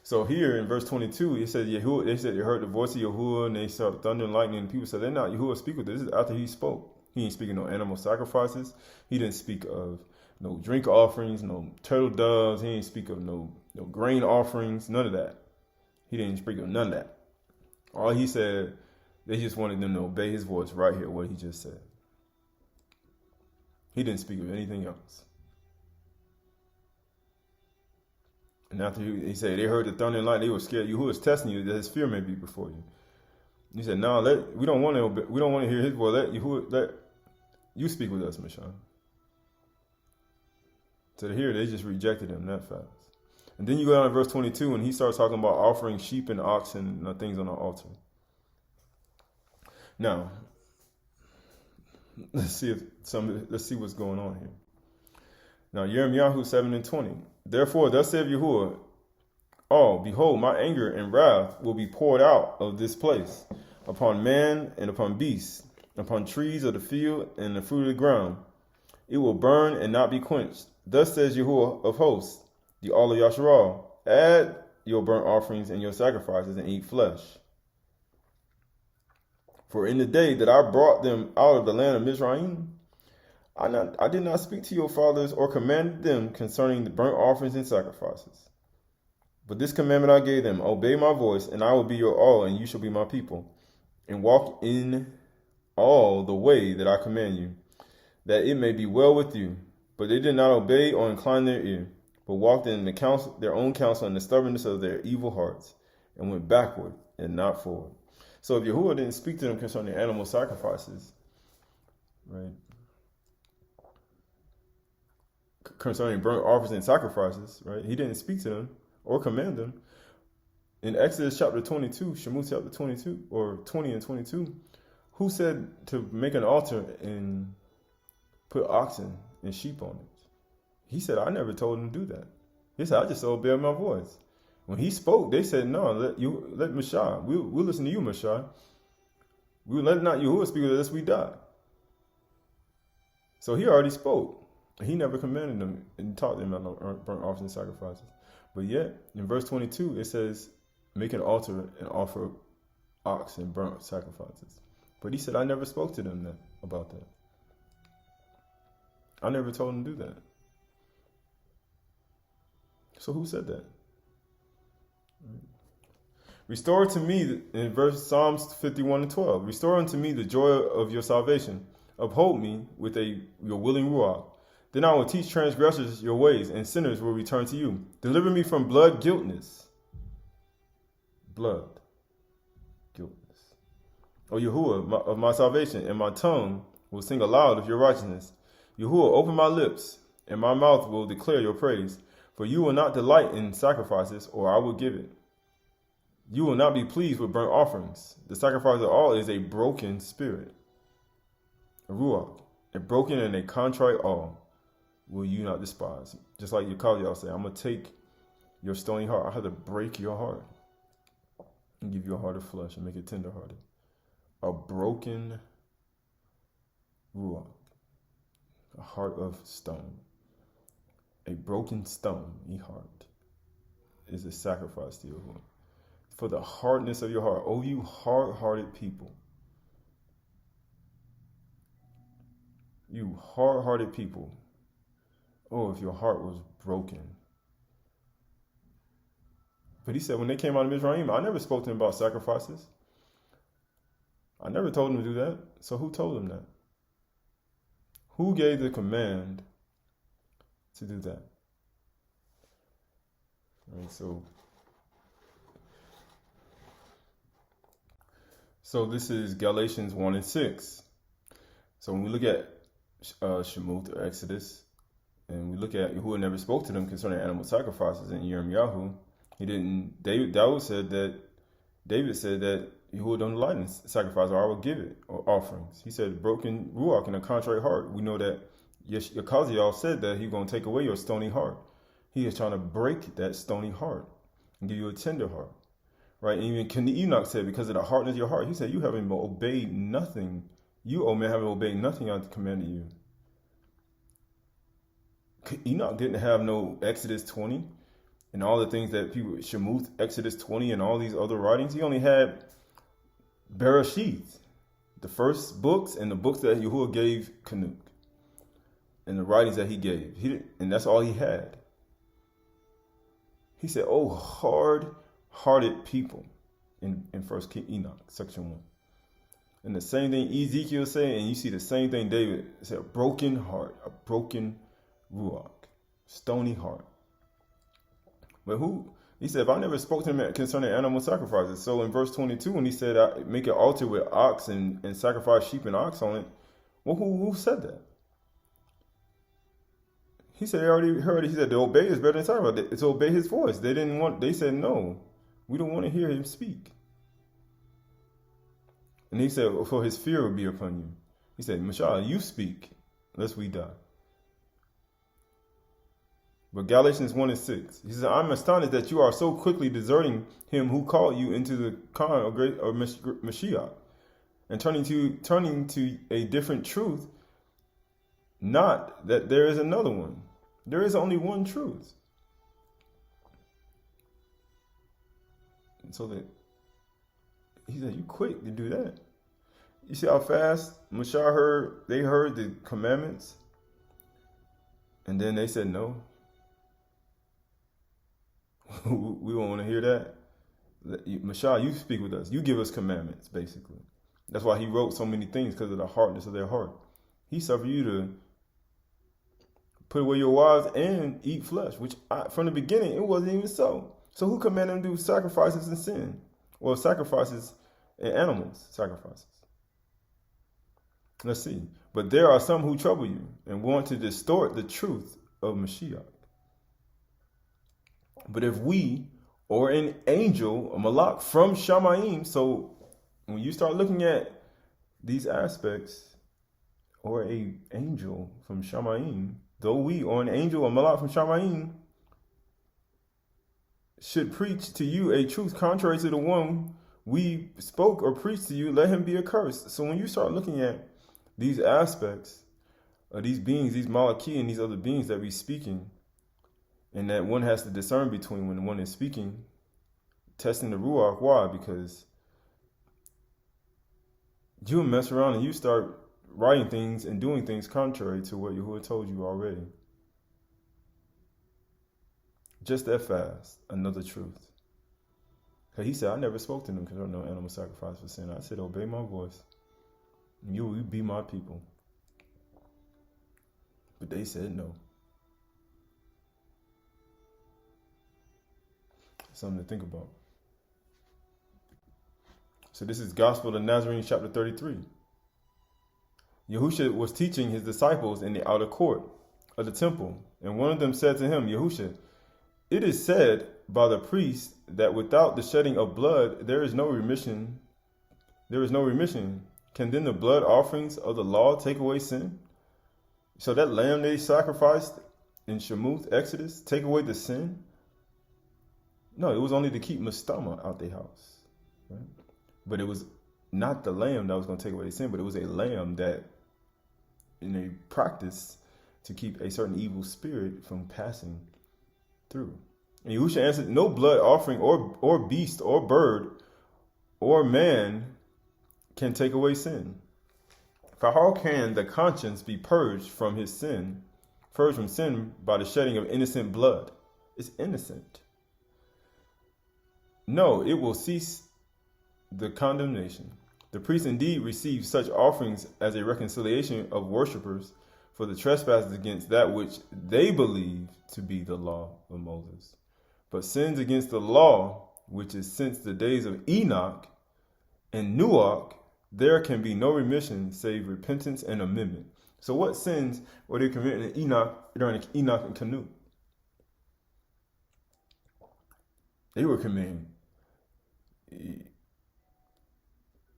So here in verse 22, it says Yahuwah, they said they heard the voice of Yahuwah, and they saw the thunder and lightning, and people said, they're not Yahuwah speak with this. This is after he spoke. He ain't speaking no animal sacrifices. He didn't speak of no drink offerings, no turtle doves. He didn't speak of no grain offerings, none of that. He didn't speak of none of that. All he said, they just wanted them to obey his voice right here, what he just said. He didn't speak of anything else. And after he said they heard the thunder and light, they were scared. Yahuwah is testing you that his fear may be before you. He said, no, we don't want to hear his voice. Let you speak with us, Moshe. So here they just rejected him that fast. And then you go down to verse 22, and he starts talking about offering sheep and oxen and things on the altar. Now, let's see what's going on here. Now, Yirmiyahu 7:20. Therefore, thus saith Yahuwah, behold, my anger and wrath will be poured out of this place, upon man and upon beasts, upon trees of the field and the fruit of the ground. It will burn and not be quenched. Thus says Yahuwah of hosts, the all of Yasharal, add your burnt offerings and your sacrifices and eat flesh. For in the day that I brought them out of the land of Mizraim, I did not speak to your fathers or command them concerning the burnt offerings and sacrifices. But this commandment I gave them, obey my voice, and I will be your all, and you shall be my people, and walk in all the way that I command you, that it may be well with you. But they did not obey or incline their ear, but walked in their own counsel and the stubbornness of their evil hearts, and went backward and not forward. So if Yahuwah didn't speak to them concerning animal sacrifices, right, concerning burnt offerings and sacrifices, right, he didn't speak to them or command them. In Exodus chapter 22, Shemot chapter 22, or 20 and 22, who said to make an altar and put oxen and sheep on it? He said, I never told him to do that. He said, I just obeyed my voice. When he spoke, they said, no, let Mashah. We'll listen to you, Mashah. We'll let not Yahuwah speak unless we die. So he already spoke. He never commanded them and taught them about burnt offerings and sacrifices. But yet, in verse 22, it says, make an altar and offer ox and burnt sacrifices. But he said, I never spoke to them about that. I never told them to do that. So who said that? Restore to me, in verse Psalms 51:12, restore unto me the joy of your salvation. Uphold me with your willing ruach. Then I will teach transgressors your ways, and sinners will return to you. Deliver me from blood guiltness. Blood guiltness. O Yahuwah, of my salvation, and my tongue will sing aloud of your righteousness. Yahuwah, open my lips, and my mouth will declare your praise. For you will not delight in sacrifices, or I will give it. You will not be pleased with burnt offerings. The sacrifice of all is a broken spirit, a ruach, a broken and a contrite all will you not despise. Just like Yakalyal said, I'm going to take your stony heart. I have to break your heart and give you a heart of flesh and make it tender-hearted. A broken ruach, a heart of stone. A broken stone, heart, is a sacrifice to Yahuwah. For the hardness of your heart, O you hard-hearted people. You hard-hearted people. Oh, if your heart was broken. But he said when they came out of Mizraim, I never spoke to them about sacrifices. I never told them to do that. So who told them that? Who gave the command to do that? Right, so this is Galatians 1:6. So when we look at Shemot or Exodus, and we look at Yahuwah never spoke to them concerning animal sacrifices in Yirmiyahu, David said that Yahuwah don't delight in sacrifice, or I will give it, or offerings. He said, broken ruach and a contrite heart. We know that Yakaziel said that he's going to take away your stony heart. He is trying to break that stony heart and give you a tender heart. Right? And even Enoch said, because of the hardness of your heart, he said, you haven't obeyed nothing. You, O man, haven't obeyed nothing I commanded you. Enoch didn't have no Exodus 20 and all the things that people, Shemuth, Exodus 20 and all these other writings. He only had Bereshith, the first books and the books that Yahuwah gave Canuk, and the writings that he gave. And that's all he had. He said, oh, hard-hearted people in 1 King Enoch, section 1. And the same thing Ezekiel said, and you see the same thing David said, a broken heart, a broken ruach, stony heart. But he said, if I never spoke to him concerning animal sacrifices. So in verse 22, when he said, I make an altar with ox and sacrifice sheep and ox on it, well, who said that? He said, they already heard it. He said, to obey is better than sacrifice. It's to obey his voice. They said, no, we don't want to hear him speak. And he said, for his fear would be upon you. He said, Mashallah, you speak, lest we die. But Galatians 1:6, he says, I'm astonished that you are so quickly deserting him who called you into the Khan of Mashiach, and turning to a different truth, not that there is another one. There is only one truth. And so that he said, you quick to do that. You see how fast Mashah they heard the commandments, and then they said no. We don't want to hear that. Mashah, you speak with us. You give us commandments, basically. That's why he wrote so many things, because of the hardness of their heart. He suffered you to put away your wives and eat flesh, which from the beginning, it wasn't even so. So who commanded them to do sacrifices and sin? Well, sacrifices and animals, sacrifices. Let's see. But there are some who trouble you and want to distort the truth of Mashiach. But if we, or an angel, a malak from Shamayim, so when you start looking at these aspects, or a angel from Shamayim, though we, or an angel, a malak from Shamayim, should preach to you a truth contrary to the one we spoke or preached to you, let him be accursed. So when you start looking at these aspects of these beings, these malaki and these other beings that we speaking, and that one has to discern between when one is speaking, testing the ruach. Why? Because you mess around and you start writing things and doing things contrary to what Yahuwah told you already. Just that fast, another truth. He said, I never spoke to them because there are no animal sacrifice for sin. I said, obey my voice, and you will be my people. But they said no. Something to think about. So this is Gospel of the Nazarene, chapter 33. Yahusha was teaching his disciples in the outer court of the temple, and one of them said to him, Yahusha, it is said by the priest that without the shedding of blood there is no remission. There is no remission. Can then the blood offerings of the law take away sin? So that lamb they sacrificed in Shemuth, Exodus, take away the sin? No, it was only to keep Mustama out their house. Right? But it was not the lamb that was going to take away the sin, but it was a lamb that, in a practice, to keep a certain evil spirit from passing through. And Yahusha answered, no blood offering or beast or bird or man can take away sin. For how can the conscience be purged from sin by the shedding of innocent blood? It's innocent. No, it will cease the condemnation. The priest indeed receives such offerings as a reconciliation of worshippers for the trespasses against that which they believe to be the law of Moses. But sins against the law, which is since the days of Enoch and Nuach, there can be no remission save repentance and amendment. So what sins were they committing in Enoch during Enoch and Canute? They were committing,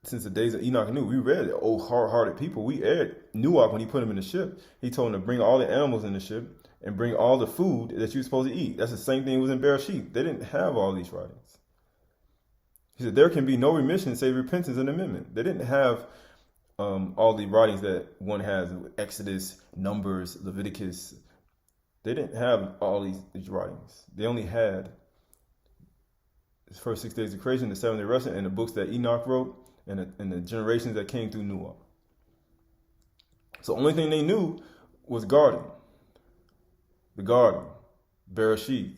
since the days of Enoch and Nuach. We read it, oh hard-hearted people. We aired Nuach when he put him in the ship. He told him to bring all the animals in the ship and bring all the food that you're supposed to eat. That's the same thing that was in Bereshit. They didn't have all these writings. He said, there can be no remission save repentance and amendment. They didn't have all the writings that one has, Exodus, Numbers, Leviticus. They didn't have all these writings. They only had the first 6 days of creation, the 7th day resting, and the books that Enoch wrote, and the generations that came through Noah. So the only thing they knew was garden. The garden, Bereshit,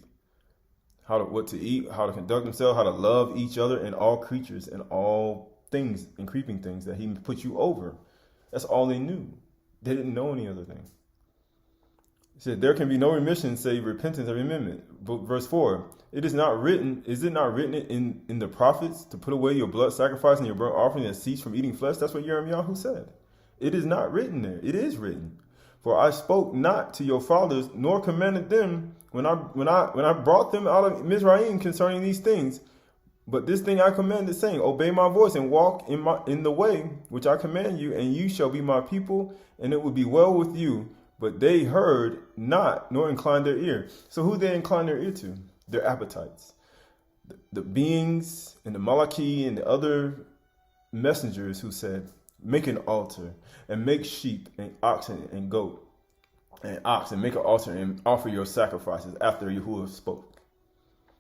what to eat, how to conduct themselves, how to love each other and all creatures and all things and creeping things that he put you over. That's all they knew. They didn't know any other thing. He said, there can be no remission save repentance and amendment. Verse 4, is it not written in the prophets to put away your blood sacrifice and your burnt offering and cease from eating flesh? That's what Yirmiyahu said. It is not written there. It is written. For I spoke not to your fathers, nor commanded them when I brought them out of Mizraim concerning these things. But this thing I commanded, saying, obey my voice and walk in the way which I command you, and you shall be my people, and it will be well with you. But they heard not, nor inclined their ear. So who they inclined their ear to? Their appetites. The beings and the Malachi and the other messengers who said, make an altar and make sheep and oxen and goat and ox and make an altar and offer your sacrifices after Yahuwah spoke.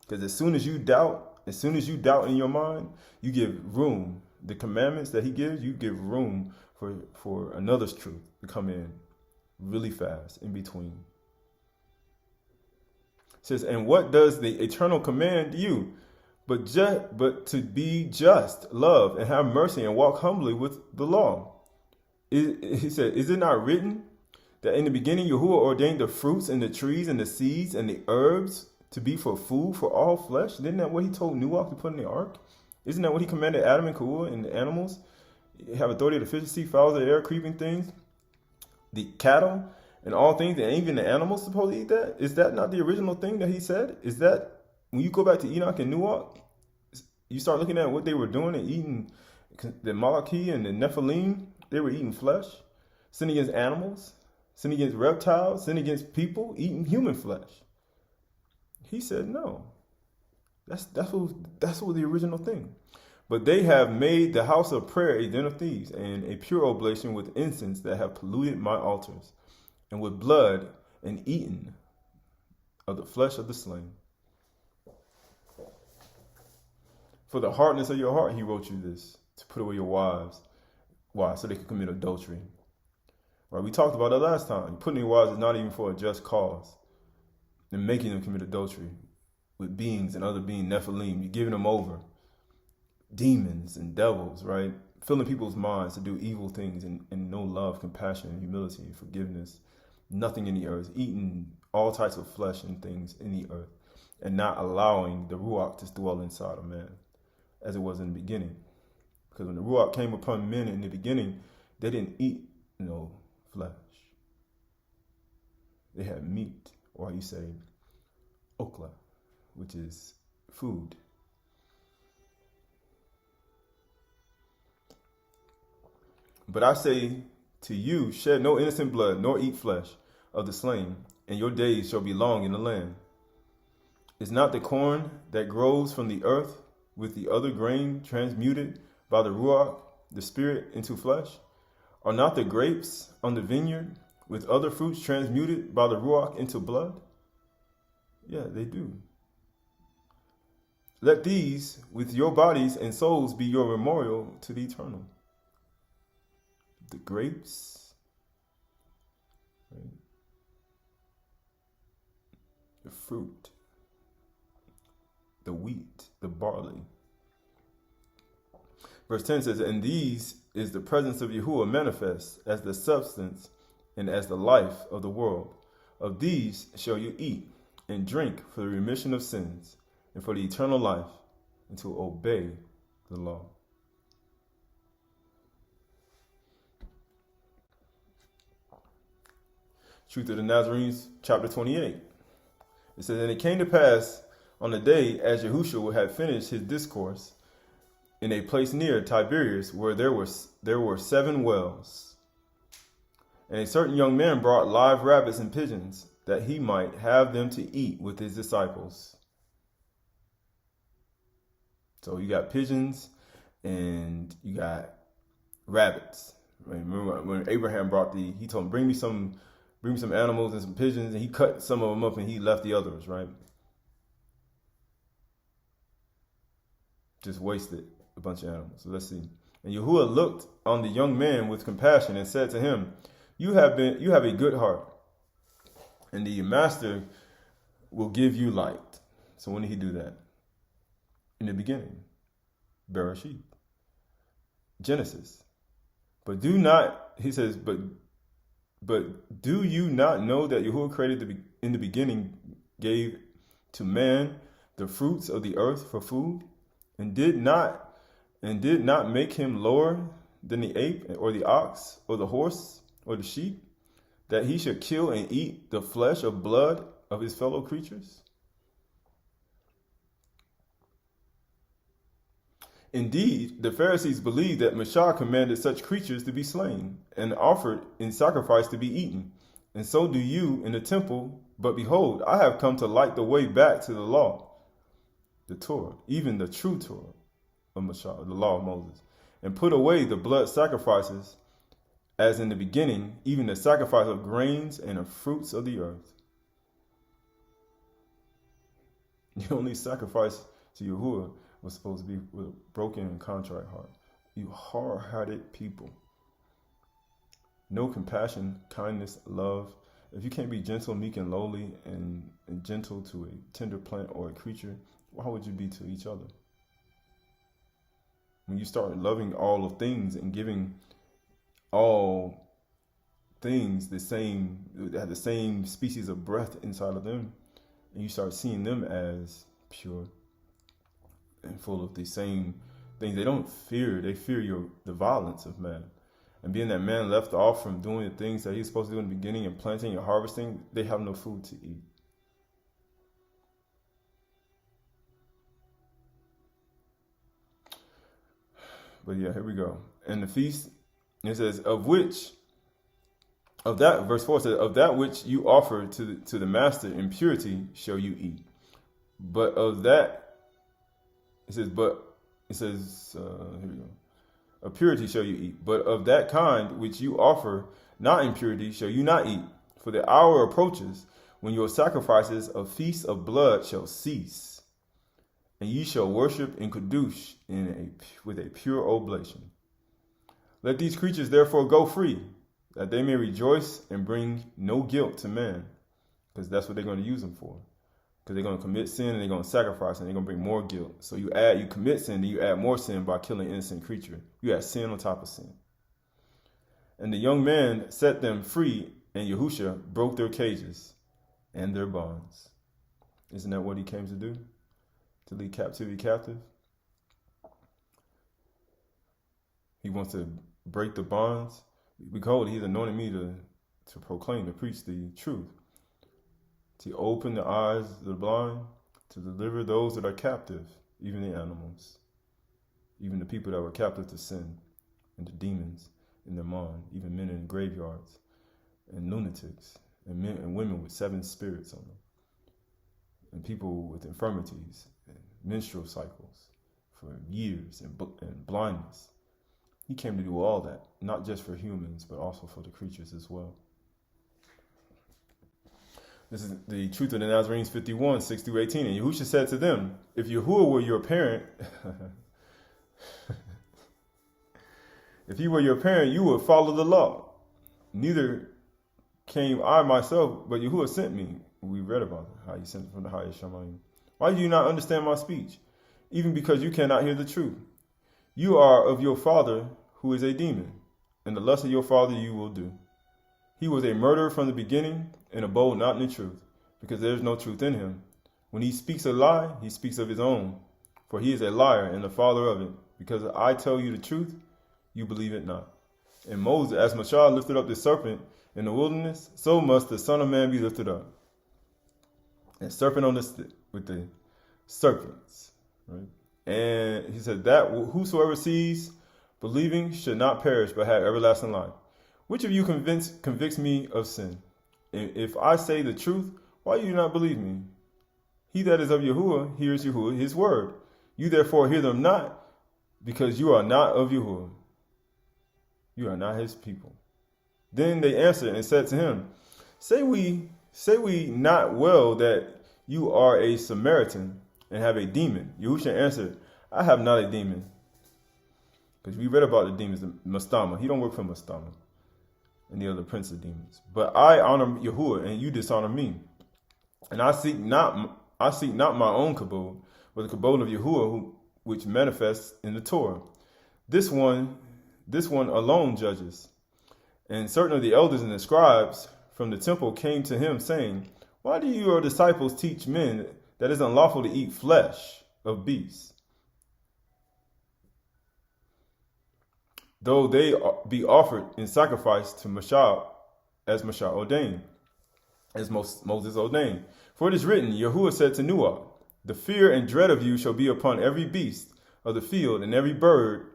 Because as soon as you doubt in your mind, you give room. The commandments that he gives, you give room for another's truth to come in really fast in between. It says, and what does the Eternal command you? But to be just, love, and have mercy, and walk humbly with the law. He said, is it not written that in the beginning Yahuwah ordained the fruits and the trees and the seeds and the herbs to be for food for all flesh? Isn't that what he told Noah to put in the ark? Isn't that what he commanded Adam and Ka'ua and the animals? Have authority to fish, sea, fowls of the air, creeping things, the cattle, and all things, and even the animals supposed to eat that? Is that not the original thing that he said? Is that, when you go back to Enoch and Noah, you start looking at what they were doing and eating, the Malachi and the Nephilim, they were eating flesh, sinning against animals, sinning against reptiles, sinning against people, eating human flesh. He said, no, that's what the original thing. But they have made the house of prayer a den of thieves, and a pure oblation with incense that have polluted my altars, and with blood and eaten of the flesh of the slain. For the hardness of your heart, he wrote you this, to put away your wives. Why? So they could commit adultery. Right? We talked about that last time. Putting your wives is not even for a just cause. And making them commit adultery with beings and other beings, Nephilim. You're giving them over. Demons and devils, right? Filling people's minds to do evil things and no love, compassion, humility, and forgiveness. Nothing in the earth. Eating all types of flesh and things in the earth. And not allowing the Ruach to dwell inside of man, as it was in the beginning. Because when the Ruach came upon men in the beginning, they didn't eat flesh. They had meat, or you say, okla, which is food. But I say to you, shed no innocent blood, nor eat flesh of the slain, and your days shall be long in the land. Is not the corn that grows from the earth with the other grain transmuted by the Ruach, the Spirit, into flesh? Are not the grapes on the vineyard with other fruits transmuted by the Ruach into blood? Yeah, they do. Let these, with your bodies and souls, be your memorial to the Eternal. The grapes, right? The fruit, the wheat, the barley. Verse 10 says, and these is the presence of Yahuwah manifest as the substance and as the life of the world. Of these shall you eat and drink for the remission of sins and for the eternal life, and to obey the law. Truth of the Nazarenes, chapter 28. It says, and it came to pass on the day as Yahushua had finished his discourse in a place near Tiberias, where there were 7 wells. And a certain young man brought live rabbits and pigeons, that he might have them to eat with his disciples. So you got pigeons and you got rabbits. Right? Remember when Abraham he told him, bring me some animals and some pigeons, and he cut some of them up and he left the others, right? Just wasted a bunch of animals. So let's see. And Yahuwah looked on the young man with compassion and said to him, you have a good heart, and the master will give you light. So when did he do that? In the beginning. Bereshit. Genesis. But do not, he says, but do you not know that Yahuwah created in the beginning gave to man the fruits of the earth for food, and did not make him lower than the ape or the ox or the horse or the sheep, that he should kill and eat the flesh of blood of his fellow creatures? Indeed, the Pharisees believed that Messiah commanded such creatures to be slain and offered in sacrifice to be eaten. And so do you in the temple. But behold, I have come to light the way back to the law, the Torah, even the true Torah of Messiah, the law of Moses, and put away the blood sacrifices as in the beginning, even the sacrifice of grains and of fruits of the earth. The only sacrifice to Yahuwah was supposed to be with a broken and contrite heart. You hard-hearted people. No compassion, kindness, love. If you can't be gentle, meek, and lowly, and gentle to a tender plant or a creature, why would you be to each other? When you start loving all of things and giving all things the same, that have the same species of breath inside of them, and you start seeing them as pure and full of the same things. They don't fear, they fear the violence of man. And being that man left off from doing the things that he's supposed to do in the beginning and planting and harvesting, they have no food to eat. But yeah, here we go. And the feast, it says, verse 4 says, of that which you offer to the master in purity shall you eat. But of that, here we go. Of purity shall you eat. But of that kind which you offer not in purity shall you not eat. For the hour approaches when your sacrifices of feasts of blood shall cease. And ye shall worship in Kadush with a pure oblation. Let these creatures therefore go free, that they may rejoice and bring no guilt to man. Because that's what they're going to use them for. Because they're going to commit sin and they're going to sacrifice and they're going to bring more guilt. So you commit sin, then you add more sin by killing an innocent creature. You add sin on top of sin. And the young man set them free, and Yahusha broke their cages and their bonds. Isn't that what he came to do? To lead captivity captive? He wants to break the bonds. Behold, he's anointed me to proclaim, to preach the truth, to open the eyes of the blind, to deliver those that are captive, even the animals, even the people that were captive to sin and to demons in their mind, even men in graveyards and lunatics and men and women with 7 spirits on them, and people with infirmities and menstrual cycles for years and blindness. He came to do all that, not just for humans, but also for the creatures as well. This is the truth of the Nazarenes 51, 6 through 18. And Yahusha said to them, if Yahuwah were your parent, if he were your parent, you would follow the law. Neither came I myself, but Yahuwah sent me. We read about how he sent from the highest Shamayim. Why do you not understand my speech? Even because you cannot hear the truth. You are of your father, who is a demon, and the lust of your father you will do. He was a murderer from the beginning, and abode not in the truth, because there is no truth in him. When he speaks a lie, he speaks of his own, for he is a liar and the father of it. Because I tell you the truth, you believe it not. And Moses, as Messiah lifted up the serpent in the wilderness, so must the Son of Man be lifted up. And serpent on the stick with the serpents. Right? And he said that whosoever sees believing should not perish, but have everlasting life. Which of you convicts me of sin? And if I say the truth, why do you not believe me? He that is of Yahuwah hears Yahuwah his word. You therefore hear them not, because you are not of Yahuwah. You are not his people. Then they answered and said to him, Say we not well that you are a Samaritan and have a demon? Yahusha answered, I have not a demon. Because we read about the demons, the Mastama. He don't work for Mastama and the other prince of demons. But I honor Yahuwah, and you dishonor me. And I seek not my own kabod, but the kabod of Yahuwah, which manifests in the Torah. This one alone judges. And certain of the elders and the scribes from the temple came to him, saying, Why do your disciples teach men that it is unlawful to eat flesh of beasts, though they be offered in sacrifice to Messiah, as Messiah ordained, as Moses ordained? For it is written, Yahuwah said to Noah, The fear and dread of you shall be upon every beast of the field, and every bird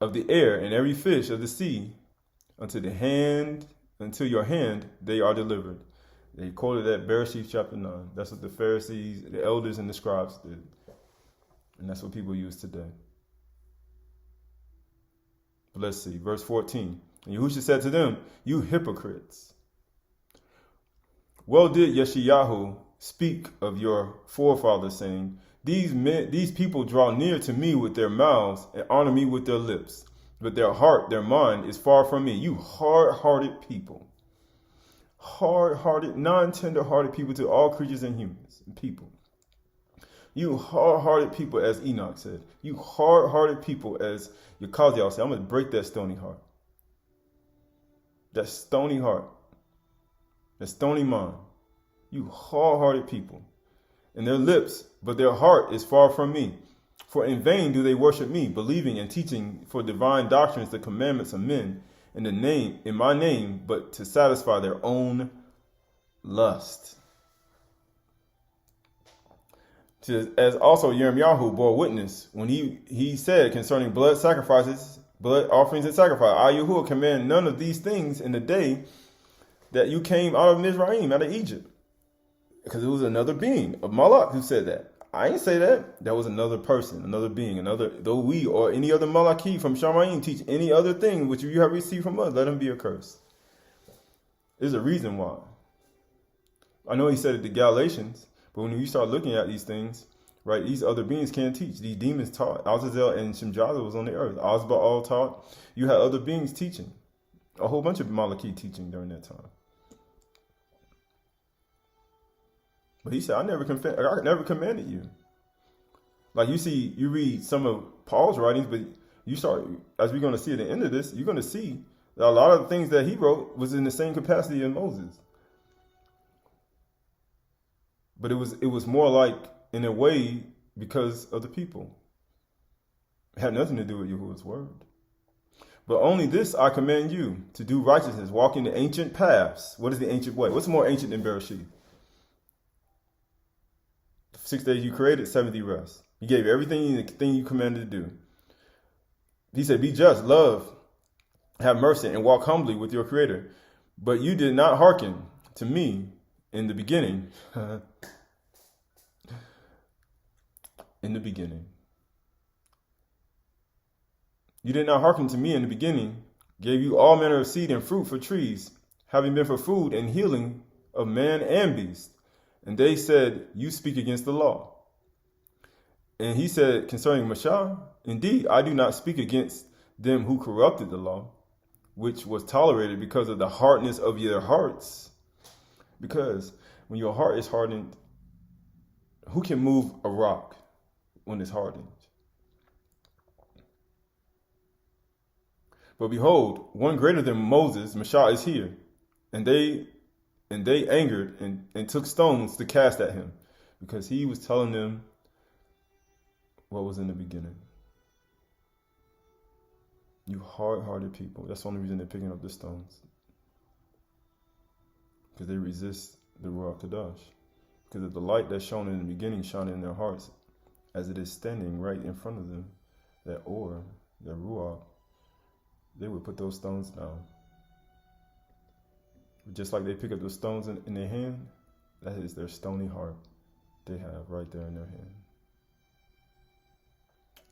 of the air, and every fish of the sea, unto your hand they are delivered. They quoted that Bereshit chapter 9. That's what the Pharisees, the elders, and the scribes did. And that's what people use today. But let's see, verse 14. And Yahushua said to them, you hypocrites. Well did Yeshayahu speak of your forefathers, saying, these people draw near to me with their mouths and honor me with their lips, but their heart, their mind is far from me. You hard-hearted people. Hard-hearted, non-tender-hearted people to all creatures and humans and people. You hard-hearted people, as Enoch said. You hard-hearted people, as Yakaziel said. I'm going to break that stony heart. That stony heart. That stony mind. You hard-hearted people. And their lips, but their heart is far from me. For in vain do they worship me, believing and teaching for divine doctrines the commandments of men in my name, but to satisfy their own lust. As also Yirmiyahu bore witness when he said concerning blood sacrifices, blood offerings and sacrifice, I Yahuwah command none of these things in the day that you came out of Mizraim, out of Egypt. Because it was another being of Malak who said that. I ain't say that. That was another person, another being, though we or any other Malaki from Shamayim teach any other thing which you have received from us, let him be accursed. There's a reason why. I know he said it to Galatians, but when you start looking at these things, right, these other beings can't teach. These demons taught. Azazel and Shemjaza was on the earth. Azba'al taught. You had other beings teaching. A whole bunch of Malaki teaching during that time. But he said, I never commanded you. Like you read some of Paul's writings, but you start, as we're going to see at the end of this, you're going to see that a lot of the things that he wrote was in the same capacity as Moses. But it was more like, in a way, because of the people. It had nothing to do with Yahuwah's word. But only this I command you, to do righteousness, walk in the ancient paths. What is the ancient way? What's more ancient than Bereshit? 6 days you created, 7th you rest. He gave you everything the thing you commanded to do. He said, be just, love, have mercy, and walk humbly with your Creator. But you did not hearken to me in the beginning. In the beginning. You did not hearken to me in the beginning, gave you all manner of seed and fruit for trees, having been for food and healing of man and beast. And they said, you speak against the law. And he said concerning Mashah, indeed, I do not speak against them who corrupted the law, which was tolerated because of the hardness of your hearts. Because when your heart is hardened, who can move a rock when it's hardened? But behold, one greater than Moses, Mashah, is here. And they angered and took stones to cast at him, because he was telling them what was in the beginning. You hard-hearted people. That's the only reason they're picking up the stones. Because they resist the Ruach Kodesh. Because of the light that's shown in the beginning shone in their hearts, as it is standing right in front of them, that Or, that Ruach, they would put those stones down. Just like they pick up the stones in their hand, that is their stony heart they have right there in their hand.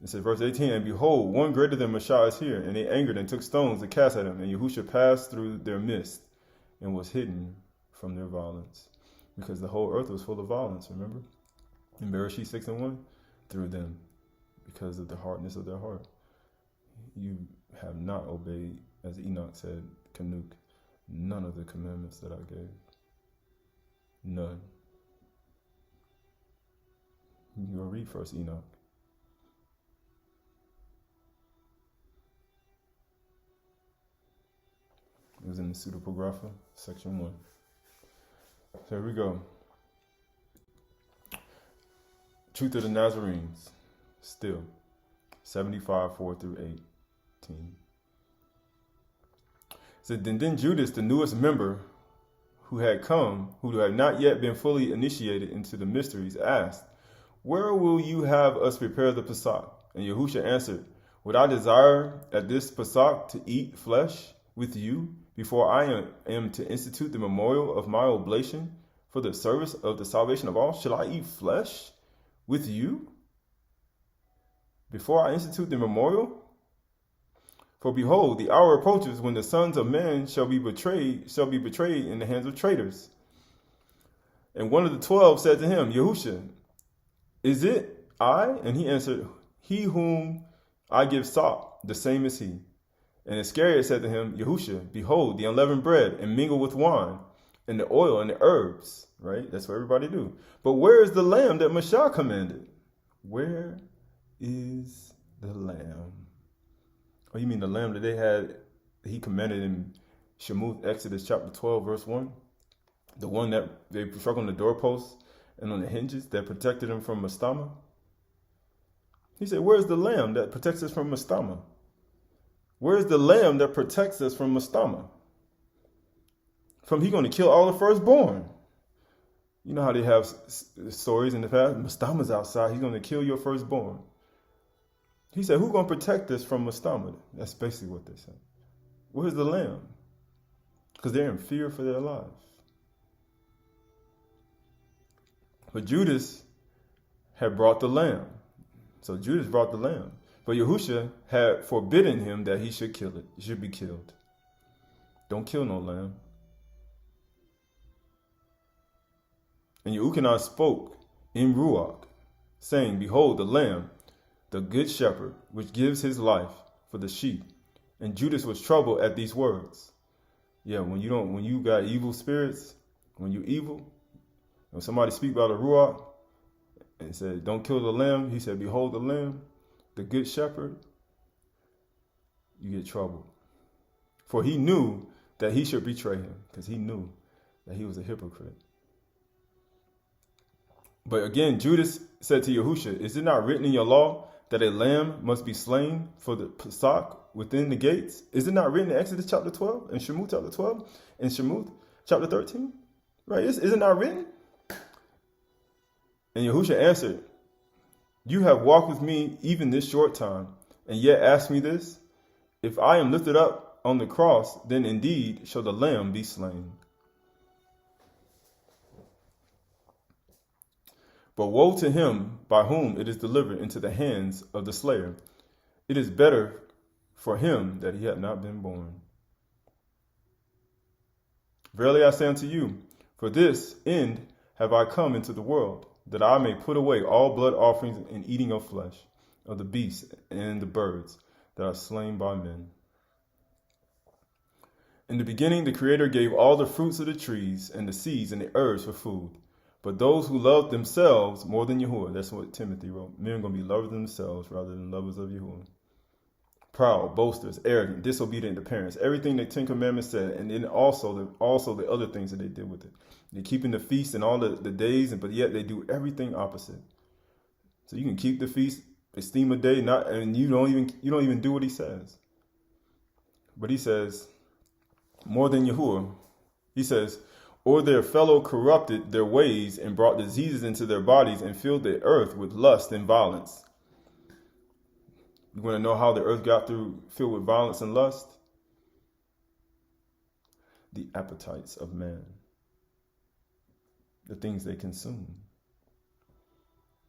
It says, verse 18, and behold, one greater than Mashah is here, and they angered and took stones to cast at him, and Yahushua passed through their midst and was hidden from their violence. Because the whole earth was full of violence, remember? In Bereshit 6:1, through them, because of the hardness of their heart. You have not obeyed, as Enoch said, Kanuk, none of the commandments that I gave. None. You will read first Enoch. It was in the Pseudepigrapha, section 1. So here we go. Truth of the Nazarenes, still, 75, 4 through 18. So then Judas, the newest member who had not yet been fully initiated into the mysteries, asked, where will you have us prepare the Pesach? And Yahusha answered, would I desire at this Pesach to eat flesh with you before I am to institute the memorial of my oblation for the service of the salvation of all? Shall I eat flesh with you before I institute the memorial? For behold, the hour approaches when the sons of men shall be betrayed in the hands of traitors. And one of the 12 said to him, Yahusha, is it I? And he answered, he whom I give sop, the same is he. And Iscariot said to him, Yahusha, behold, the unleavened bread and mingled with wine, and the oil and the herbs, right? That's what everybody do. But where is the lamb that Messiah commanded? Where is the lamb? Oh, you mean the lamb that they had, he commanded in Shemuth, Exodus chapter 12, verse 1? The one that they struck on the doorposts and on the hinges that protected him from Mastama? He said, where's the lamb that protects us from Mastama? Where's the lamb that protects us from Mastama? From he going to kill all the firstborn. You know how they have stories in the past? Mastama's outside. He's going to kill your firstborn. He said, who's going to protect us from Mastama? That's basically what they said. Where's the lamb? Because they're in fear for their lives. But Judas had brought the lamb. So Judas brought the lamb. But Yahusha had forbidden him that he should kill it. It should be killed. Don't kill no lamb. And Yahushua spoke in Ruach, saying, behold, the lamb, the good shepherd, which gives his life for the sheep. And Judas was troubled at these words. Yeah, when you got evil spirits, when you evil, when somebody speak about a Ruach and said, don't kill the lamb, he said, behold the lamb, the good shepherd, you get trouble. For he knew that he should betray him, because he knew that he was a hypocrite. But again, Judas said to Yahusha, is it not written in your law that a lamb must be slain for the Pesach within the gates? Is it not written in Exodus chapter 12, and Shemuth chapter 12, and Shemuth chapter 13? Right, is it not written? And Yahusha answered, you have walked with me even this short time, and yet ask me this? If I am lifted up on the cross, then indeed shall the lamb be slain. But woe to him by whom it is delivered into the hands of the slayer. It is better for him that he had not been born. Verily I say unto you, for this end have I come into the world, that I may put away all blood offerings and eating of flesh, of the beasts and the birds that are slain by men. In the beginning, the Creator gave all the fruits of the trees and the seeds and the herbs for food. But those who love themselves more than Yahuwah, that's what Timothy wrote, men are going to be lovers of themselves rather than lovers of Yahuwah. Proud, boasters, arrogant, disobedient to parents, everything the Ten Commandments said, and then also the other things that they did with it. They're keeping the feast and all the days, but yet they do everything opposite. So you can keep the feast, esteem a day, and you don't even do what he says. But he says, more than Yahuwah, he says, or their fellow corrupted their ways and brought diseases into their bodies and filled the earth with lust and violence. You want to know how the earth got filled with violence and lust? The appetites of man. The things they consume.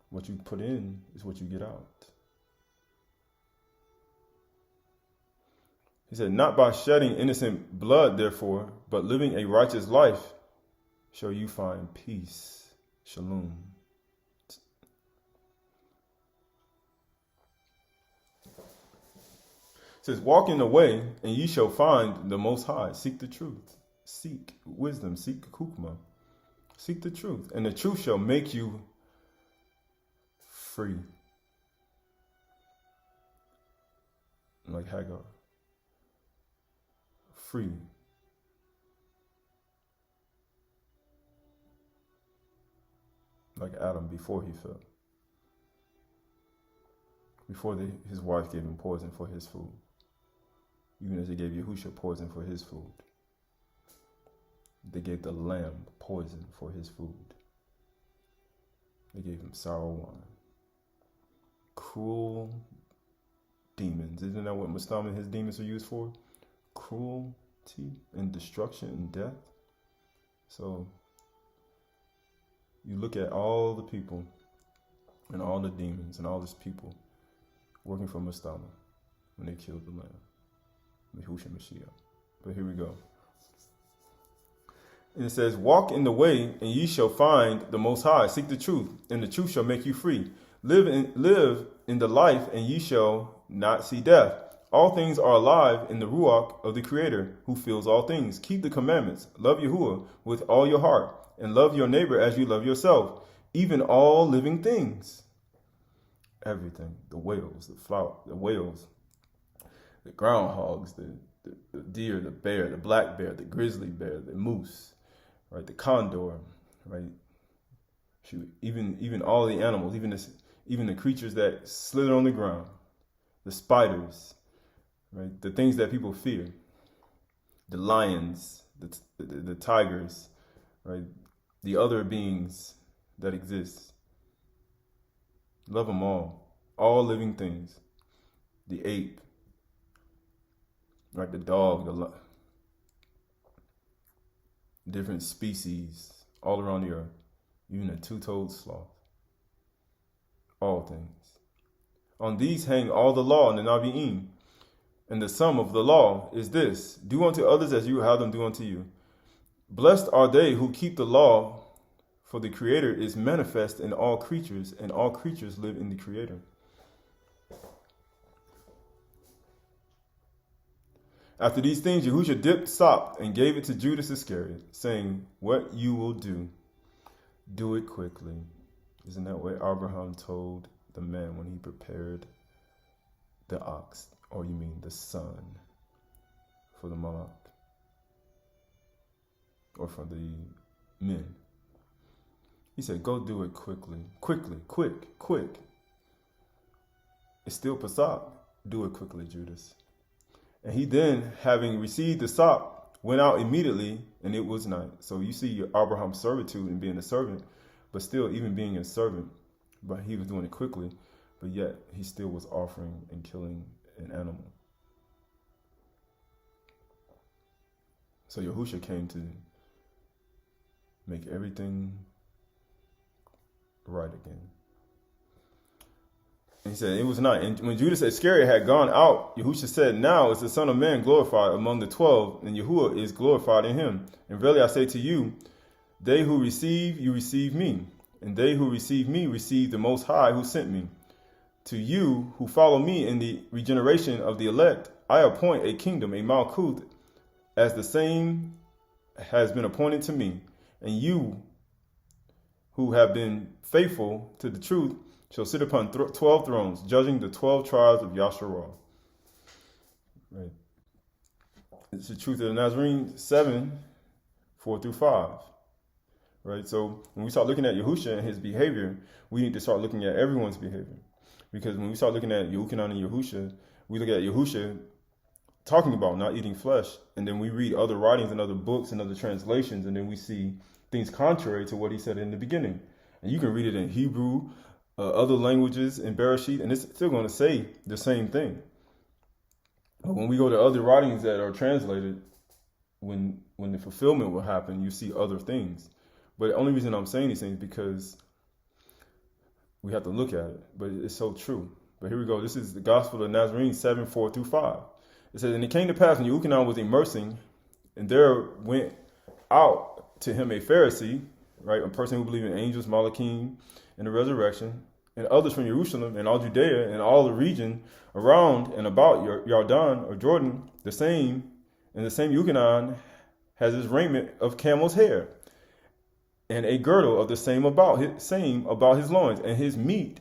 What you put in is what you get out. He said, not by shedding innocent blood, therefore, but living a righteous life, shall you find peace. Shalom. It says, walk in the way, and ye shall find the Most High. Seek the truth. Seek wisdom. Seek Kukma. Seek the truth. And the truth shall make you free. Like Hagar. Free. Like Adam before he fell. Before his wife gave him poison for his food. Even as they gave Yahusha poison for his food. They gave the lamb poison for his food. They gave him sour wine. cruel demons. Isn't that what Mustam and his demons are used for? Cruelty and destruction and death. So you look at all the people and all the demons and all these people working for Mustam when they killed the lamb, Yahushua Mashiach. But here we go. And it says, walk in the way, and ye shall find the Most High. Seek the truth, and the truth shall make you free. Live in the life, and ye shall not see death. All things are alive in the Ruach of the Creator, who fills all things. Keep the commandments. Love Yahuwah with all your heart, and love your neighbor as you love yourself, even all living things. Everything. The whales, the whales, the groundhogs, the deer, the bear, the black bear, the grizzly bear, the moose, right? The condor, right? Shoot, even all the animals, even the creatures that slither on the ground, the spiders, right? The things that people fear, the lions, the tigers, right? The other beings that exist. Love them all living things. The ape, right? The dog, different species all around the earth, even a two-toed sloth. All things. On these hang all the law and the Navi'im. And the sum of the law is this: do unto others as you would have them do unto you. Blessed are they who keep the law, for the Creator is manifest in all creatures, and all creatures live in the Creator. After these things, Yahushua dipped sop and gave it to Judas Iscariot, saying, what you will do, do it quickly. Isn't that what Abraham told the man when he prepared the ox, or you mean the son, for the malak, or for the men? He said, go do it quickly, quick. It's still Pesach. Do it quickly, Judas. And he then, having received the sop, went out immediately, and it was night. So you see Abraham's servitude in being a servant, but still even being a servant, but he was doing it quickly, but yet he still was offering and killing an animal. So Yahushua came to make everything right again. And he said, it was night. And when Judas Iscariot had gone out, Yahushua said, now is the Son of Man glorified among the 12, and Yahuwah is glorified in him. And verily I say to you, they who receive you receive me, and they who receive me receive the Most High who sent me. To you who follow me in the regeneration of the elect, I appoint a kingdom, a Malkuth, as the same has been appointed to me. And you who have been faithful to the truth shall sit upon 12 thrones, judging the 12 tribes of Yasharal. Right. It's the truth of the Nazarene 7, 4-5. Right. So when we start looking at Yahushua and his behavior, we need to start looking at everyone's behavior. Because when we start looking at Yehukanan and Yahusha, we look at Yahusha talking about not eating flesh, and then we read other writings and other books and other translations, and then we see things contrary to what he said in the beginning. And you can read it in Hebrew, other languages in Bereshit, and it's still going to say the same thing. But when we go to other writings that are translated, when the fulfillment will happen, you see other things. But the only reason I'm saying these things is because we have to look at it. But it's so true. But here we go. This is the Gospel of the Nazarene 7, 4-5. It says, and it came to pass when Yehukanan was immersing, and there went out to him a Pharisee, right, a person who believed in angels, Malachim, and the resurrection, and others from Jerusalem and all Judea and all the region around and about Yarden or Jordan, the same Yehukanan has his raiment of camel's hair, and a girdle of the same about his loins, and his meat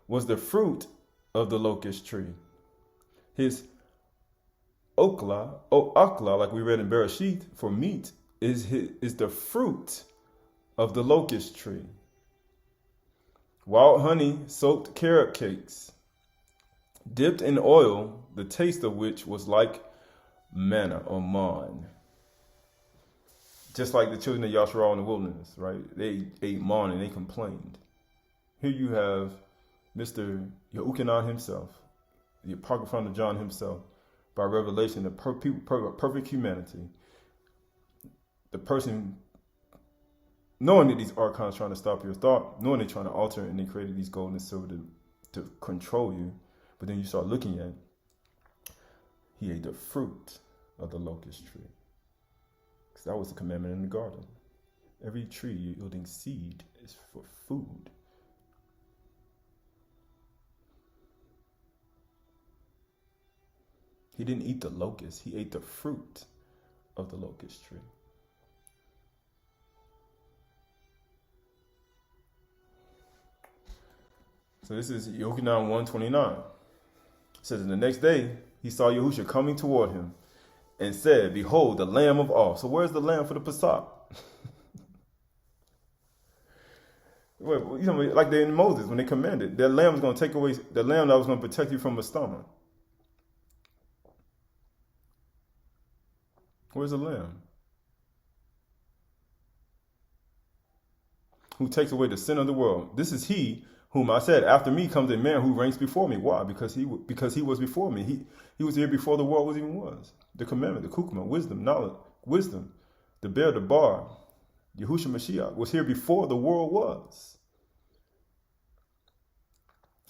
was the fruit of the locust tree. His akla, like we read in Bereshit, for meat is the fruit of the locust tree. Wild honey soaked carrot cakes, dipped in oil, the taste of which was like manna or man. Just like the children of Yasharal in the wilderness, right? They ate man and they complained. Here you have Mr. Yahukanan himself, the Apocrypha of John himself, by revelation, the perfect humanity, the person knowing that these archons trying to stop your thought, knowing they're trying to alter it, and they created these gold and silver to control you, but then you start looking at it, he ate the fruit of the locust tree. Because that was the commandment in the garden. Every tree yielding seed is for food. He didn't eat the locust, he ate the fruit of the locust tree. So this is Yochanan 1:29. It says, and the next day he saw Yahusha coming toward him and said, behold, the Lamb of all. So where's the lamb for the Pesach? You know, like they in Moses, when they commanded, that lamb was going to take away, the lamb that was going to protect you from a stomach. Where's the lamb? Who takes away the sin of the world. This is he whom I said, after me comes a man who reigns before me. Why? Because he was before me. He was here before the world even was. The commandment, the kukma, wisdom, knowledge, wisdom, the bear, the bar, Yahushua Mashiach was here before the world was.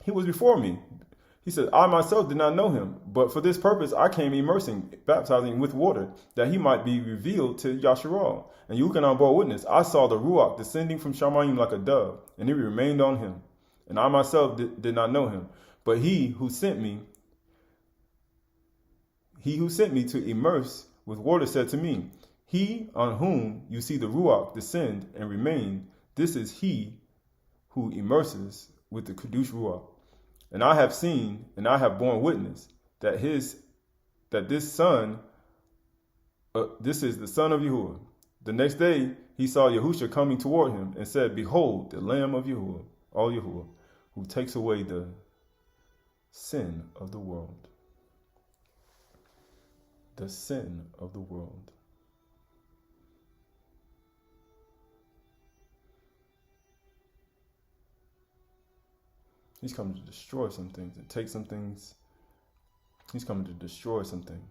He was before me. He said, I myself did not know him, but for this purpose I came immersing, baptizing with water, that he might be revealed to Yasharal. And Yuchanan bore witness, I saw the Ruach descending from Shamayim like a dove, and it remained on him. And I myself did not know him, but he who sent me to immerse with water said to me, he on whom you see the Ruach descend and remain, this is he who immerses with the Kadush Ruach. And I have seen, and I have borne witness that this son, this is the son of Yahuwah. The next day he saw Yahusha coming toward him and said, behold, the Lamb of Yahuwah, all Yahuwah, who takes away the sin of the world. The sin of the world. He's coming to destroy some things and take some things. He's coming to destroy some things.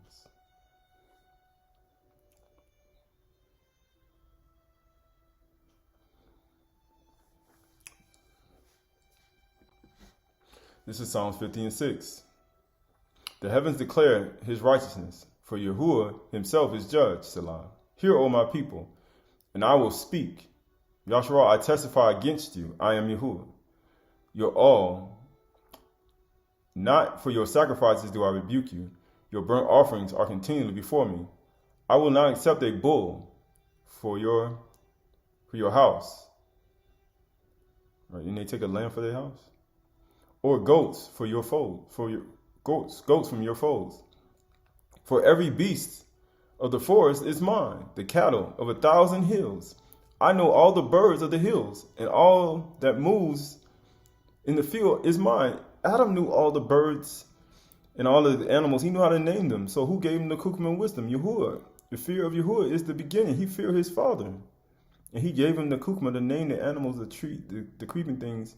This is Psalms 50:6. The heavens declare his righteousness, for Yahuwah himself is judge, Selah. Hear, O my people, and I will speak. Yasharal, I testify against you. I am Yahuwah. Your all, not for your sacrifices do I rebuke you. Your burnt offerings are continually before me. I will not accept a bull for your house. Right? And they take a lamb for their house, or goats for your fold, for your goats from your folds. For every beast of the forest is mine, the cattle of 1,000 hills. I know all the birds of the hills, and all that moves in the field is mine. Adam knew all the birds and all of the animals. He knew how to name them. So who gave him the kukma and wisdom? Yahuwah. The fear of Yahuwah is the beginning. He feared his father. And he gave him the kukma to name the animals, the tree, the creeping things,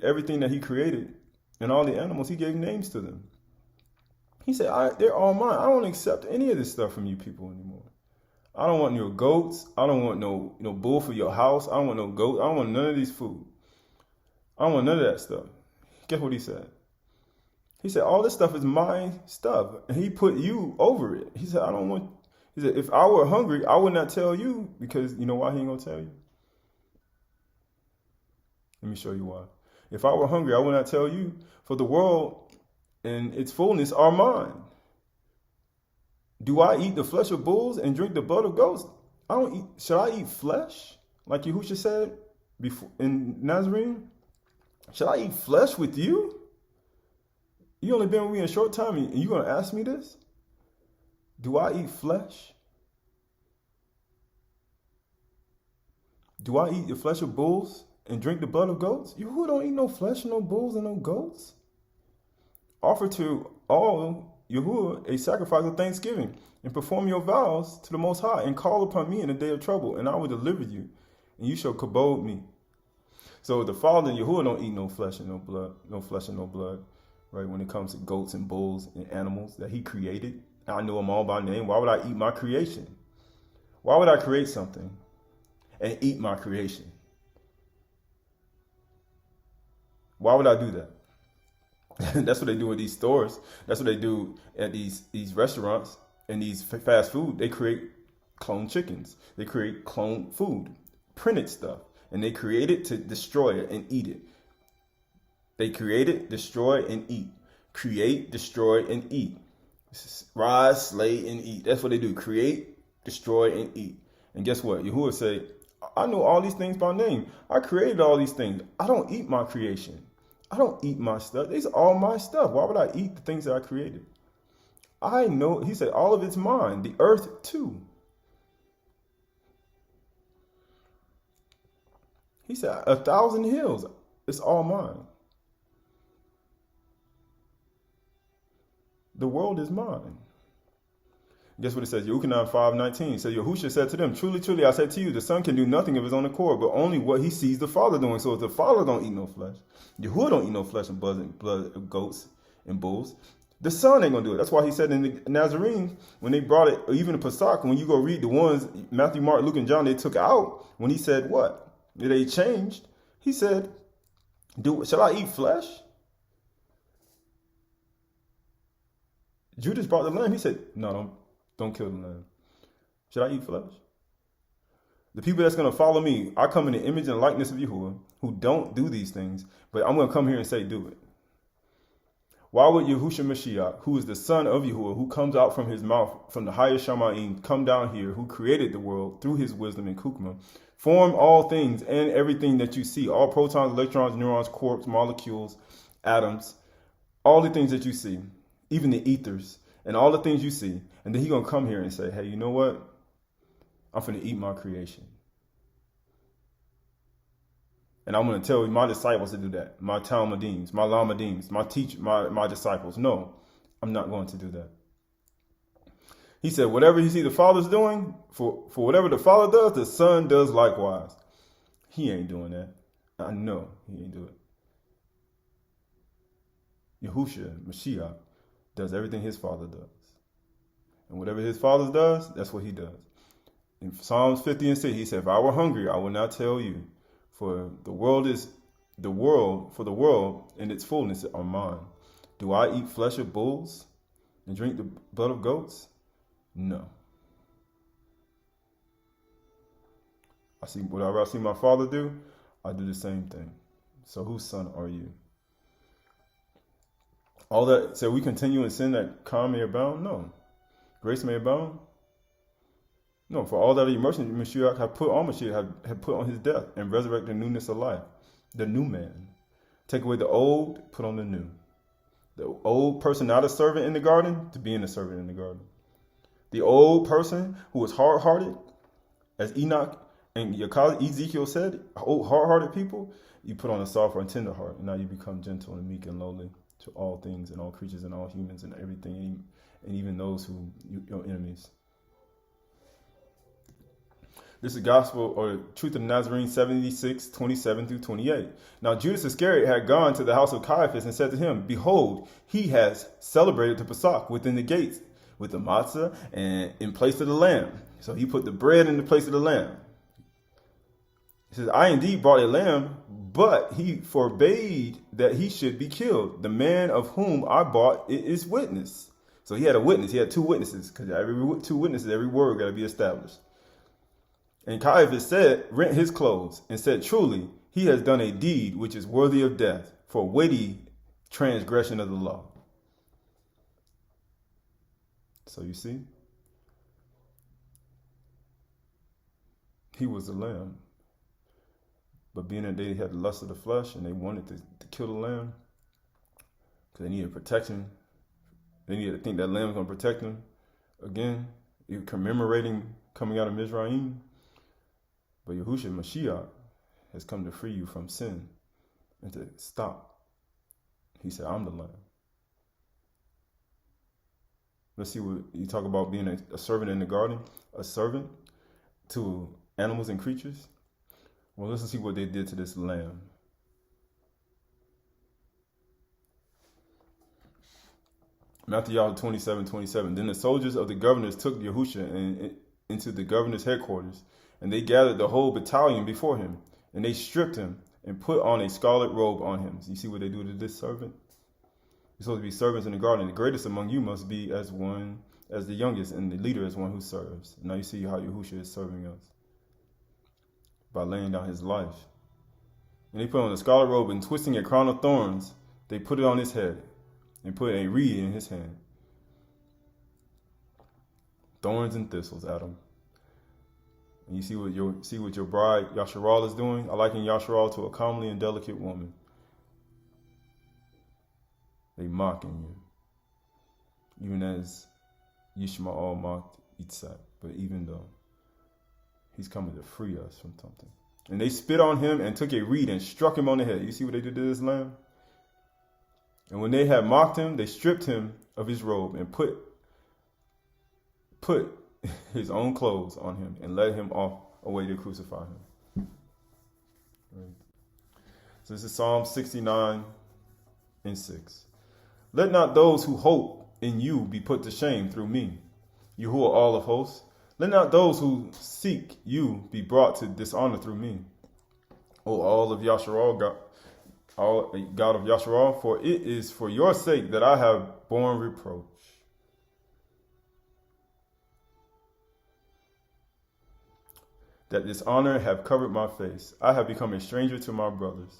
everything that he created, and all the animals, he gave names to them. He said, they're all mine. I don't accept any of this stuff from you people anymore. I don't want your goats. I don't want no bull for your house. I don't want no goat. I don't want none of these food. I don't want none of that stuff. Guess what he said? He said, all this stuff is my stuff. And he put you over it. He said, he said, if I were hungry, I would not tell you, because you know why he ain't gonna tell you? Let me show you why. If I were hungry, I would not tell you, for the world and its fullness are mine. Do I eat the flesh of bulls and drink the blood of goats? Should I eat flesh? Like Yahusha said before in Nazarene? Should I eat flesh with you? You only been with me a short time, and you going to ask me this? Do I eat flesh? Do I eat the flesh of bulls and drink the blood of goats? You who don't eat no flesh, no bulls, and no goats? Offer to all Yahuwah a sacrifice of thanksgiving, and perform your vows to the Most High, and call upon me in the day of trouble, and I will deliver you, and you shall kabod me. So the Father and Yahuwah don't eat no flesh and no blood, no flesh and no blood, right? When it comes to goats and bulls and animals that he created, I know them all by name. Why would I eat my creation? Why would I create something and eat my creation? Why would I do that? That's what they do with these stores. That's what they do at these restaurants and these fast food. They create cloned chickens. They create cloned food, printed stuff, and they create it to destroy it and eat it. They create it, destroy, and eat. Create, destroy, and eat. Rise, slay, and eat. That's what they do. Create, destroy, and eat. And guess what? Yahuwah said, I know all these things by name. I created all these things. I don't eat my creation. I don't eat my stuff. These are all my stuff. Why would I eat the things that I created? I know, he said, all of it's mine. The earth too. He said, 1,000 hills, it's all mine. The world is mine. Guess what it says? Yochanan 5:19. It says, Yahushua said to them, truly, truly, I said to you, the Son can do nothing of his own accord, but only what he sees the Father doing. So if the Father don't eat no flesh, Yahuwah don't eat no flesh and blood of goats and bulls, the Son ain't going to do it. That's why he said in the Nazarene, when they brought it, or even the Pesach, when you go read the ones, Matthew, Mark, Luke, and John, they took out, when he said what? They changed. He said, shall I eat flesh? Judas brought the lamb. He said, no, don't kill the lamb. Should I eat flesh? The people that's going to follow me, I come in the image and likeness of Yahuwah, who don't do these things, but I'm going to come here and say, do it. Why would Yahushua Mashiach, who is the son of Yahuwah, who comes out from his mouth, from the highest Shamayim, come down here, who created the world through his wisdom and Kukma, form all things and everything that you see, all protons, electrons, neurons, quarks, molecules, atoms, all the things that you see, even the ethers, and all the things you see. And then he's going to come here and say, hey, you know what? I'm going to eat my creation. And I'm going to tell my disciples to do that. My Talmudims, my Lamadims, my teachers, my disciples. No, I'm not going to do that. He said, whatever you see the Father's doing, for whatever the Father does, the Son does likewise. He ain't doing that. I know he ain't do it. Yahushua, Mashiach, does everything his Father does. And whatever his Father does, that's what he does. In Psalms 50 and 6, he said, if I were hungry, I would not tell you. For the world and its fullness are mine. Do I eat flesh of bulls and drink the blood of goats? No. Whatever I see my Father do, I do the same thing. So whose son are you? All that, so we continue in sin that calm may abound? No. Grace may abound? No, for all that the immersion Mashiach have put on Mashiach, have put on his death and resurrect the newness of life, the new man. Take away the old, put on the new. The old person, not a servant in the garden, to being a servant in the garden. The old person who was hard-hearted, as Enoch and Ezekiel said, old hard-hearted people, you put on a softer and tender heart, and now you become gentle and meek and lowly to all things and all creatures and all humans and everything, and even those who your enemies. This is gospel or truth of the Nazarene 76, 27 through 28. Now Judas Iscariot had gone to the house of Caiaphas and said to him, behold, he has celebrated the Pesach within the gates with the matzah and in place of the lamb. So he put the bread in the place of the lamb. He says, I indeed brought a lamb, but he forbade that he should be killed. The man of whom I bought is witness. So he had a witness. He had two witnesses, because two witnesses, every word got to be established. And Caiaphas rent his clothes and said, truly, he has done a deed which is worthy of death for weighty transgression of the law. So you see, he was the lamb. But being that they had the lust of the flesh and they wanted to kill the lamb, because they needed protection, they needed to think that lamb was going to protect them. Again, you're commemorating coming out of Mizraim. But Yahushua Mashiach has come to free you from sin and to stop. He said, I'm the lamb. Let's see what you talk about being a servant in the garden, a servant to animals and creatures. Well, let's see what they did to this lamb. Matthew 27:27. Then the soldiers of the governors took Yahusha into the governor's headquarters, and they gathered the whole battalion before him, and they stripped him and put on a scarlet robe on him. You see what they do to this servant? You're supposed to be servants in the garden. The greatest among you must be as the youngest, and the leader is one who serves. Now you see how Yahusha is serving us by laying down his life. And they put on a scarlet robe, and twisting a crown of thorns, they put it on his head and put a reed in his hand. Thorns and thistles, Adam. And you see what your bride Yasharal is doing? I liken Yasharal to a comely and delicate woman. They mocking you, even as Yishmael mocked Yitzhak. But even though he's coming to free us from something. And they spit on him and took a reed and struck him on the head. You see what they did to this lamb? And when they had mocked him, they stripped him of his robe and put his own clothes on him and led him off away to crucify him. Right. So this is Psalm 69:6. Let not those who hope in you be put to shame through me, you who are all of hosts. Let not those who seek you be brought to dishonor through me. O all of Yasharal, God of Yasharal, for it is for your sake that I have borne reproach. That dishonor have covered my face. I have become a stranger to my brothers,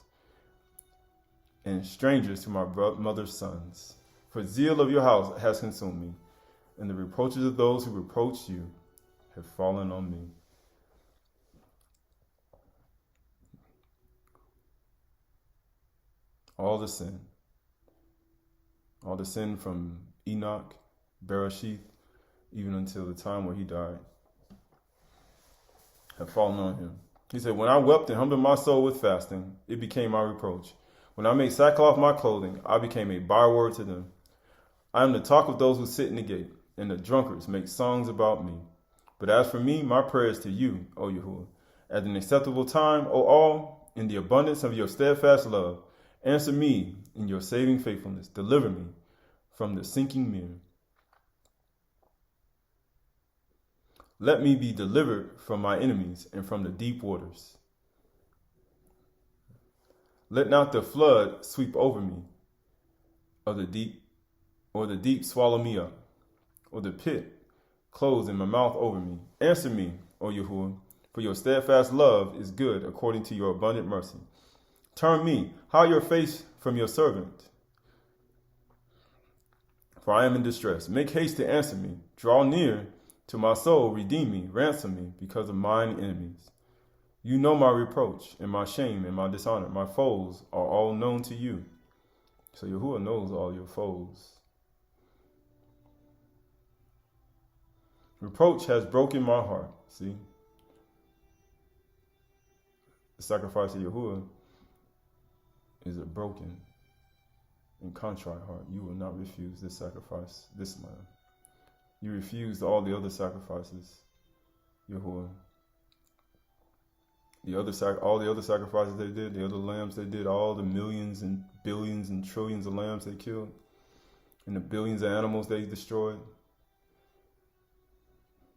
and strangers to my mother's sons. For zeal of your house has consumed me, and the reproaches of those who reproach you have fallen on me. All the sin from Enoch, Bereshith, even until the time where he died, have fallen on him. He said, when I wept and humbled my soul with fasting, it became my reproach. When I made sackcloth my clothing, I became a byword to them. I am the talk of those who sit in the gate, and the drunkards make songs about me. But as for me, my prayer is to you, O Yahuwah. At an acceptable time, O all, in the abundance of your steadfast love, answer me in your saving faithfulness. Deliver me from the sinking mere. Let me be delivered from my enemies and from the deep waters. Let not the flood sweep over me, or the deep swallow me up, or the pit close in my mouth over me. Answer me, O Yahuwah, for your steadfast love is good according to your abundant mercy. Turn me, hide your face from your servant, for I am in distress. Make haste to answer me. Draw near to my soul, redeem me, ransom me because of mine enemies. You know my reproach and my shame and my dishonor. My foes are all known to you. So Yahuwah knows all your foes. Reproach has broken my heart. See? The sacrifice of Yahuwah is a broken and contrite heart. You will not refuse this sacrifice, this lamb. You refused all the other sacrifices, Yahuwah. All the other sacrifices they did, the other lambs they did, all the millions and billions and trillions of lambs they killed, and the billions of animals they destroyed.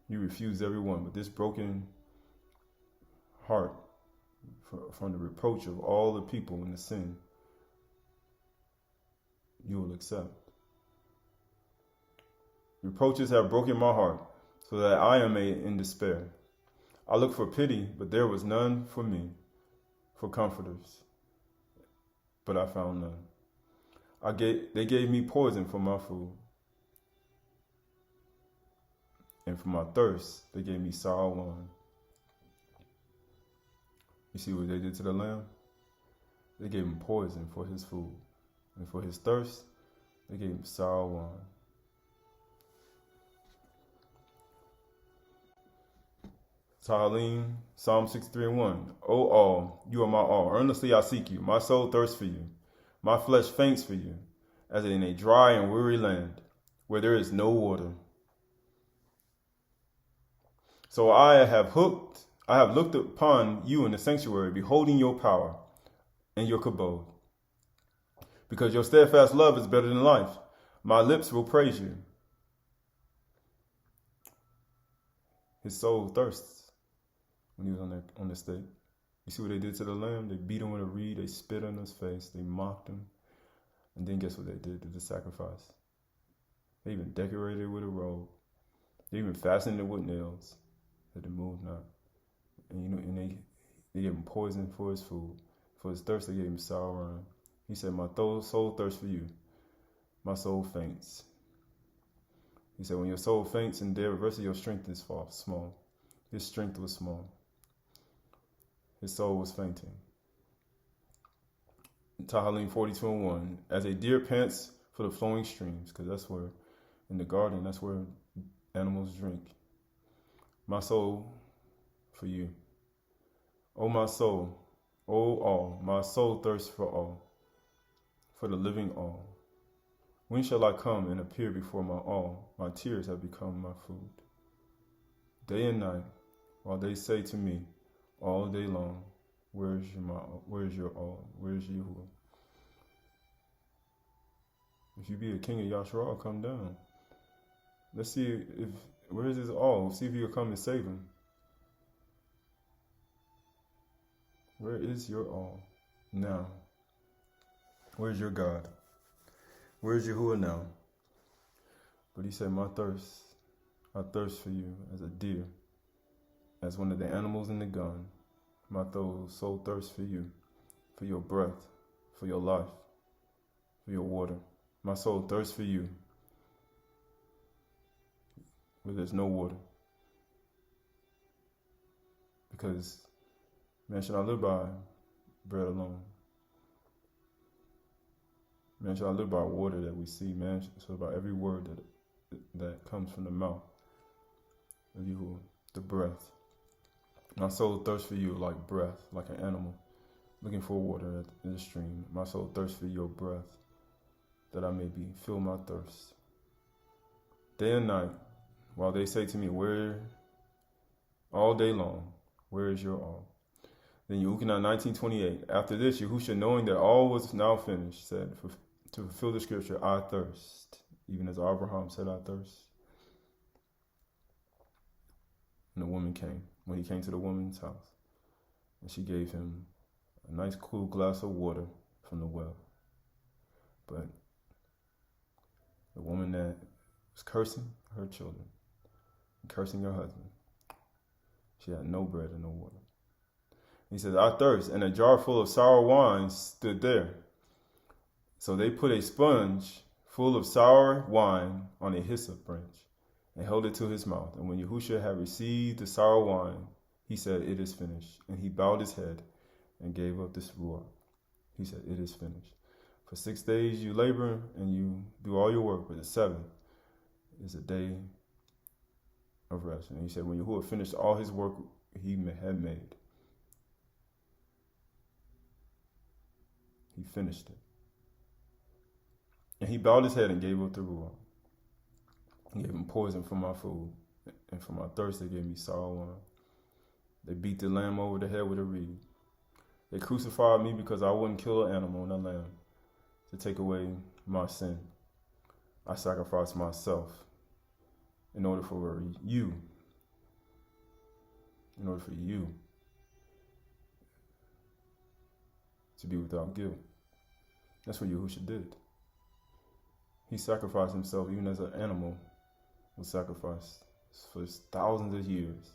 You refused every one, but this broken heart from the reproach of all the people in the sin, you will accept. Reproaches have broken my heart, so that I am in despair. I looked for pity, but there was none for me, for comforters, but I found none. They gave me poison for my food, and for my thirst, they gave me sour wine. You see what they did to the lamb? They gave him poison for his food, and for his thirst, they gave him sour wine. Tahalim, Psalm 63:1. O all, you are my all. Earnestly I seek you. My soul thirsts for you. My flesh faints for you, as in a dry and weary land, where there is no water. So I have looked upon you in the sanctuary, beholding your power and your kabod. Because your steadfast love is better than life. My lips will praise you. His soul thirsts when he was on the stake. You see what they did to the lamb? They beat him with a reed. They spit on his face. They mocked him. And then guess what they did to the sacrifice? They even decorated it with a robe. They even fastened it with nails that it moved not. And they gave him poison for his food. For his thirst, they gave him sour wine. He said, my soul thirsts for you. My soul faints. He said, when your soul faints and the rest of your strength is small. His strength was small. His soul was fainting. Tahalim 42:1, as a deer pants for the flowing streams, because that's where, in the garden, that's where animals drink. My soul for you. O my soul, O all, my soul thirsts for all, for the living all. When shall I come and appear before my all? My tears have become my food. Day and night, while they say to me all day long, where is your all? Where is Yahuwah? If you be a king of Yasharal, come down. Let's see where is his all? See if you will come and save him. Where is your all now? Where's your God? Where's Yahuwah now? But he said, I thirst for you as a deer, as one of the animals in the gun. My soul thirsts for you, for your breath, for your life, for your water. My soul thirsts for you, where there's no water. Because man shall not live by bread alone. Man shall not live by water that we see. Man shall live by every word that comes from the mouth of Yahuwah, the breath. My soul thirsts for you like breath, like an animal looking for water in the stream. My soul thirsts for your breath, that I may fill my thirst. Day and night, while they say to me, all day long, where is your all? Then Yehukanah 19:28. After this, Yahusha, knowing that all was now finished, said, to fulfill the scripture, I thirst, even as Abraham said, I thirst. And the woman came. When he came to the woman's house, and she gave him a nice cool glass of water from the well. But the woman that was cursing her children, and cursing her husband, she had no bread and no water. He said, I thirst, and a jar full of sour wine stood there. So they put a sponge full of sour wine on a hyssop branch and held it to his mouth. And when Yahusha had received the sour wine, he said, it is finished. And he bowed his head and gave up this ruach. He said, it is finished. For 6 days you labor and you do all your work, but the seventh is a day of rest. And he said, when Yahuwah finished all his work he had made, he finished it. And he bowed his head and gave up the ruach. He gave him poison for my food, and for my thirst they gave me sour wine. They beat the lamb over the head with a reed. They crucified me because I wouldn't kill an animal and a lamb to take away my sin. I sacrificed myself in order for you to be without guilt. That's what Yahusha did. He sacrificed himself even as an animal was sacrificed for thousands of years.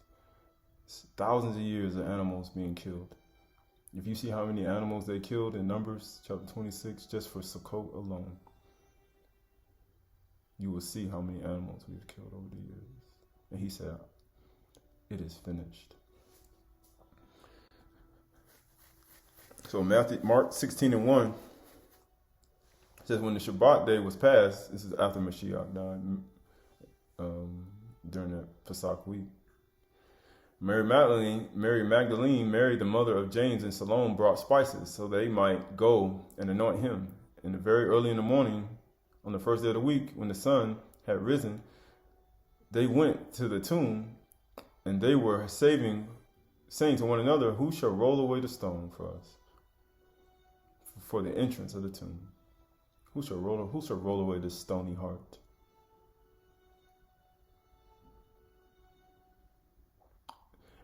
Thousands of years of animals being killed. If you see how many animals they killed in Numbers chapter 26, just for Sukkot alone, you will see how many animals we have killed over the years. And he said, it is finished. So Mark 16:1 says, when the Shabbat day was passed, this is after Mashiach died, during the Pesach week, Mary Magdalene, Mary the mother of James, and Salome brought spices so they might go and anoint him. And very early in the morning, on the first day of the week, when the sun had risen, they went to the tomb, and they were saying to one another, who shall roll away the stone for us, for the entrance of the tomb? Who shall roll away this stony heart?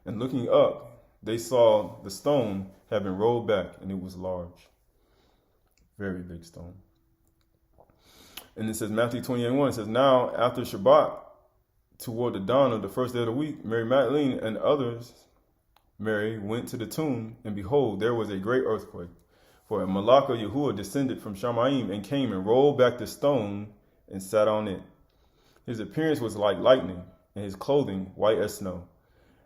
And looking up, they saw the stone had been rolled back, and it was large. Very big stone. And it says, Matthew 28:1, it says, now after Shabbat, toward the dawn of the first day of the week, Mary Magdalene and others, Mary, went to the tomb, and behold, there was a great earthquake. For a malach of Yahuwah descended from Shamayim and came and rolled back the stone and sat on it. His appearance was like lightning, and his clothing white as snow.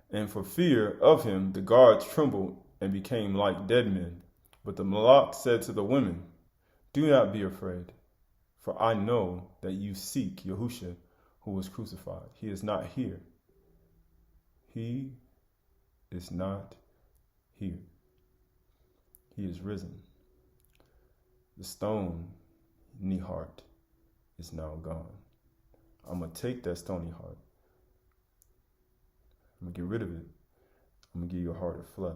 And for fear of him, the guards trembled and became like dead men. But the malach said to the women, do not be afraid, for I know that you seek Yahusha, who was crucified. He is not here. He is not here. He is risen. The stone, heart, is now gone. I'm going to take that stony heart. I'm going to get rid of it. I'm going to give you a heart of flesh.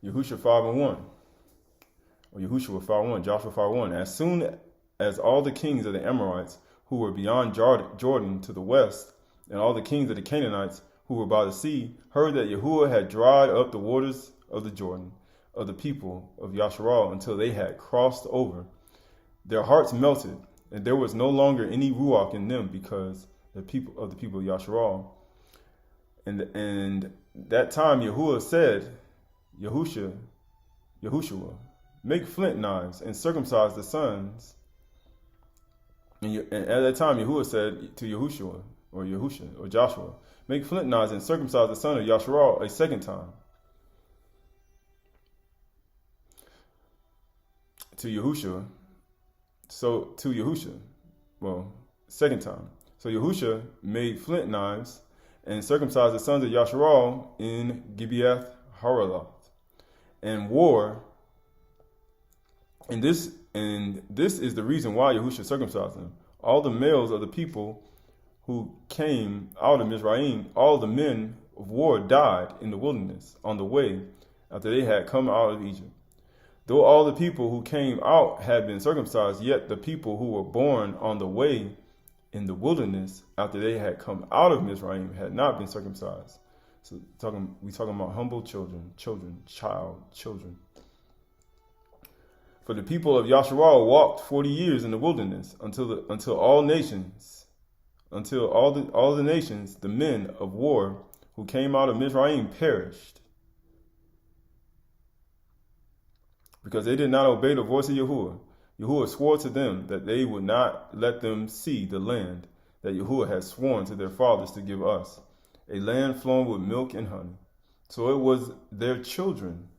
Yahushua 5:1. Or Yahushua 5:1, Joshua 5:1. As soon as all the kings of the Amorites who were beyond Jordan to the west, and all the kings of the Canaanites who were by the sea, heard that Yahuwah had dried up the waters of the Jordan of the people of Yasharal until they had crossed over, their hearts melted, and there was no longer any ruach in them because the people of Yasharal. And that time Yahuwah said, Yahushua, make flint knives and circumcise the sons. And at that time Yahuwah said to Yahusha or Joshua, make flint knives and circumcise the son of Yasharal a second time. Second time. So Yahusha made flint knives and circumcised the sons of Yasharal in Gibeath Haraloth, and war. And this is the reason why Yahusha circumcised them. All the males of the people who came out of Mizraim, all the men of war died in the wilderness on the way after they had come out of Egypt. Though all the people who came out had been circumcised, yet the people who were born on the way in the wilderness after they had come out of Mizraim had not been circumcised. So we talking about humble children. For the people of Yasharal walked 40 years in the wilderness until all the nations, the men of war who came out of Mizraim, perished, because they did not obey the voice of Yahuwah. Yahuwah swore to them that they would not let them see the land that Yahuwah had sworn to their fathers to give us, a land flowing with milk and honey. So it was their children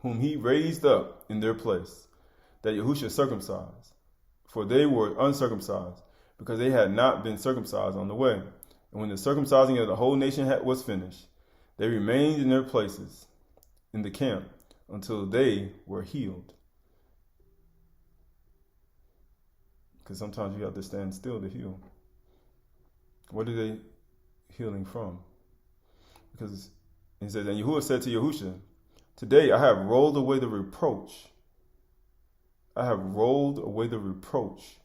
whom he raised up in their place, that Yahushua circumcised. For they were uncircumcised, because they had not been circumcised on the way. And when the circumcising of the whole nation was finished, they remained in their places in the camp until they were healed. Because sometimes you have to stand still to heal. What are they healing from? Because he says, and Yahuwah said to Yahusha, today I have rolled away the reproach. I have rolled away the reproach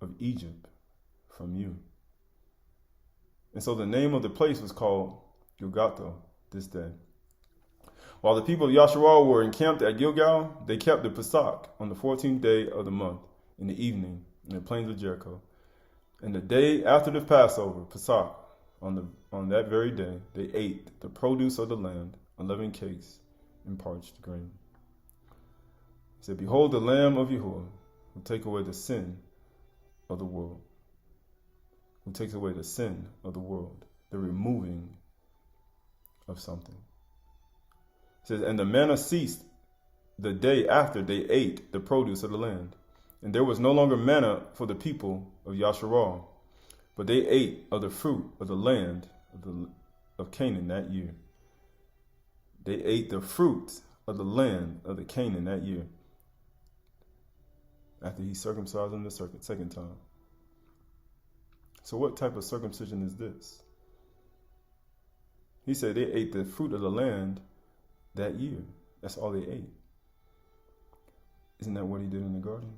of Egypt from you. And so the name of the place was called Gilgal this day. While the people of Yasharal were encamped at Gilgal, they kept the Pesach on the 14th day of the month in the evening in the plains of Jericho. And the day after the Passover, Pesach, on that very day, they ate the produce of the land, 11 cakes and parched grain. He said, behold the Lamb of Yahuwah, who take away the sin of the world. Who takes away the sin of the world, the removing of something. It says, and the manna ceased the day after they ate the produce of the land. And there was no longer manna for the people of Yasharal, but they ate of the fruit of the land of Canaan that year. They ate the fruit of the land of the Canaan that year, after he circumcised them the second time. So what type of circumcision is this? He said they ate the fruit of the land that year. That's all they ate. Isn't that what he did in the garden?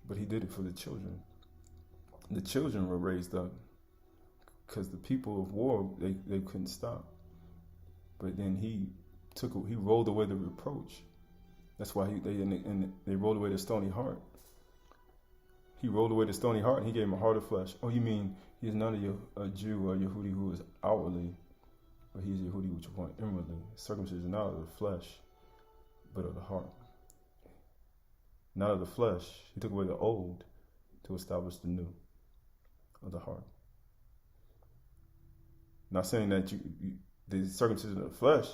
But he did it for the children. The children were raised up because the people of war, they couldn't stop. But then he rolled away the reproach. That's why they rolled away the stony heart. He rolled away the stony heart and he gave him a heart of flesh. Oh, you mean he is not a Jew or a Yehudi who is outwardly, but he's a Yehudi which is inwardly. Circumcision not of the flesh, but of the heart. Not of the flesh. He took away the old to establish the new of the heart. Not saying that the circumcision of the flesh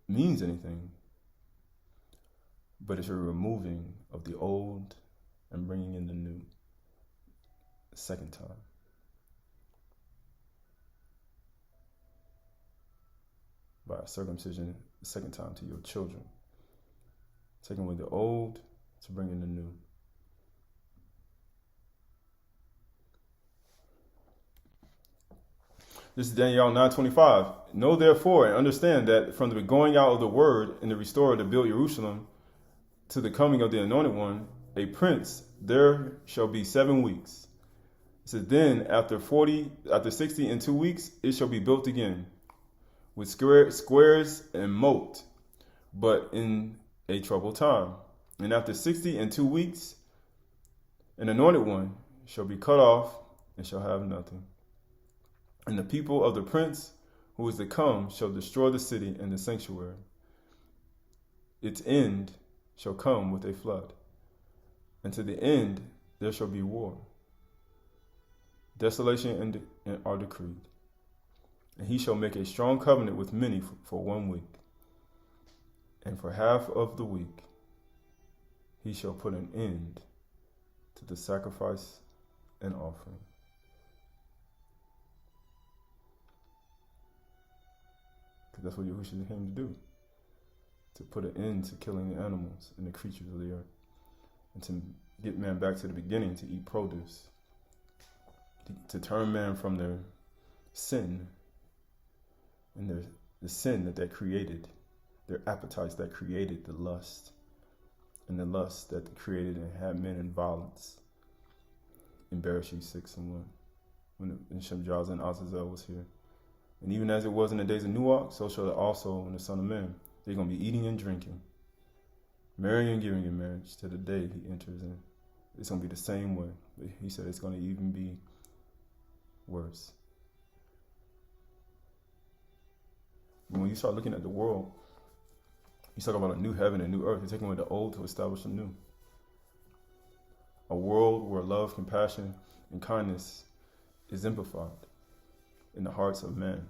means anything, but it's a removing of the old and bringing in the new the second time. By circumcision the second time to your children. Taking away the old to bring in the new. This is Daniel 9:25. Know therefore and understand that from the going out of the word and the restorer to build Jerusalem to the coming of the Anointed One, a prince, there shall be 7 weeks. It says, then after 60 and 2 weeks, it shall be built again, with squares and moat, but in a troubled time. And after 60 and 2 weeks, an Anointed One shall be cut off and shall have nothing. And the people of the prince who is to come shall destroy the city and the sanctuary. Its end shall come with a flood, and to the end there shall be war. Desolation are decreed. And he shall make a strong covenant with many for 1 week. And for half of the week he shall put an end to the sacrifice and offering. Because that's what Yahushua came to do. To put an end to killing the animals and the creatures of the earth. And to get man back to the beginning to eat produce. To turn man from their sin and the sin that created, their appetites that created the lust, and the lust that created and had men in violence. In Bereshit 6:1, when Shemjaz and Azazel was here. And even as it was in the days of Nuach, so shall it also in the Son of Man. They're going to be eating and drinking, marrying and giving in marriage to the day he enters in. It's going to be the same way. He said it's going to even be worse. When you start looking at the world, you talk about a new heaven and new earth. You're taking away the old to establish a new. A world where love, compassion, and kindness is exemplified in the hearts of men.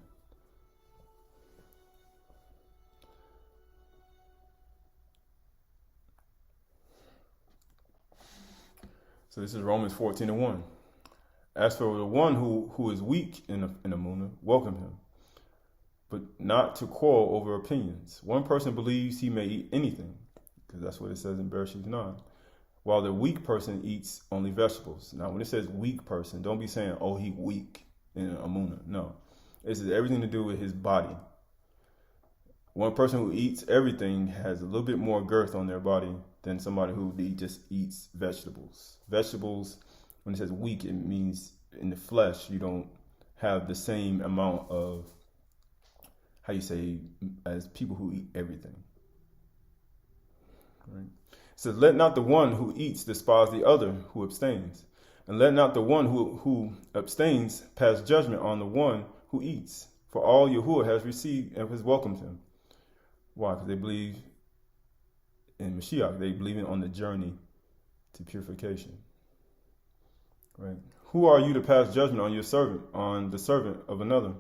So this is Romans 14:1. As for the one who is weak in the moon, welcome him, but not to quarrel over opinions. One person believes he may eat anything, because that's what it says in Bereshit 9, while the weak person eats only vegetables. Now, when it says weak person, don't be saying, oh, he weak in Amuna. No. This is everything to do with his body. One person who eats everything has a little bit more girth on their body than somebody who just eats vegetables. Vegetables, when it says weak, it means in the flesh, you don't have the same amount of, as people who eat everything. Right? It says, let not the one who eats despise the other who abstains. And let not the one who abstains pass judgment on the one who eats. For all Yahuwah has received and has welcomed him. Why? Because they believe in Mashiach. They believe on the journey to purification. Right? Who are you to pass judgment on the servant of another?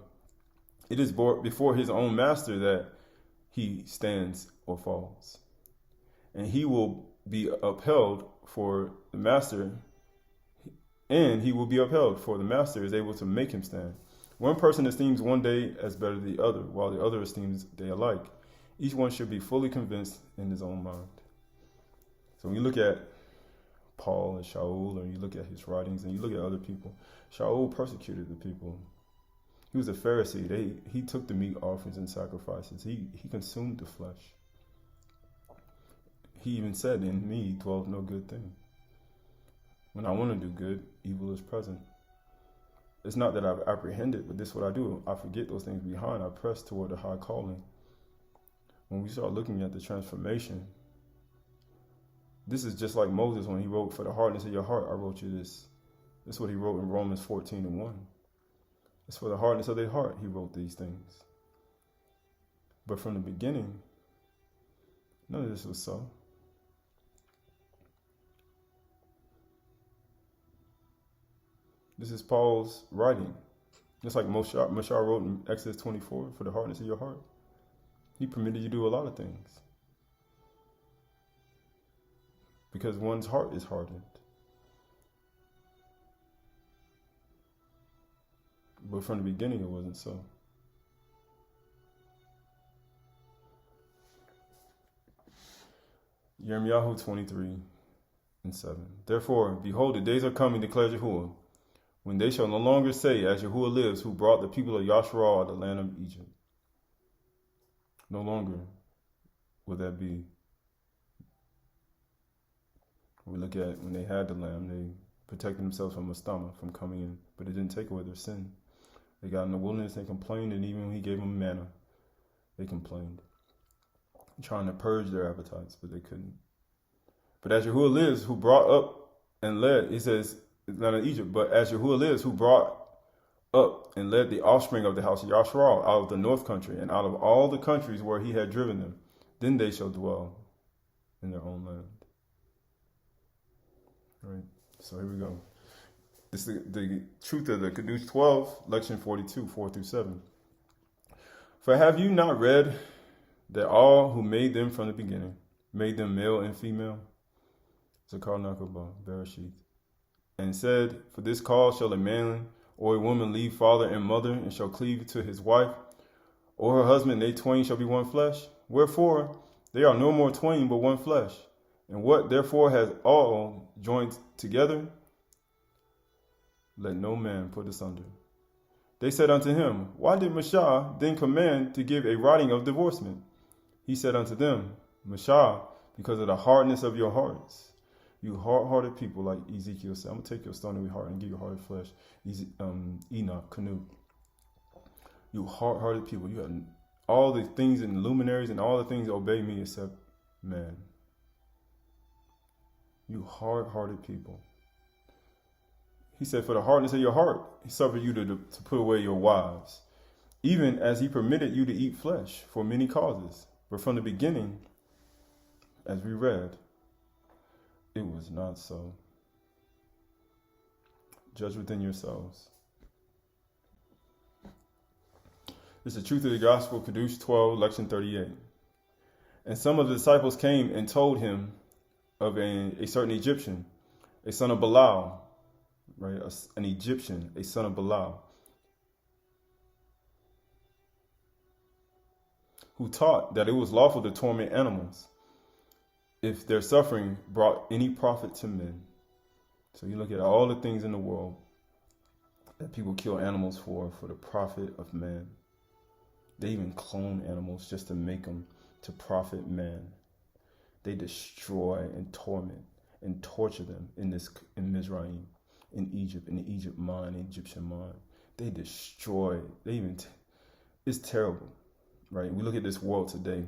It is before his own master that he stands or falls. And he will be upheld for the master, and he will be upheld for the master is able to make him stand. One person esteems one day as better than the other, while the other esteems day alike. Each one should be fully convinced in his own mind. So when you look at Paul and Shaul, or you look at his writings, and you look at other people, Shaul persecuted the people He was a Pharisee. He took the meat offerings and sacrifices. He consumed the flesh. He even said, in me dwelt no good thing. When I want to do good, evil is present. It's not that I've apprehended, but this is what I do. I forget those things behind. I press toward the high calling. When we start looking at the transformation, this is just like Moses when he wrote, for the hardness of your heart, I wrote you this. This is what he wrote in Romans 14:1. It's for the hardness of their heart he wrote these things. But from the beginning, none of this was so. This is Paul's writing. Just like Moshe wrote in Exodus 24, for the hardness of your heart. He permitted you to do a lot of things. Because one's heart is hardened. But from the beginning, it wasn't so. Yirmiyahu 23:7. Therefore, behold, the days are coming, declares Yahuwah, when they shall no longer say, as Yahuwah lives, who brought the people of Yasharal out of the land of Egypt. No longer will that be. We look at when they had the lamb, they protected themselves from Mastama, from coming in, but it didn't take away their sin. They got in the wilderness and complained, and even when he gave them manna, they complained, trying to purge their appetites, but they couldn't. But as Yahuwah lives, who brought up and led, he says, it's not in Egypt, but as Yahuwah lives, who brought up and led the offspring of the house of Yasharal out of the north country and out of all the countries where he had driven them, then they shall dwell in their own land. All right, so here we go. This is the truth of the Kedush 12, Lection 42, 4-7. For have you not read that all who made them from the beginning made them male and female? Zakar Nakaba, Bereshith. And said, for this cause shall a man or a woman leave father and mother, and shall cleave to his wife, or her husband, they twain shall be one flesh. Wherefore, they are no more twain, but one flesh. And what therefore has all joined together, let no man put asunder. They said unto him, why did Moshe then command to give a writing of divorcement? He said unto them, Moshe, because of the hardness of your hearts. You hard-hearted people, like Ezekiel said, I'm going to take your stony heart and give you heart of flesh. Enoch, Canute. You hard-hearted people, you have all the things and luminaries and all the things obey me except man. You hard-hearted people. He said, for the hardness of your heart, he suffered you to put away your wives, even as he permitted you to eat flesh for many causes. But from the beginning, as we read, it was not so. Judge within yourselves. This is the truth of the gospel, Kedush 12, Lection 38. And some of the disciples came and told him of a certain Egyptian, a son of Belial, right? An Egyptian, a son of Belial, who taught that it was lawful to torment animals if their suffering brought any profit to men. So you look at all the things in the world that people kill animals for the profit of man. They even clone animals just to make them to profit man. They destroy and torment and torture them in Mizraim, in Egypt, in the Egypt mine, Egyptian mine. They destroy, it's terrible, right? We look at this world today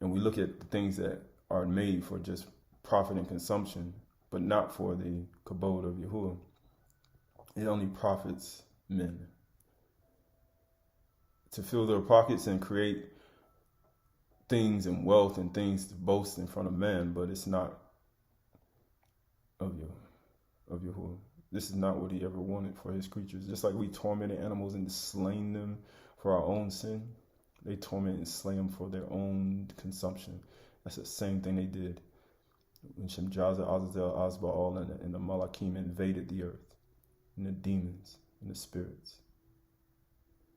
and we look at the things that are made for just profit and consumption, but not for the kabod of Yahuwah. It only profits men to fill their pockets and create things and wealth and things to boast in front of man, but it's not of Yahuwah. This is not what he ever wanted for his creatures. Just like we tormented animals and slain them for our own sin, they torment and slay them for their own consumption. That's the same thing they did when Shemjaza, Azazel, Asbaal, and the Malakim invaded the earth, and the demons and the spirits.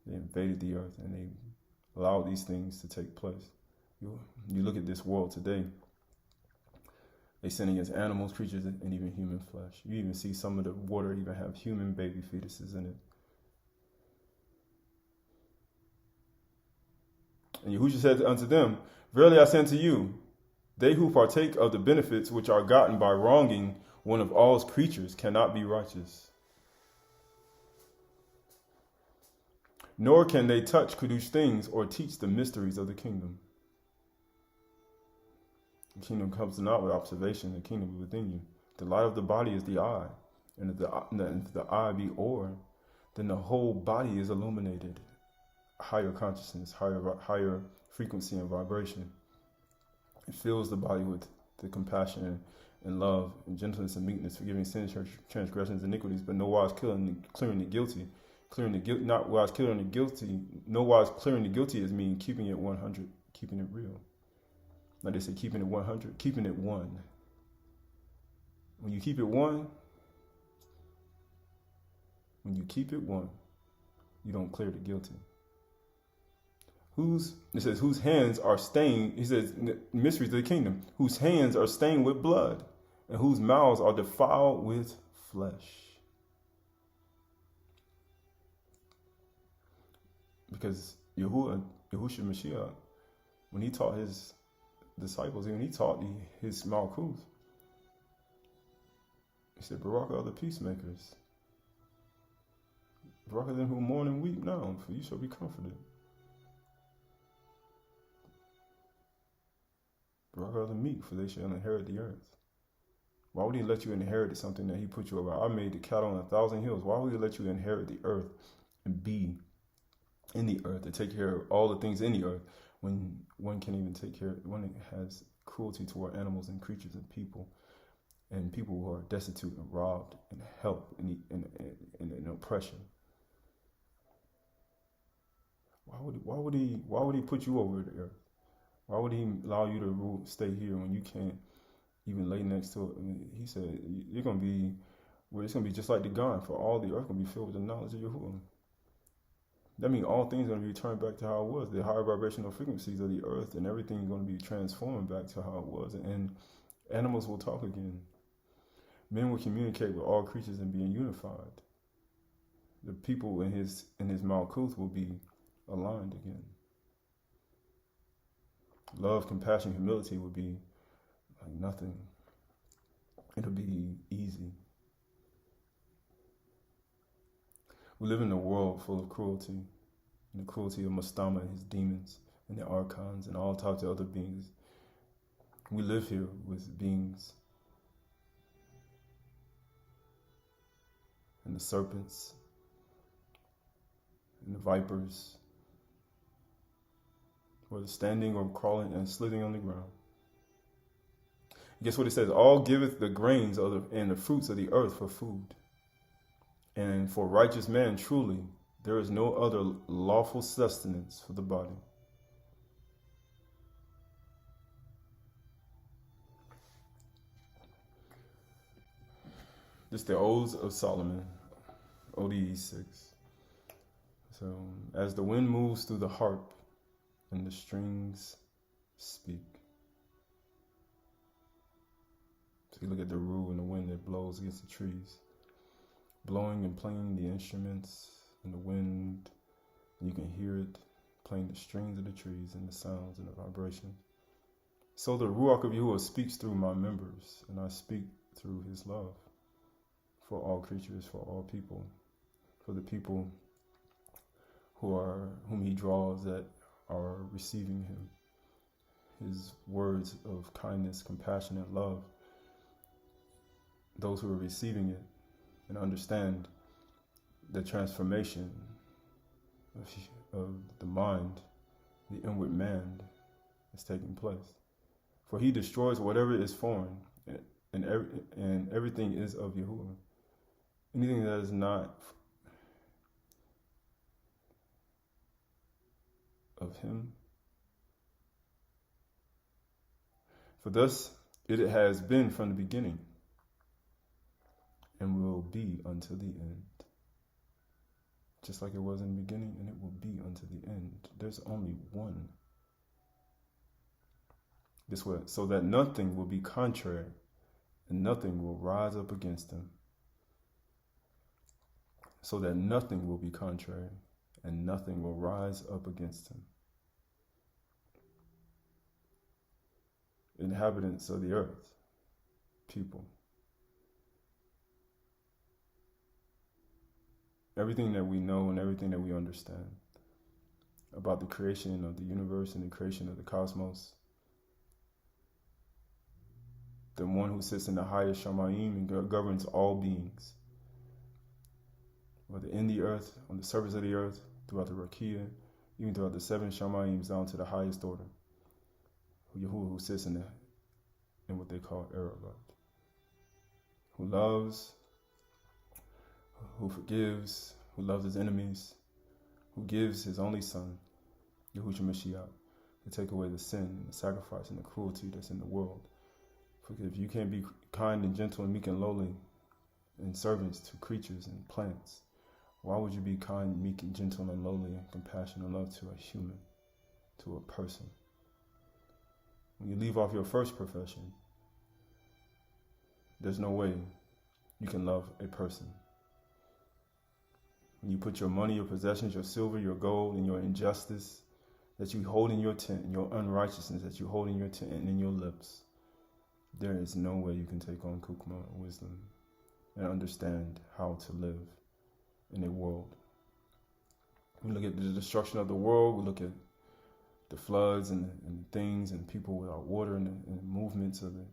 They invaded the earth and they allowed these things to take place. You look at this world today, they sin against animals, creatures, and even human flesh. You even see some of the water even have human baby fetuses in it. And Yahushua said unto them, Verily I say unto you, they who partake of the benefits which are gotten by wronging one of Allah's creatures cannot be righteous. Nor can they touch Kadush things or teach the mysteries of the kingdom. The kingdom comes not with observation, the kingdom is within you. The light of the body is the eye, and if the eye be ore, then the whole body is illuminated. Higher consciousness, higher frequency and vibration. It fills the body with the compassion and love and gentleness and meekness, forgiving sins, transgressions, iniquities, but no wise clearing the guilty. Not wise clearing the guilty. No wise clearing the guilty is mean keeping it 100, keeping it real. Like they say, keeping it 100, keeping it one. When you keep it one, you don't clear the guilty. It says, whose hands are stained, he says, mysteries of the kingdom, whose hands are stained with blood, and whose mouths are defiled with flesh. Because Yahushua Mashiach, when he taught his disciples, when he taught his Malkuth, he said, Barak are the peacemakers. Barak are them who mourn and weep now, for you shall be comforted. Barak are the meek, for they shall inherit the earth. Why would he let you inherit something that he put you over? I made the cattle on 1,000 hills. Why would he let you inherit the earth and be in the earth and take care of all the things in the earth when one can't even take care, when it has cruelty toward animals and creatures and people who are destitute and robbed and helped in oppression? Why would he put you over the earth? Why would he allow you to stay here when you can't even lay next to it? I mean, he said it's going to be just like the God, for all the earth going to be filled with the knowledge of Yahuwah. That means all things are going to be returned back to how it was. The higher vibrational frequencies of the earth and everything is going to be transformed back to how it was. And animals will talk again. Men will communicate with all creatures and be unified. The people in his Malkuth will be aligned again. Love, compassion, humility will be like nothing. It'll be easy. We live in a world full of cruelty, and the cruelty of Mastama and his demons, and the archons, and all types of other beings. We live here with beings, and the serpents, and the vipers, whether standing or crawling and slithering on the ground. Guess what it says? All giveth the grains and the fruits of the earth for food. And for righteous man, truly, there is no other lawful sustenance for the body. This is the Odes of Solomon, ODE 6. So, as the wind moves through the harp, and the strings speak. So you look at the rue and the wind that blows against the trees, blowing and playing the instruments and the wind. And you can hear it playing the strings of the trees and the sounds and the vibration. So the Ruach of Yahuwah speaks through my members, and I speak through his love for all creatures, for all people, for the people whom he draws that are receiving him, his words of kindness, compassion, and love. Those who are receiving it and understand the transformation of the mind, the inward man is taking place. For he destroys whatever is foreign, and everything is of Yahuwah. Anything that is not of him. For thus it has been from the beginning, and will be until the end. Just like it was in the beginning, and it will be until the end. There's only one. This way, so that nothing will be contrary, and nothing will rise up against him. So that nothing will be contrary, and nothing will rise up against him. inhabitants of the earth, people. Everything that we know and everything that we understand about the creation of the universe and the creation of the cosmos, the one who sits in the highest Shamayim and governs all beings, whether in the earth, on the surface of the earth, throughout the Rakia, even throughout the 7 Shamayim down to the highest order, Yahuwah, who sits in what they call Aybad, who loves, who forgives, who loves his enemies, who gives his only son, Yahushua Mashiach, to take away the sin and the sacrifice and the cruelty that's in the world. Because if you can't be kind and gentle and meek and lowly and servants to creatures and plants, why would you be kind, meek, and gentle and lowly and compassionate and love to a human, to a person? When you leave off your first profession, there's no way you can love a person. When you put your money, your possessions, your silver, your gold, and your injustice that you hold in your tent, and your unrighteousness that you hold in your tent and in your lips, there is no way you can take on Kukma wisdom and understand how to live in a world. We look at the destruction of the world, we look at the floods and things and people without water and the movements of the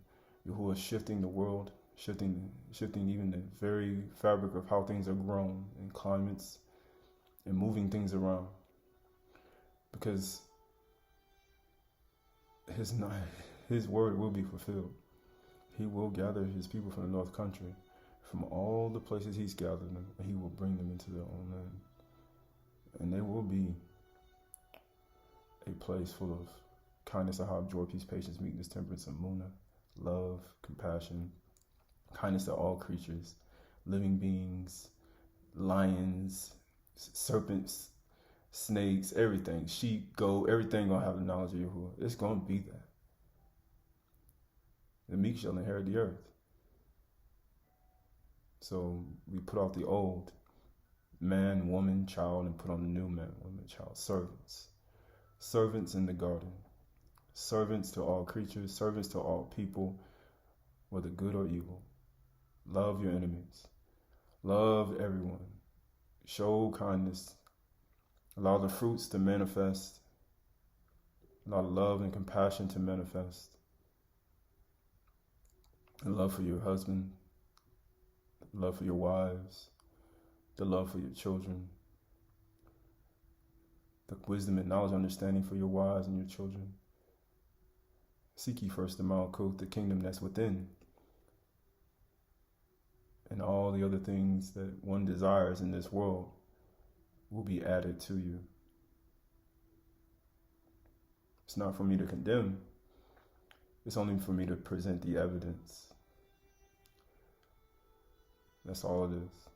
Yahuwah shifting the world, shifting even the very fabric of how things are grown and climates and moving things around. Because his word will be fulfilled. He will gather his people from the north country, from all the places he's gathered them, and he will bring them into their own land. And they will be a place full of kindness, ahab, joy, peace, patience, meekness, temperance, and munah, love, compassion, kindness to all creatures, living beings, lions, serpents, snakes, everything, sheep, goat, everything gonna have the knowledge of Yahuwah. It's gonna be that. The meek shall inherit the earth. So we put off the old man, woman, child, and put on the new man, woman, child, servants. Servants in the garden. Servants to all creatures, servants to all people, whether good or evil. Love your enemies. Love everyone. Show kindness. Allow the fruits to manifest. Allow love and compassion to manifest. And love for your husband. Love for your wives. The love for your children. The wisdom and knowledge and understanding for your wives and your children. Seek ye first the Malkuth, the kingdom that's within. And all the other things that one desires in this world will be added to you. It's not for me to condemn. It's only for me to present the evidence. That's all it is.